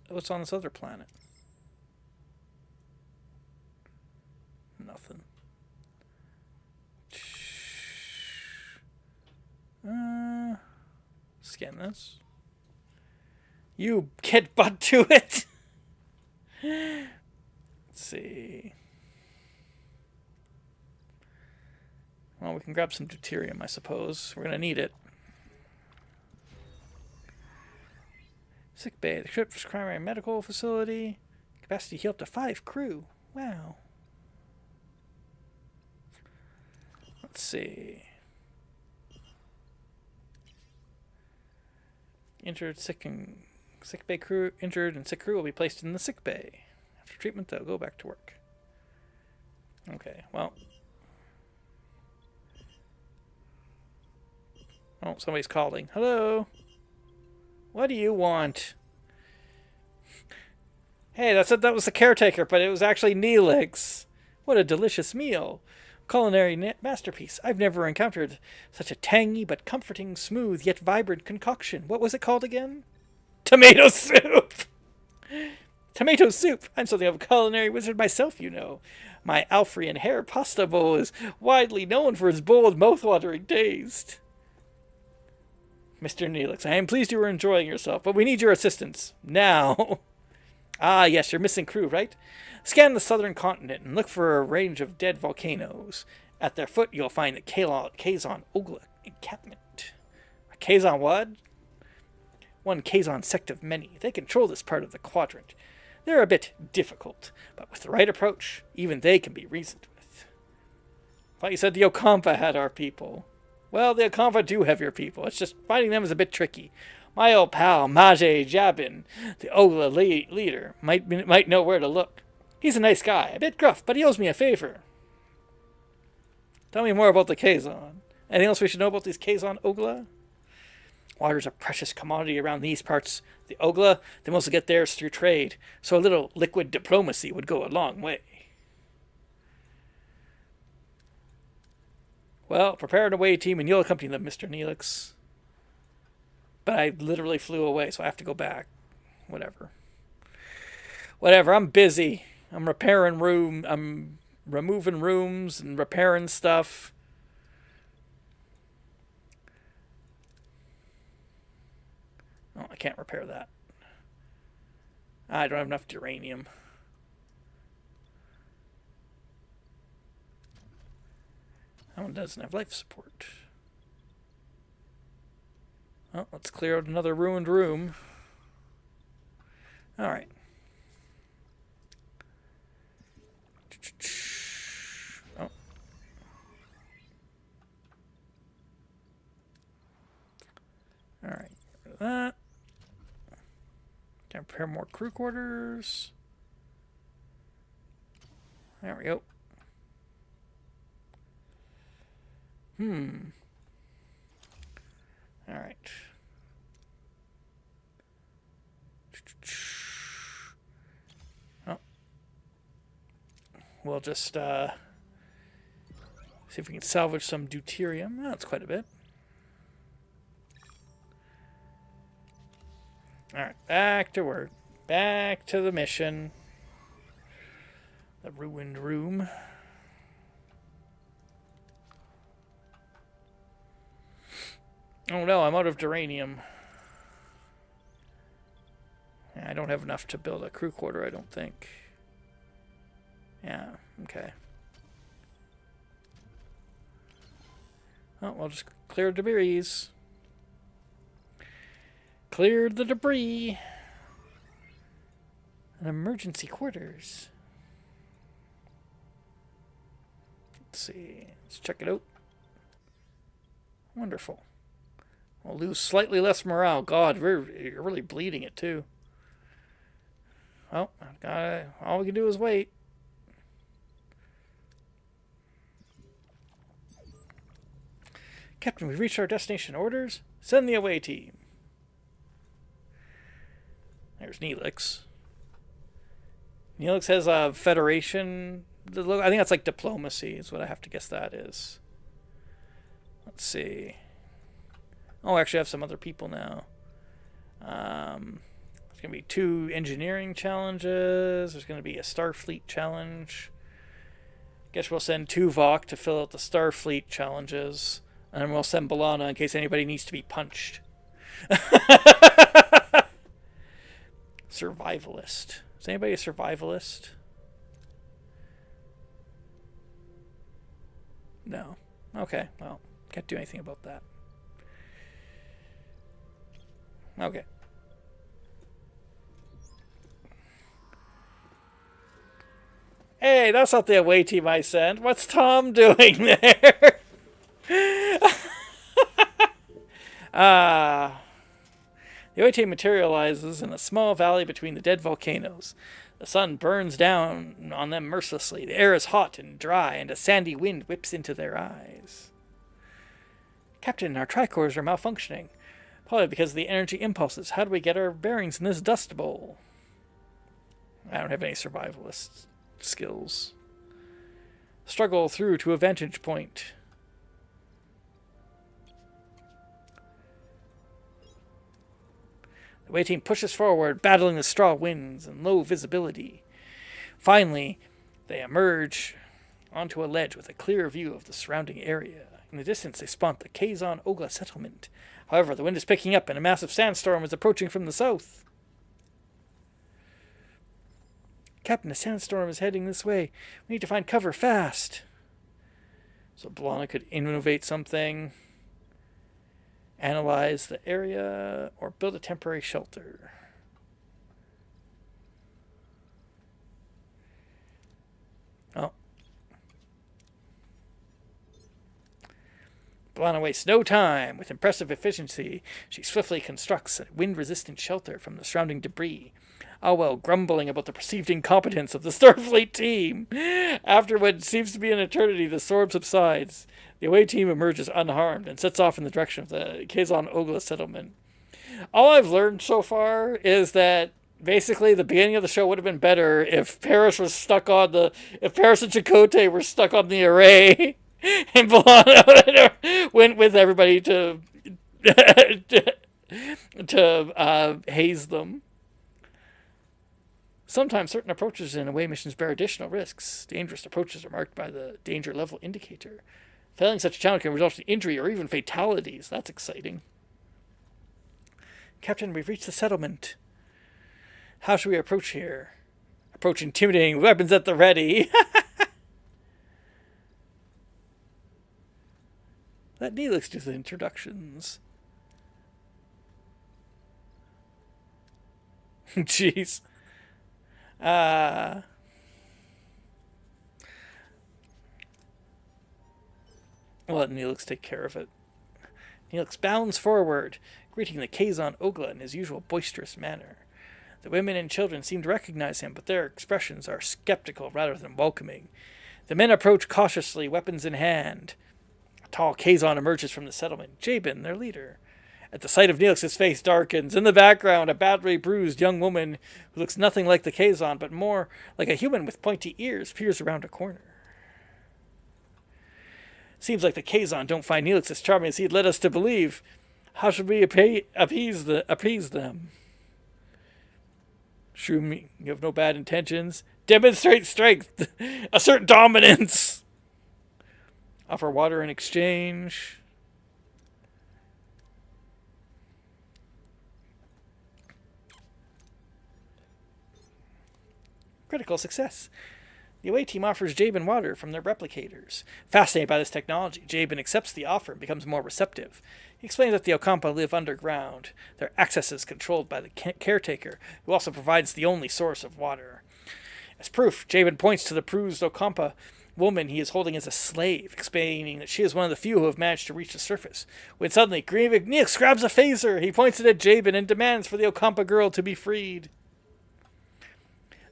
What's on this other planet? Nothing. Scan this. You get butt to it! Let's see. Well, we can grab some deuterium, I suppose. We're gonna need it. Sick bay. The ship's primary medical facility. Capacity to heal up to 5 crew. Wow. Let's see. Injured, sick bay crew. Injured and sick crew will be placed in the sick bay. After treatment, they'll go back to work. Okay, well. Oh, somebody's calling. Hello? What do you want? Hey, that was the caretaker, but it was actually Neelix. What a delicious meal. Culinary masterpiece. I've never encountered such a tangy but comforting, smooth yet vibrant concoction. What was it called again? Tomato soup! Tomato soup! I'm something of a culinary wizard myself, you know. My Alfrian hair pasta bowl is widely known for its bold, mouth-watering taste. Mr. Neelix, I am pleased you were enjoying yourself, but we need your assistance. Now. Ah, yes, you're missing crew, right? Scan the southern continent and look for a range of dead volcanoes. At their foot, you'll find the Kazon Ogla encampment. A Kazon what? One Kazon sect of many. They control this part of the quadrant. They're a bit difficult, but with the right approach, even they can be reasoned with. Thought you said the Okampa had our people. Well, the Okampa do have your people. It's just finding them is a bit tricky. My old pal, Majay Jabin, the Ogla leader, might know where to look. He's a nice guy, a bit gruff, but he owes me a favor. Tell me more about the Kazon. Anything else we should know about these Kazon Ogla? Water's a precious commodity around these parts. The Ogla, they mostly get theirs through trade, so a little liquid diplomacy would go a long way. Well, prepare an away team and you'll accompany them, Mr. Neelix. But I literally flew away, so I have to go back. Whatever, I'm busy. I'm repairing I'm removing rooms and repairing stuff. Oh, I can't repair that. I don't have enough uranium. That one doesn't have life support. Well, let's clear out another ruined room. Alright. Oh. Alright, get rid of that. Can prepare more crew quarters. There we go. Alright. Oh. We'll just see if we can salvage some deuterium. Oh, that's quite a bit. Alright, back to work. Back to the mission. The ruined room. Oh no, I'm out of duranium. I don't have enough to build a crew quarter, I don't think. Yeah, okay. Oh, we'll just clear debris. Cleared the debris. An emergency quarters. Let's see. Let's check it out. Wonderful. We'll lose slightly less morale. God, you're really bleeding it too. Well, all we can do is wait. Captain, we've reached our destination. Orders? Send the away team. There's Neelix. Neelix has a Federation. I think that's like diplomacy is what I have to guess that is. Let's see. Oh, actually I have some other people now. There's going to be 2 engineering challenges. There's going to be a Starfleet challenge. Guess we'll send Tuvok to fill out the Starfleet challenges. And then we'll send B'Elanna in case anybody needs to be punched. Survivalist. Is anybody a survivalist? No. Okay, well, can't do anything about that. Okay. Hey, that's not the away team I sent. What's Tom doing there? The away team materializes in a small valley between the dead volcanoes. The sun burns down on them mercilessly. The air is hot and dry, and a sandy wind whips into their eyes. Captain, our tricores are malfunctioning. Probably because of the energy impulses. How do we get our bearings in this dust bowl? I don't have any survivalist skills. Struggle through to a vantage point. The away team pushes forward, battling the straw winds and low visibility. Finally, they emerge onto a ledge with a clear view of the surrounding area. In the distance, they spot the Kazon Ogla settlement. However, the wind is picking up and a massive sandstorm is approaching from the south. Captain, a sandstorm is heading this way. We need to find cover fast. So B'Elanna could innovate something, analyze the area, or build a temporary shelter. Oh. B'Elanna wastes no time. With impressive efficiency, she swiftly constructs a wind-resistant shelter from the surrounding debris. Alwell grumbling about the perceived incompetence of the Starfleet team. After what seems to be an eternity, the storm subsides. The away team emerges unharmed and sets off in the direction of the Kazon Ogla settlement. All I've learned so far is that basically the beginning of the show would have been better if Paris and Chakotay were stuck on the array and B'Elanna went with everybody to haze them. Sometimes certain approaches in away missions bear additional risks. Dangerous approaches are marked by the danger level indicator. Failing such a challenge can result in injury or even fatalities. That's exciting. Captain, we've reached the settlement. How should we approach here? Approach intimidating, weapons at the ready. Let Neelix do the introductions. Jeez. Let Neelix take care of it. Neelix bounds forward, greeting the Kazon Ogla in his usual boisterous manner. The women and children seem to recognize him, but their expressions are skeptical rather than welcoming. The men approach cautiously, weapons in hand. A tall Kazon emerges from the settlement, Jabin, their leader. At the sight of Neelix, his face darkens. In the background, a badly bruised young woman who looks nothing like the Kazon, but more like a human with pointy ears, peers around a corner. Seems like the Kazon don't find Neelix as charming as he'd led us to believe. How should we appease them? Shroom, you have no bad intentions. Demonstrate strength. Assert dominance. Offer water in exchange. Critical success. The away team offers Jabin water from their replicators. Fascinated by this technology, Jabin accepts the offer and becomes more receptive. He explains that the Ocampa live underground. Their access is controlled by the caretaker, who also provides the only source of water. As proof, Jabin points to the bruised Ocampa woman he is holding as a slave, explaining that she is one of the few who have managed to reach the surface. When suddenly, Grievous Neelix grabs a phaser. He points it at Jabin and demands for the Ocampa girl to be freed.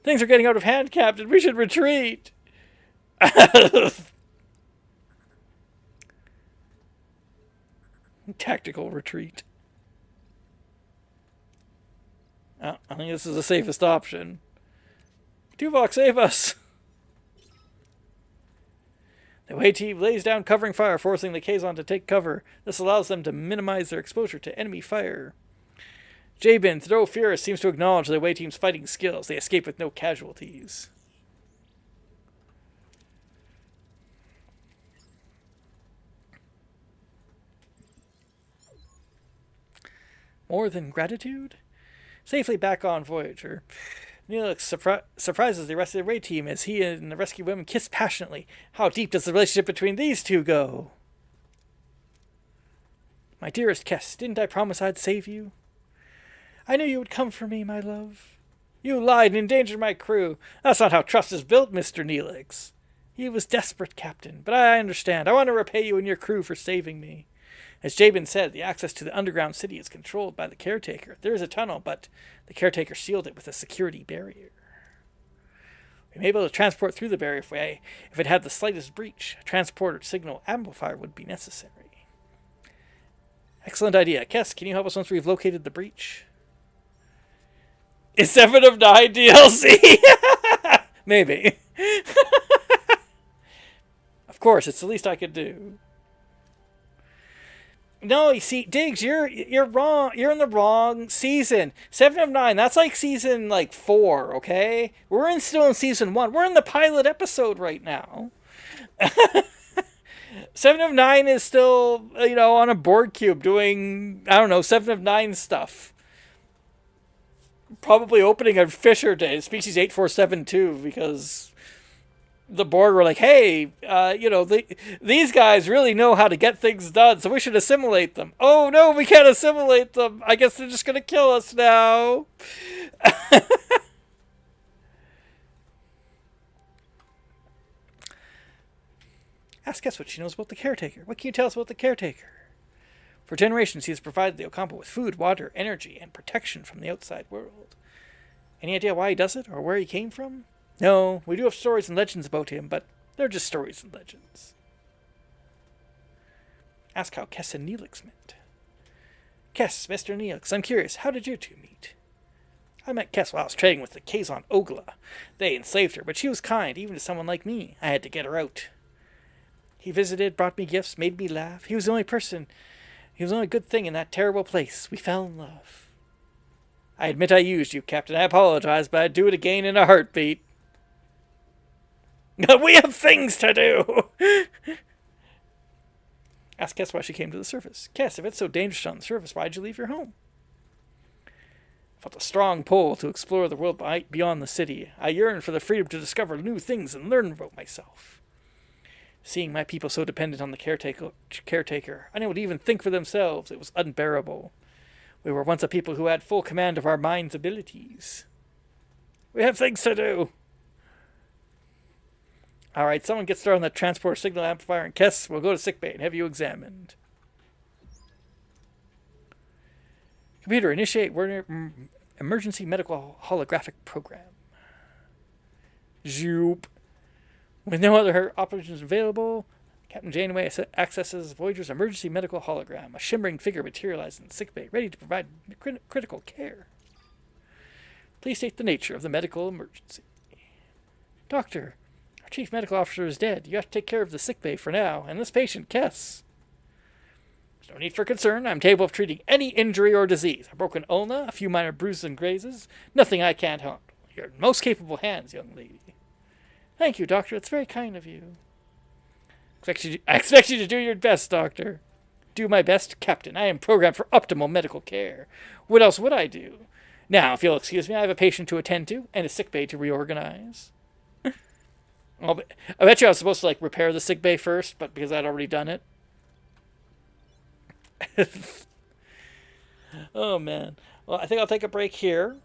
Things are getting out of hand, Captain. We should retreat. Tactical retreat. I think this is the safest option. Tuvok, save us! The away team lays down covering fire, forcing the Kazon to take cover. This allows them to minimize their exposure to enemy fire. Jabin, though furious, seems to acknowledge the away team's fighting skills. They escape with no casualties. More than gratitude? Safely back on Voyager, Neelix surprises the rest of the away team as he and the rescued women kiss passionately. How deep does the relationship between these two go? My dearest Kes, didn't I promise I'd save you? I knew you would come for me, my love. You lied and endangered my crew. That's not how trust is built, Mr. Neelix. He was desperate, Captain, but I understand. I want to repay you and your crew for saving me. As Jabin said, the access to the underground city is controlled by the Caretaker. There is a tunnel, but the Caretaker sealed it with a security barrier. We may be able to transport through the barrier if it had the slightest breach. A transporter signal amplifier would be necessary. Excellent idea. Kes, can you help us once we've located the breach? Is 7 of 9 DLC? Maybe. Of course, it's the least I could do. No, you see, Diggs, you're wrong. You're in the wrong season. 7 of 9, that's like season 4, okay? We're still in season 1. We're in the pilot episode right now. 7 of 9 is still, on a board cube doing, 7 of 9 stuff. Probably opening a Fisher Day, species 8472, because the Borg were like, hey, these guys really know how to get things done, so we should assimilate them. Oh, no, we can't assimilate them. I guess they're just going to kill us now. Ask Kes what she knows about the Caretaker. What can you tell us about the Caretaker? For generations, he has provided the Ocampa with food, water, energy, and protection from the outside world. Any idea why he does it, or where he came from? No, we do have stories and legends about him, but they're just stories and legends. Ask how Kes and Neelix met. Kes, Mr. Neelix, I'm curious, how did you two meet? I met Kes while I was trading with the Kazon Ogla. They enslaved her, but she was kind, even to someone like me. I had to get her out. He visited, brought me gifts, made me laugh. He was the only good thing in that terrible place. We fell in love. I admit I used you, Captain. I apologize, but I'd do it again in a heartbeat. We have things to do! Ask Kes why she came to the surface. Kes, if it's so dangerous on the surface, why'd you leave your home? I felt a strong pull to explore the world beyond the city. I yearned for the freedom to discover new things and learn about myself. Seeing my people so dependent on the caretaker, unable to even think for themselves, it was unbearable. We were once a people who had full command of our mind's abilities. We have things to do. All right, someone get started on the transport signal amplifier, and Kes will go to sickbay and have you examined. Computer, initiate emergency medical holographic program. Zoop. With no other options available, Captain Janeway accesses Voyager's emergency medical hologram. A shimmering figure materializes in sickbay, ready to provide critical care. Please state the nature of the medical emergency. Doctor, our chief medical officer is dead. You have to take care of the sickbay for now, and this patient, Kes. There's no need for concern. I'm capable of treating any injury or disease. A broken ulna, a few minor bruises and grazes. Nothing I can't handle. You're in most capable hands, young lady. Thank you, Doctor. It's very kind of you. I expect you to do your best, Doctor. Do my best, Captain. I am programmed for optimal medical care. What else would I do? Now, if you'll excuse me, I have a patient to attend to and a sickbay to reorganize. I bet you I was supposed to repair the sickbay first, but because I'd already done it. Oh, man. Well, I think I'll take a break here.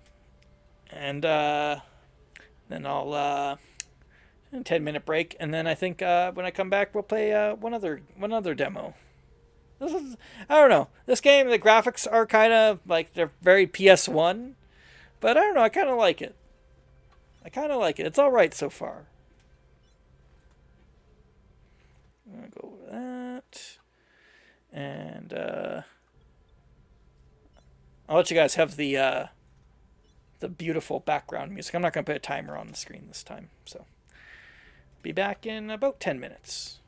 And then I'll a 10-minute break, and then I think when I come back, we'll play one other demo. This is, I don't know. This game, the graphics are kind of like they're very PS1, but I don't know. I kind of like it. I kind of like it. It's all right so far. I'm gonna go with that, and I'll let you guys have the beautiful background music. I'm not gonna put a timer on the screen this time, so be back in about 10 minutes.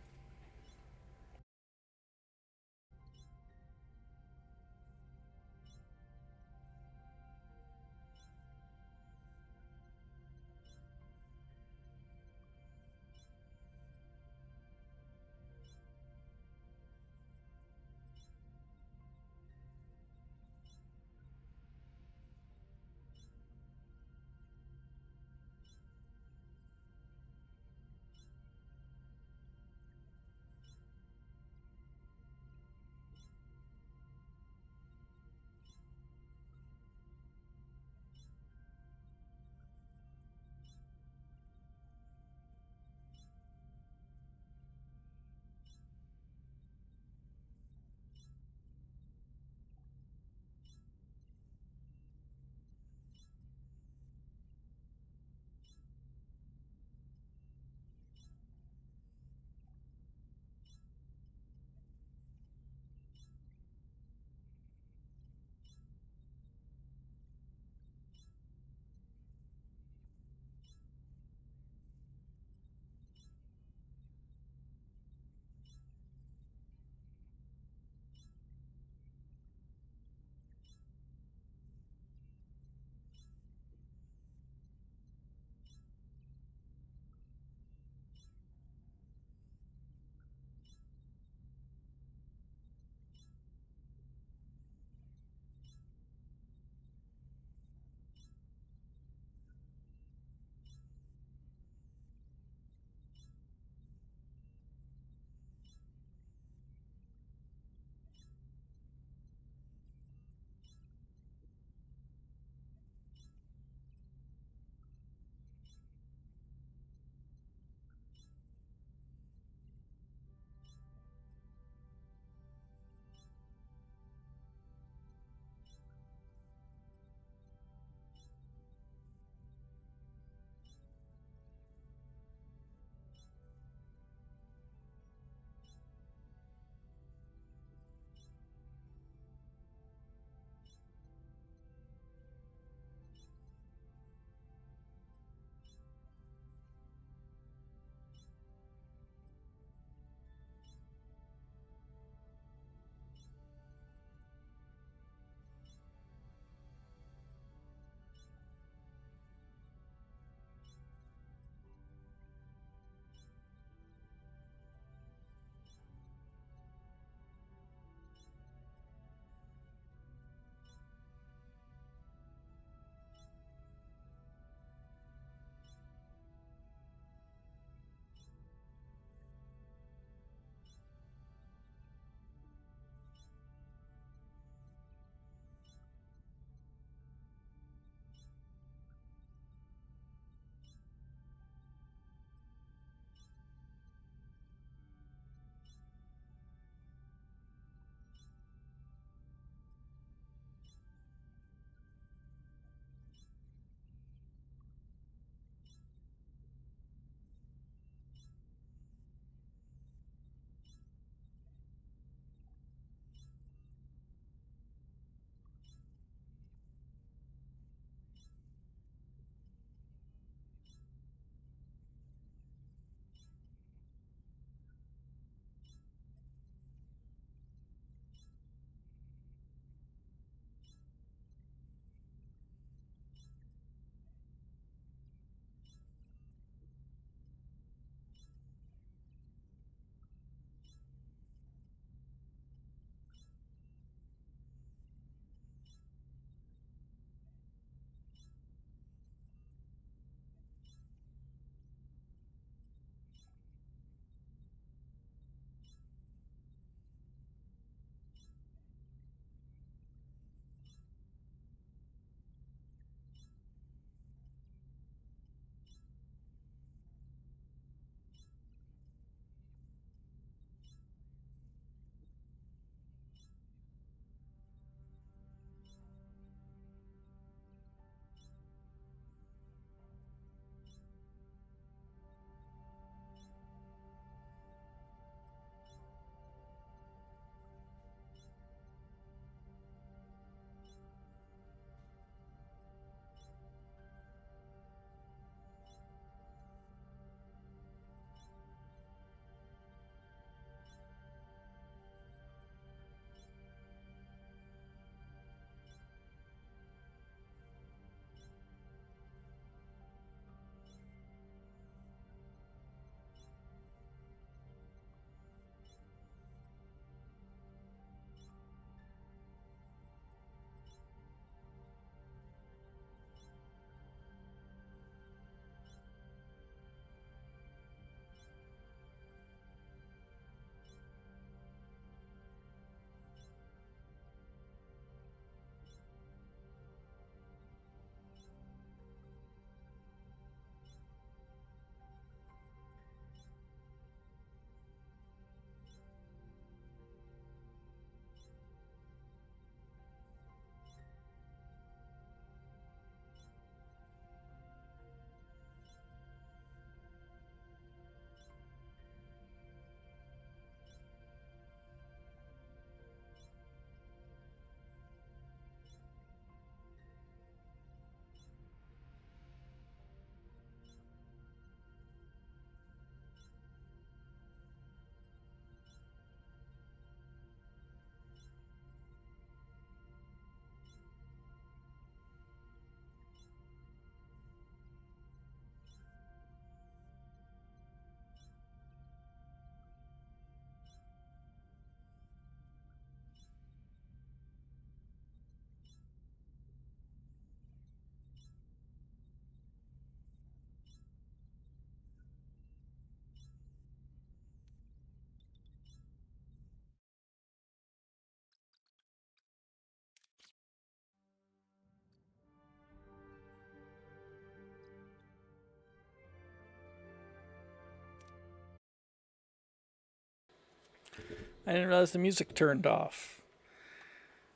I didn't realize the music turned off.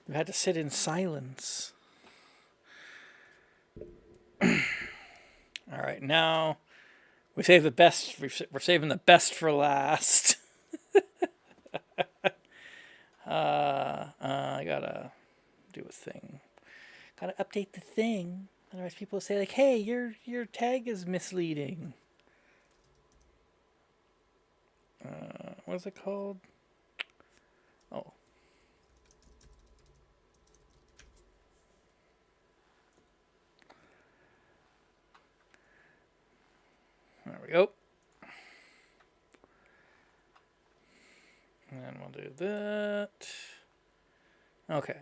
We had to sit in silence. All right, now we save the best. We're saving the best for last. I gotta do a thing. Gotta update the thing. Otherwise, people say like, "Hey, your tag is misleading." What is it called? Oh. There we go. And we'll do that. Okay.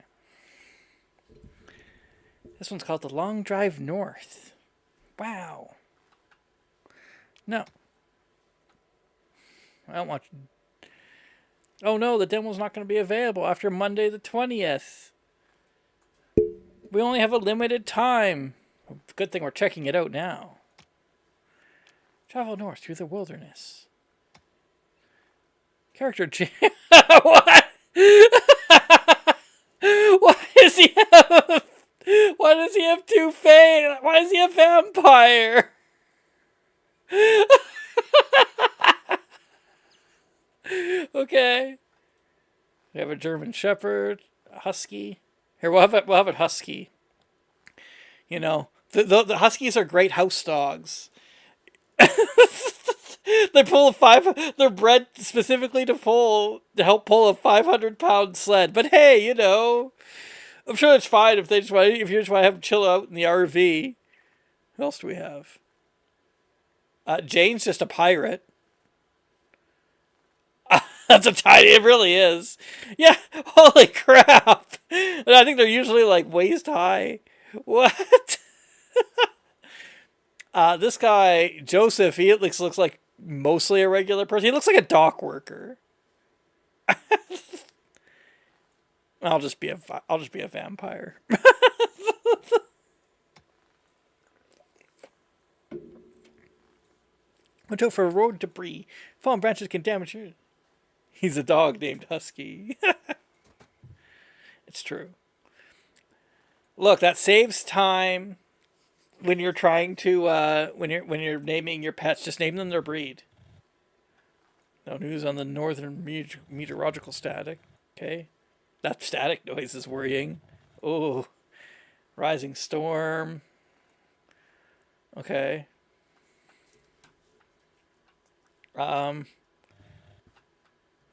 This one's called The Long Drive North. Wow. No. I don't want... Oh no, the demo's not going to be available after Monday the 20th. We only have a limited time. Good thing we're checking it out now. Travel north through the wilderness. Character change. What? Why does he have... Why does he have two fangs? Why is he a vampire? Okay. We have a German Shepherd, a Husky. Here, we'll have it Husky. You know, the Huskies are great house dogs. They pull a they're bred specifically to help pull a 500-pound sled. But hey, you know, I'm sure it's fine if you just want to have them chill out in the RV. Who else do we have? Jane's just a pirate. That's a tiny. It really is. Yeah. Holy crap! And I think they're usually like waist high. What? This guy Joseph, he looks like mostly a regular person. He looks like a dock worker. I'll just be a vampire. Watch out for road debris. Fallen branches can damage you. He's a dog named Husky. It's true. Look, that saves time when you're trying to when you're naming your pets. Just name them their breed. No news on the northern meteorological static. Okay, that static noise is worrying. Oh, rising storm. Okay.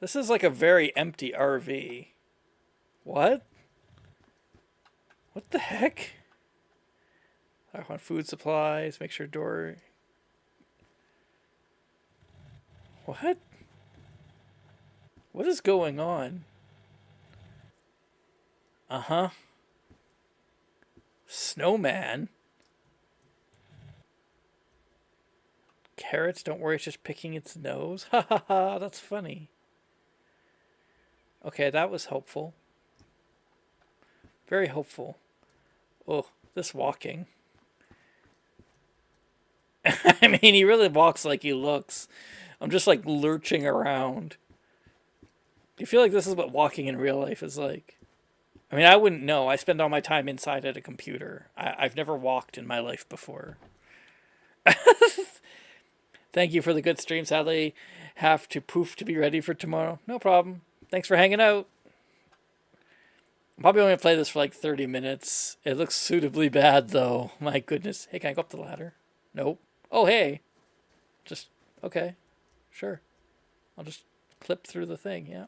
This is like a very empty RV. What? What the heck? I want food supplies. Make sure door. What? What is going on? Uh-huh. Snowman. Carrots, don't worry, it's just picking its nose. Ha ha ha, that's funny. Okay, that was hopeful. Very hopeful. Oh, this walking. I mean, he really walks like he looks. I'm just like lurching around. Do you feel like this is what walking in real life is like? I mean, I wouldn't know. I spend all my time inside at a computer. I've never walked in my life before. Thank you for the good stream. Sadly, have to poof to be ready for tomorrow. No problem. Thanks for hanging out. I'm probably only going to play this for like 30 minutes. It looks suitably bad, though. My goodness. Hey, can I go up the ladder? Nope. Oh, hey. Just, okay. Sure. I'll just clip through the thing, yeah.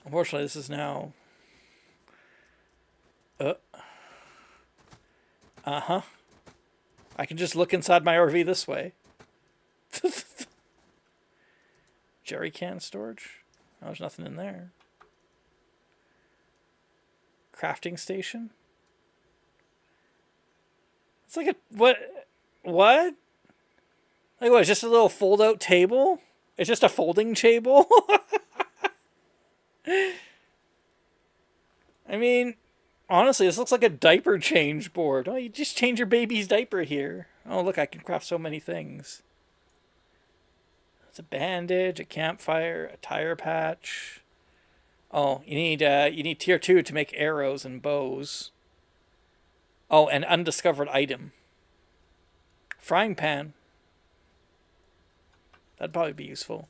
Unfortunately, this is now... Uh-huh. I can just look inside my RV this way. Jerry can storage? Oh, there's nothing in there. Crafting station? It's like a... What? What? Like what, it's just a little fold-out table? It's just a folding table? I mean, honestly, this looks like a diaper change board. Oh, you just change your baby's diaper here. Oh, look, I can craft so many things. a bandage, a campfire, a tire patch. Oh, you need tier 2 to make arrows and bows. Oh, an undiscovered item. Frying pan. That'd probably be useful.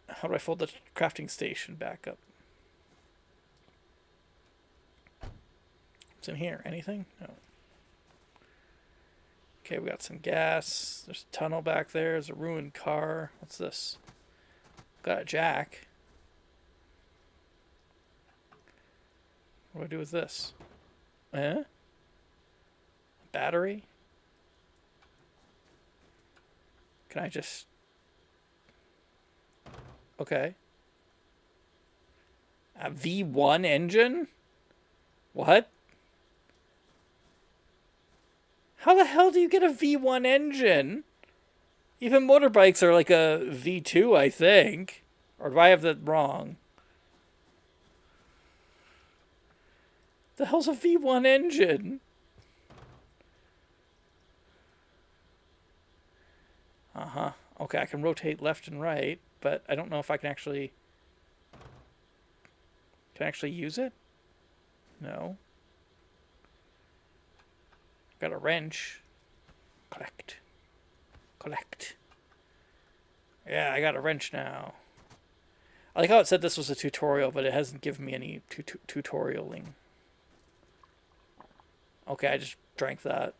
How do I fold the crafting station back up? What's in here? Anything? No. Okay, we got some gas. There's a tunnel back there. There's a ruined car. What's this? Got a jack. What do I do with this? Eh? Battery? Can I just... Okay. A V1 engine? What? How the hell do you get a V1 engine? Even motorbikes are like a V2, I think. Or do I have that wrong? The hell's a V1 engine? Uh-huh. Okay, I can rotate left and right, but I don't know if I can actually... Can I actually use it? No. Got a wrench. Collect. Collect. Yeah, I got a wrench now. I like how it said this was a tutorial, but it hasn't given me any tutorialing. Okay, I just drank that.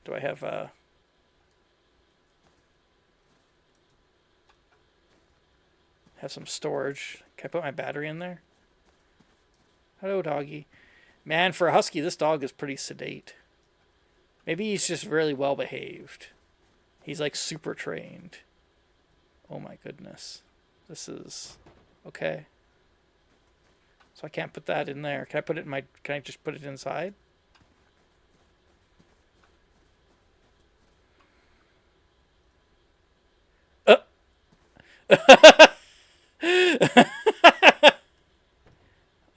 Do I have some storage? Can I put my battery in there? Hello, doggy. Man, for a husky, this dog is pretty sedate. Maybe he's just really well behaved. He's like super trained. Oh my goodness. This is... Okay. So I can't put that in there. Can I put it in my... Can I just put it inside?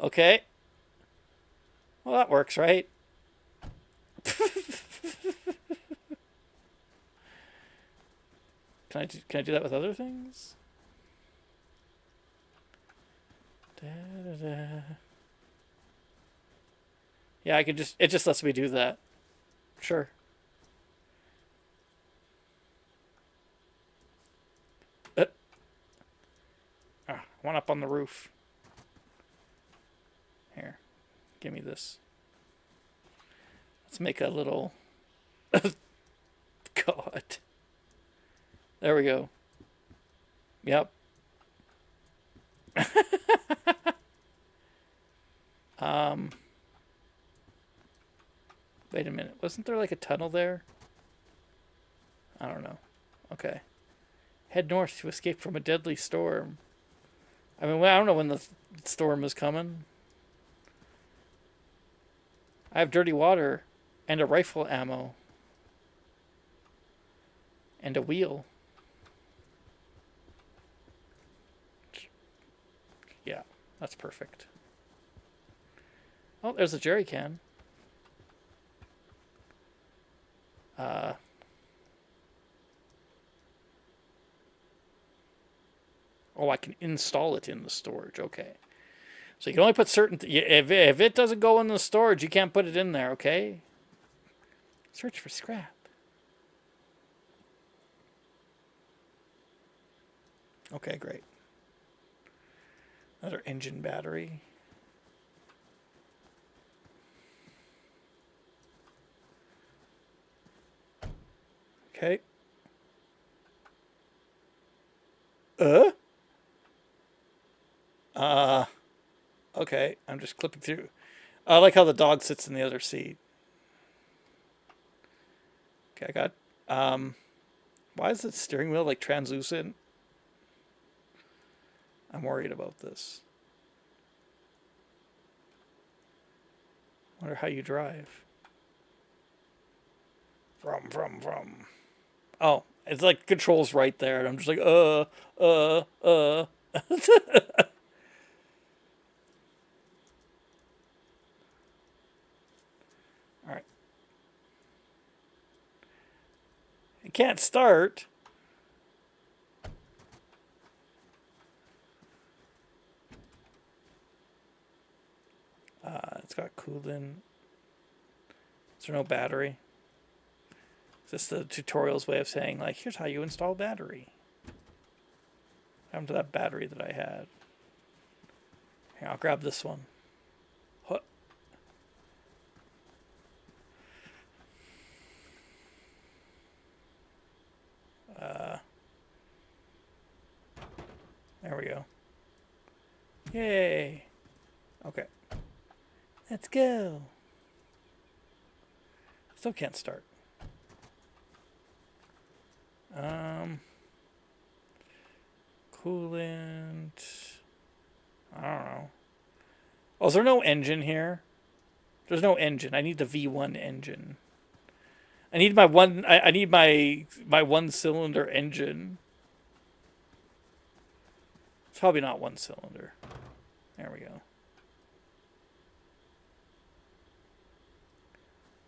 Okay. Well, that works, right? Can I do that with other things? Da, da, da. Yeah, I could just... It just lets me do that. Sure. One up on the roof. Here. Give me this. Let's make a little... God. There we go. Yep. Wait a minute. Wasn't there like a tunnel there? I don't know. Okay. Head north to escape from a deadly storm. I mean, I don't know when the storm is coming. I have dirty water and a rifle ammo. And a wheel. Yeah, that's perfect. Oh, there's a jerry can. Oh, I can install it in the storage. Okay. So you can only put certain... If it doesn't go in the storage, you can't put it in there, okay? Search for scrap. Okay, great. Another engine battery. Okay. Okay, I'm just clipping through. I like how the dog sits in the other seat. Okay, I got... why is the steering wheel like translucent? I'm worried about this. Wonder how you drive. From. Oh, it's like controls right there, and I'm just like, Alright. can't start. It's got coolant. Is there no battery? Is this the tutorial's way of saying, like, here's how you install battery? What happened to that battery that I had? Here, I'll grab this one. Huh. There we go. Yay. Okay. Let's go. Still can't start. Coolant. I don't know. Oh, is there no engine here? There's no engine. I need the V1 engine. I need my one. I need my one cylinder engine. It's probably not one cylinder. There we go.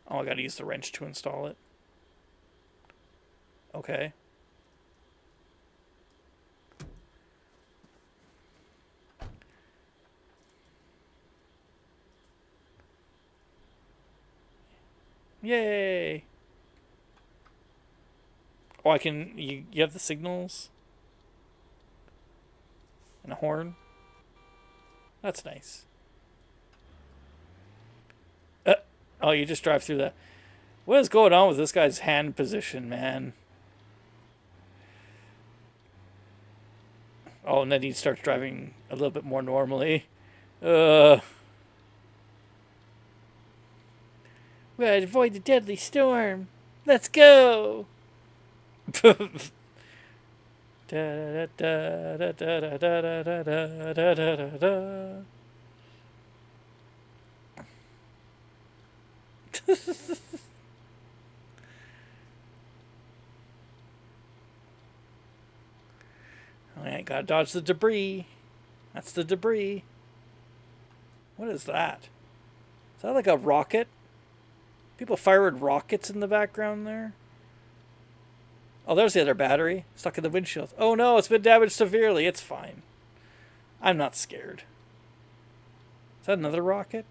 Oh, I gotta use the wrench to install it. Okay. Yay! Oh, I can. You have the signals? And a horn? That's nice. Oh, you just drive through that. What is going on with this guy's hand position, man? Oh, and then he starts driving a little bit more normally. We gotta avoid the deadly storm. Let's go! Alright, gotta dodge the debris. That's the debris. What is that? Is that like a rocket? People fired rockets in the background there? Oh, there's the other battery. Stuck in the windshield. Oh no, it's been damaged severely. It's fine. I'm not scared. Is that another rocket?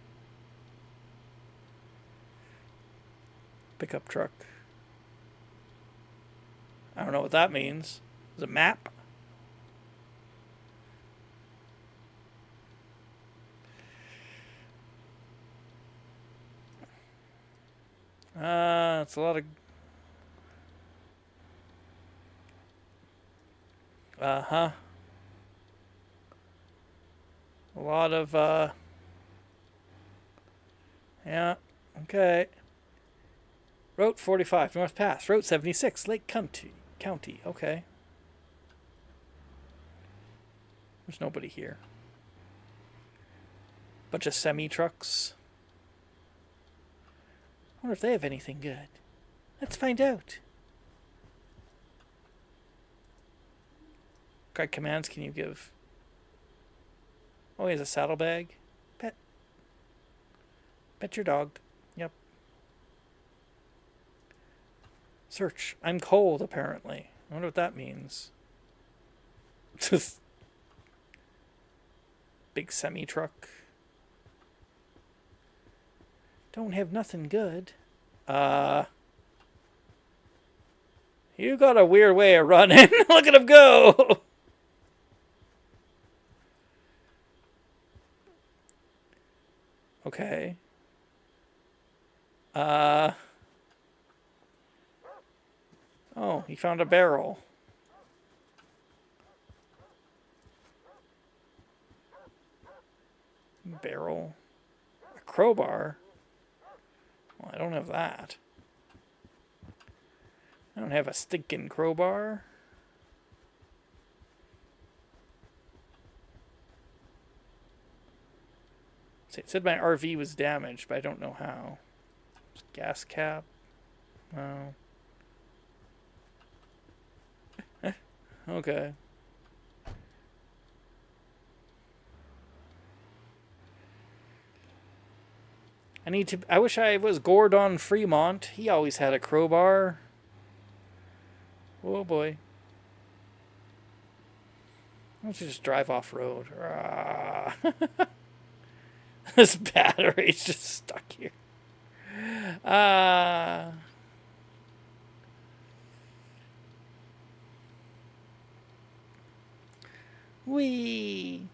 Pickup truck. I don't know what that means. Is it a map? It's a lot of... Uh-huh. A lot of, yeah, okay. Route 45, North Pass. Route 76, Lake County. Okay. There's nobody here. Bunch of semi-trucks. I wonder if they have anything good. Let's find out. What kind of commands can you give? Oh, he has a saddlebag. Pet. Pet your dog. Yep. Search. I'm cold, apparently. I wonder what that means. Big semi-truck. Don't have nothing good. You got a weird way of running. Look at him go. Okay. Oh, he found a barrel. Barrel. A crowbar. Well, I don't have that. I don't have a stinking crowbar. It said my RV was damaged, but I don't know how. Gas cap. No. Okay. I wish I was Gordon Fremont. He always had a crowbar. Oh boy. Why don't you just drive off road? This battery's just stuck here. Wee.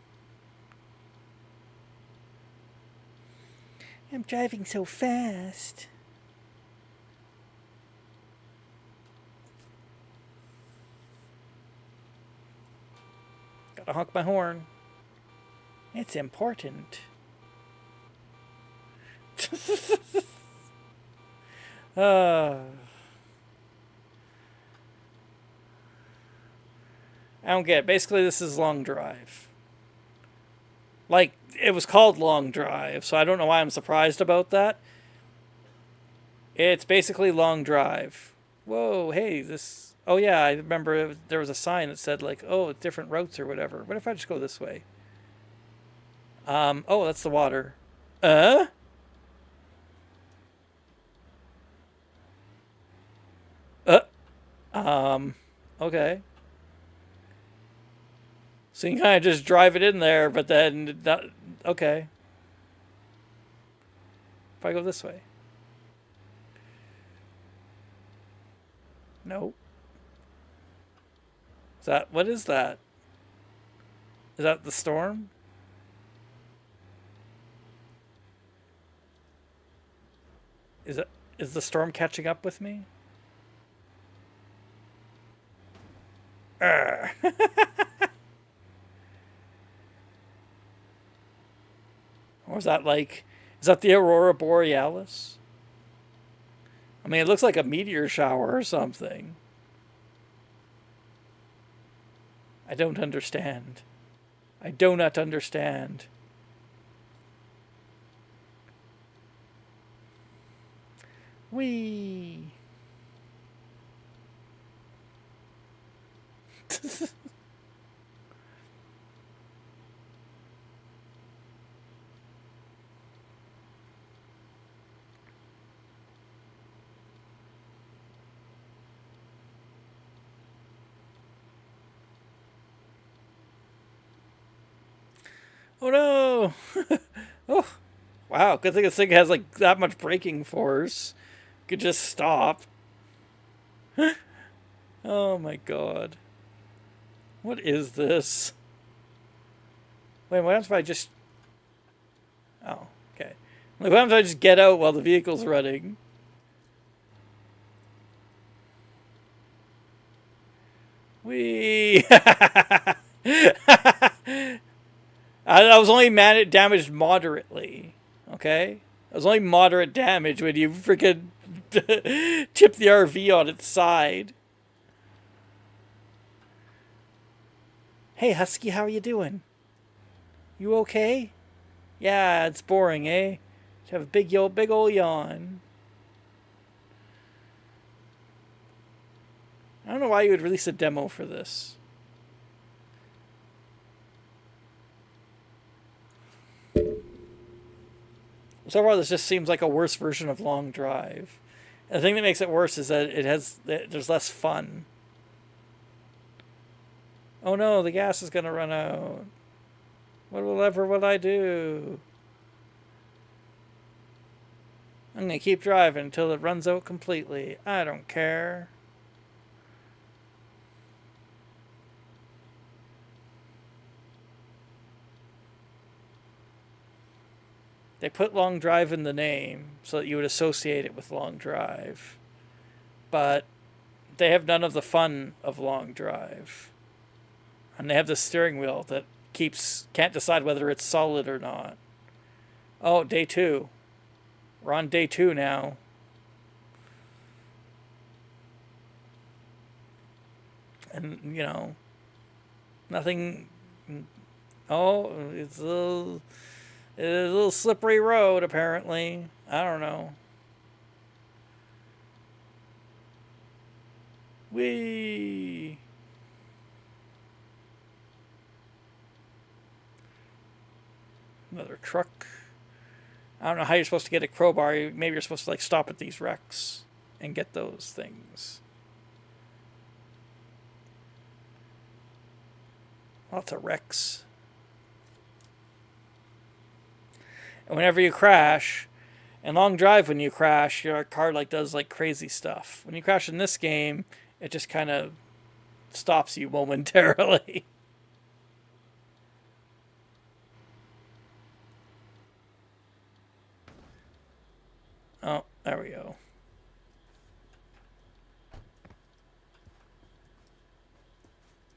I'm driving so fast. Gotta honk my horn. It's important. I don't get it. Basically, this is Long Drive. Like, it was called Long Drive, so I don't know why I'm surprised about that. It's basically Long Drive. Whoa, hey, this... Oh, yeah, I remember there was a sign that said, like, oh, different routes or whatever. What if I just go this way? Oh, that's the water. Okay. So you can kind of just drive it in there, but then... okay. If I go this way. No. Is that... What is that? Is that the storm? Is the storm catching up with me? Or is that like... Is that the Aurora Borealis? I mean, it looks like a meteor shower or something. I don't understand. I do not understand. Whee! Oh no! Oh, wow, good thing this thing has like that much braking force. Could just stop. Oh my god. What is this? Wait, what happens if I just... Oh, okay. What happens if I just get out while the vehicle's running? Whee! I was only damaged moderately. Okay? It was only moderate damage when you freaking tip the RV on its side. Hey, Husky, how are you doing? You okay? Yeah, it's boring, eh? You have a big old yawn. I don't know why you would release a demo for this. So far, this just seems like a worse version of Long Drive. And the thing that makes it worse is that there's less fun. Oh no, the gas is gonna run out. Whatever will I do? I'm gonna keep driving until it runs out completely. I don't care. They put Long Drive in the name so that you would associate it with Long Drive. But they have none of the fun of Long Drive. And they have the steering wheel that can't decide whether it's solid or not. Oh, day 2. We're on day 2 now. And, you know, nothing... Oh, it's a little slippery road, apparently. I don't know. Whee! Another truck. I don't know how you're supposed to get a crowbar. Maybe you're supposed to like stop at these wrecks and get those things. Lots of wrecks. And whenever you crash, and long drive, when you crash, your car like does like crazy stuff. When you crash in this game, it just kind of stops you momentarily. Oh, there we go.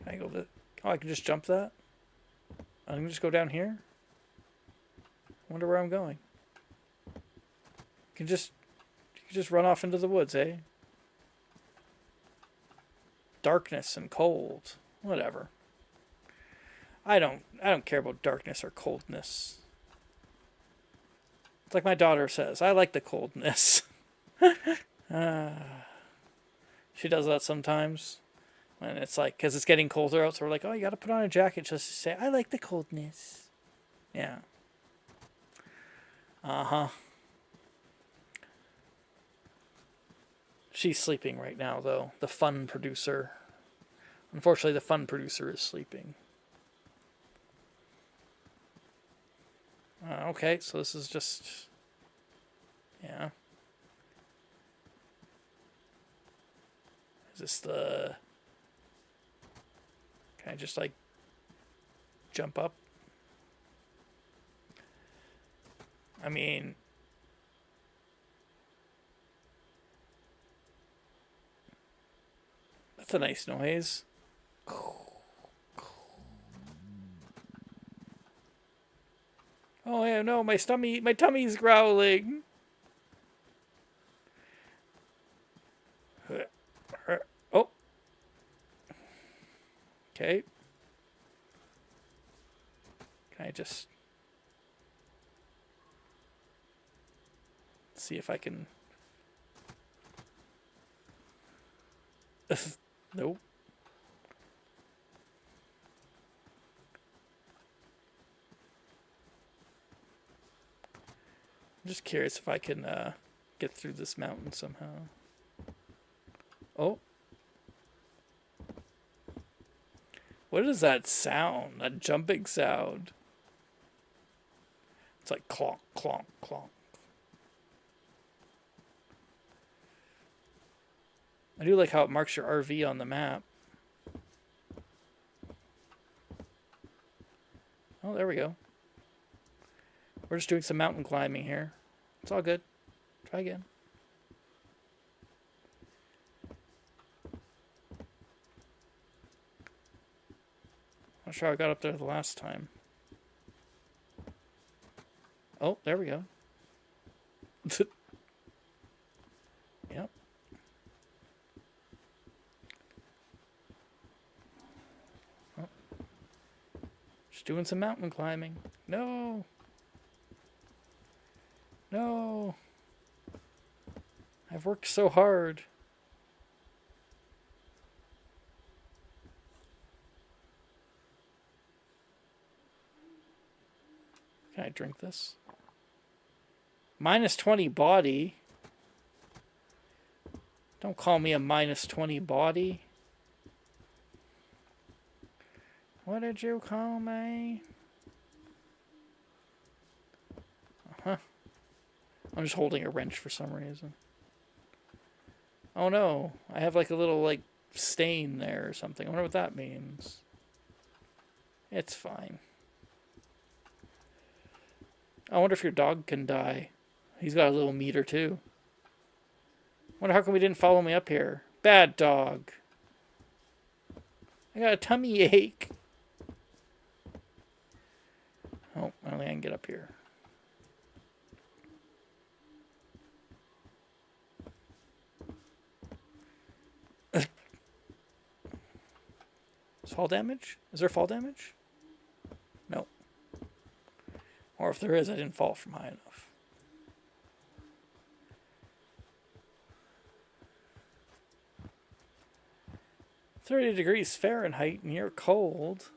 Can I go to... Oh, I can just jump that? I can just go down here? I wonder where I'm going. You can just run off into the woods, eh? Darkness and cold. Whatever. I don't care about darkness or coldness. It's like my daughter says, I like the coldness. She does that sometimes. And it's like, because it's getting colder out, so we're like, oh, you got to put on a jacket just to say, I like the coldness. Yeah. Uh-huh. She's sleeping right now, though. The fun producer. Unfortunately, the fun producer is sleeping. Okay, so this is just... Yeah. Is this the... Can I just, like, jump up? I mean... That's a nice noise. Oh, yeah, no, my tummy's growling. Oh. Okay. Can I just see if I can... Nope. I'm just curious if I can get through this mountain somehow. Oh. What is that sound? That jumping sound? It's like clonk, clonk, clonk. I do like how it marks your RV on the map. Oh, there we go. We're just doing some mountain climbing here. It's all good. Try again. Not sure how I got up there the last time. Oh, there we go. Yep. Oh. Just doing some mountain climbing. No. No. I've worked so hard. Can I drink this? Minus 20 body. Don't call me a minus 20 body. What did you call me? Uh-huh. I'm just holding a wrench for some reason. Oh no, I have like a little like stain there or something. I wonder what that means. It's fine. I wonder if your dog can die. He's got a little meter too. Wonder how come we didn't follow me up here. Bad dog. I got a tummy ache. Oh, I don't think I can get up here. Fall damage? Is there fall damage? No. Or if there is, I didn't fall from high enough. (30°F) and you're cold.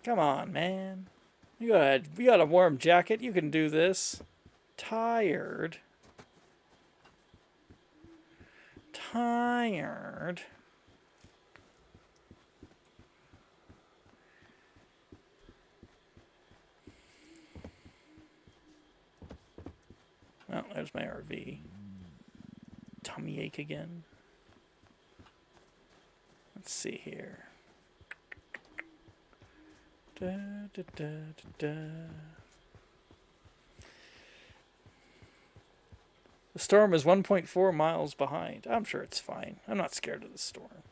Come on, man. You got a warm jacket. You can do this. Tired. There's my RV. Tummy ache again. Let's see here. Da, da, da, da, da. The storm is 1.4 miles behind. I'm sure it's fine. I'm not scared of the storm.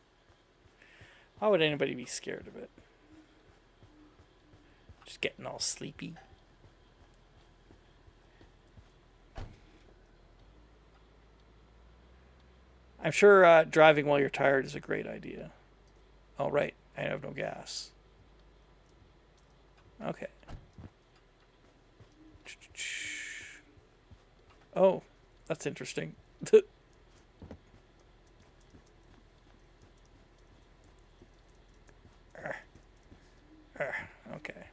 Why would anybody be scared of it? Just getting all sleepy. I'm sure driving while you're tired is a great idea. Oh, right. I have no gas. Okay. Oh, that's interesting. Okay.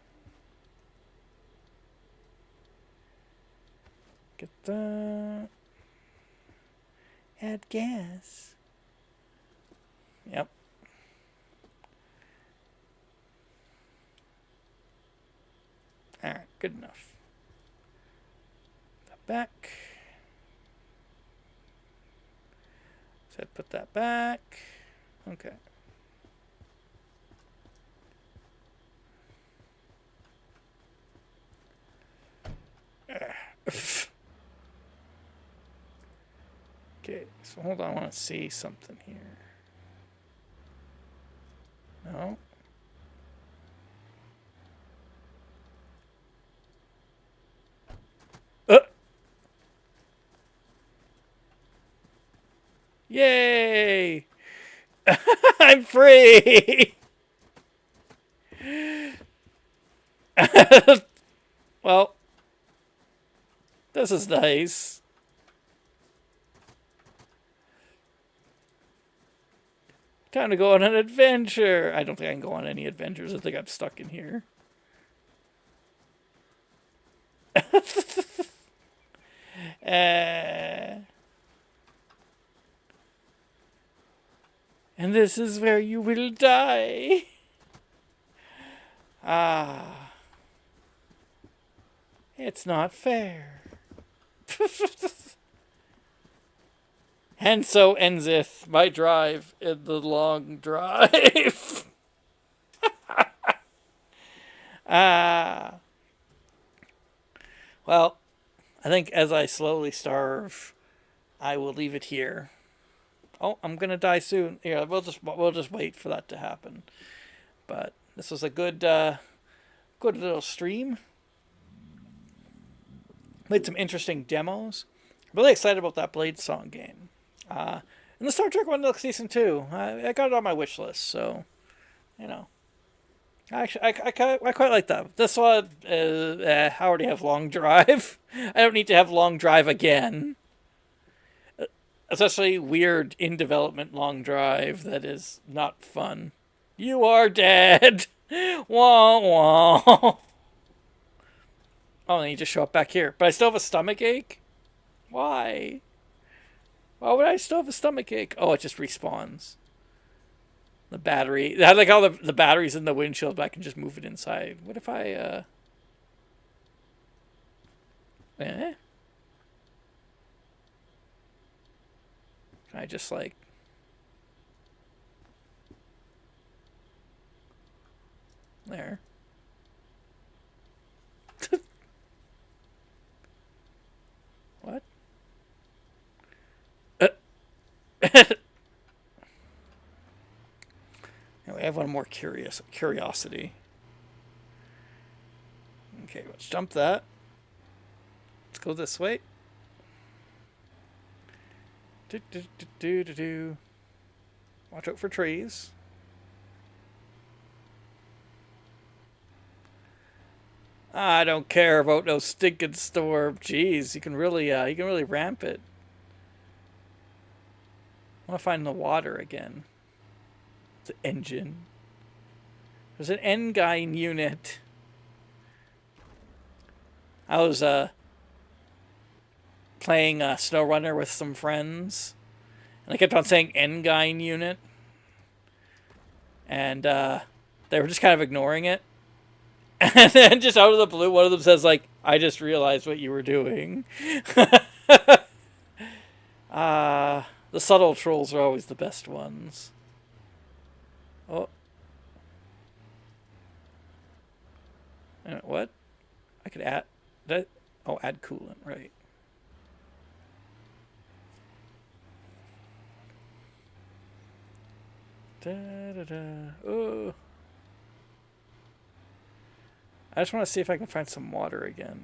Get that. Add gas. Yep. Alright, good enough. Put that back. Said put that back. Okay. Okay, so hold on, I want to see something here. No. Yay! I'm free! Well, this is nice. Time to go on an adventure. I don't think I can go on any adventures. I think I'm stuck in here. And this is where you will die. Ah. It's not fair. And so endeth my drive in the long drive. Well, I think as I slowly starve, I will leave it here. Oh, I'm gonna die soon. Yeah, we'll just wait for that to happen. But this was a good little stream. Made some interesting demos. Really excited about that Bladesong game. And the Star Trek One Look Season 2. I got it on my wish list, so, you know. Actually, I quite like that. This one, I already have long drive. I don't need to have long drive again. Especially weird in development long drive that is not fun. You are dead. Wah wah. Oh, and you just show up back here. But I still have a stomach ache? Why? Why would I still have a stomach ache? Oh, it just respawns. The battery. I like how the battery's in the windshield, but I can just move it inside. What if I, Can I just, like... There. What? Anyway, I have one more curiosity. Okay, let's jump that. Let's go this way. Watch out for trees. I don't care about no stinking storm. Jeez, you can really ramp it. I want to find the water again. The engine. There's an Engine unit. I was playing SnowRunner with some friends, and I kept on saying Engine unit, and they were just kind of ignoring it. And then just out of the blue, one of them says, like, I just realized what you were doing. The subtle trolls are always the best ones. Oh, what? I could add that. Oh, add coolant, right? Da, da, da. Oh. I just want to see if I can find some water again.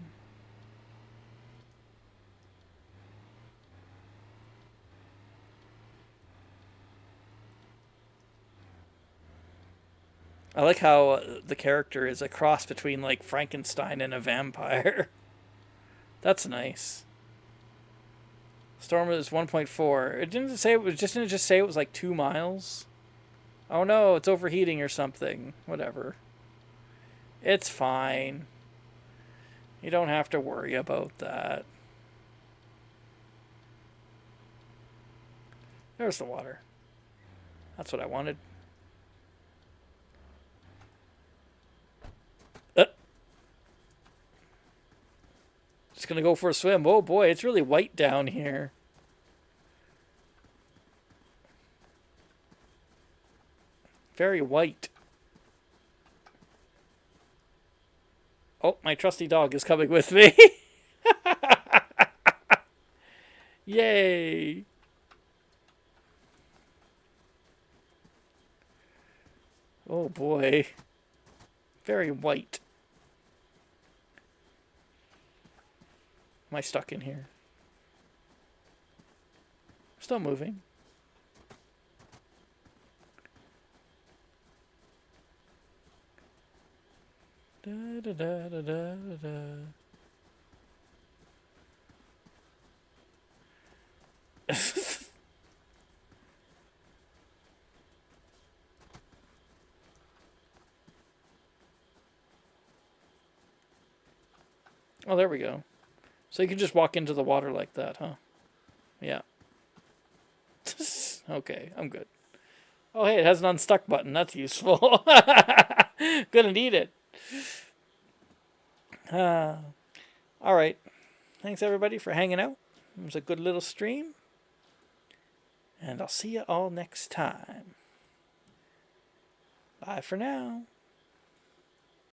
I like how the character is a cross between like Frankenstein and a vampire. That's nice. Storm is 1.4. It didn't say it was didn't it just say it was like 2 miles? Oh no, it's overheating or something. Whatever. It's fine. You don't have to worry about that. There's the water. That's what I wanted. Just gonna go for a swim. Oh boy, it's really white down here. Very white. Oh, my trusty dog is coming with me. Yay. Oh boy. Very white. Am I stuck in here? Still moving. Da, da, da, da, da, da. Oh, there we go. So you can just walk into the water like that, huh? Yeah. Okay, I'm good. Oh, hey, it has an unstuck button. That's useful. Gonna need it. All right. Thanks, everybody, for hanging out. It was a good little stream. And I'll see you all next time. Bye for now.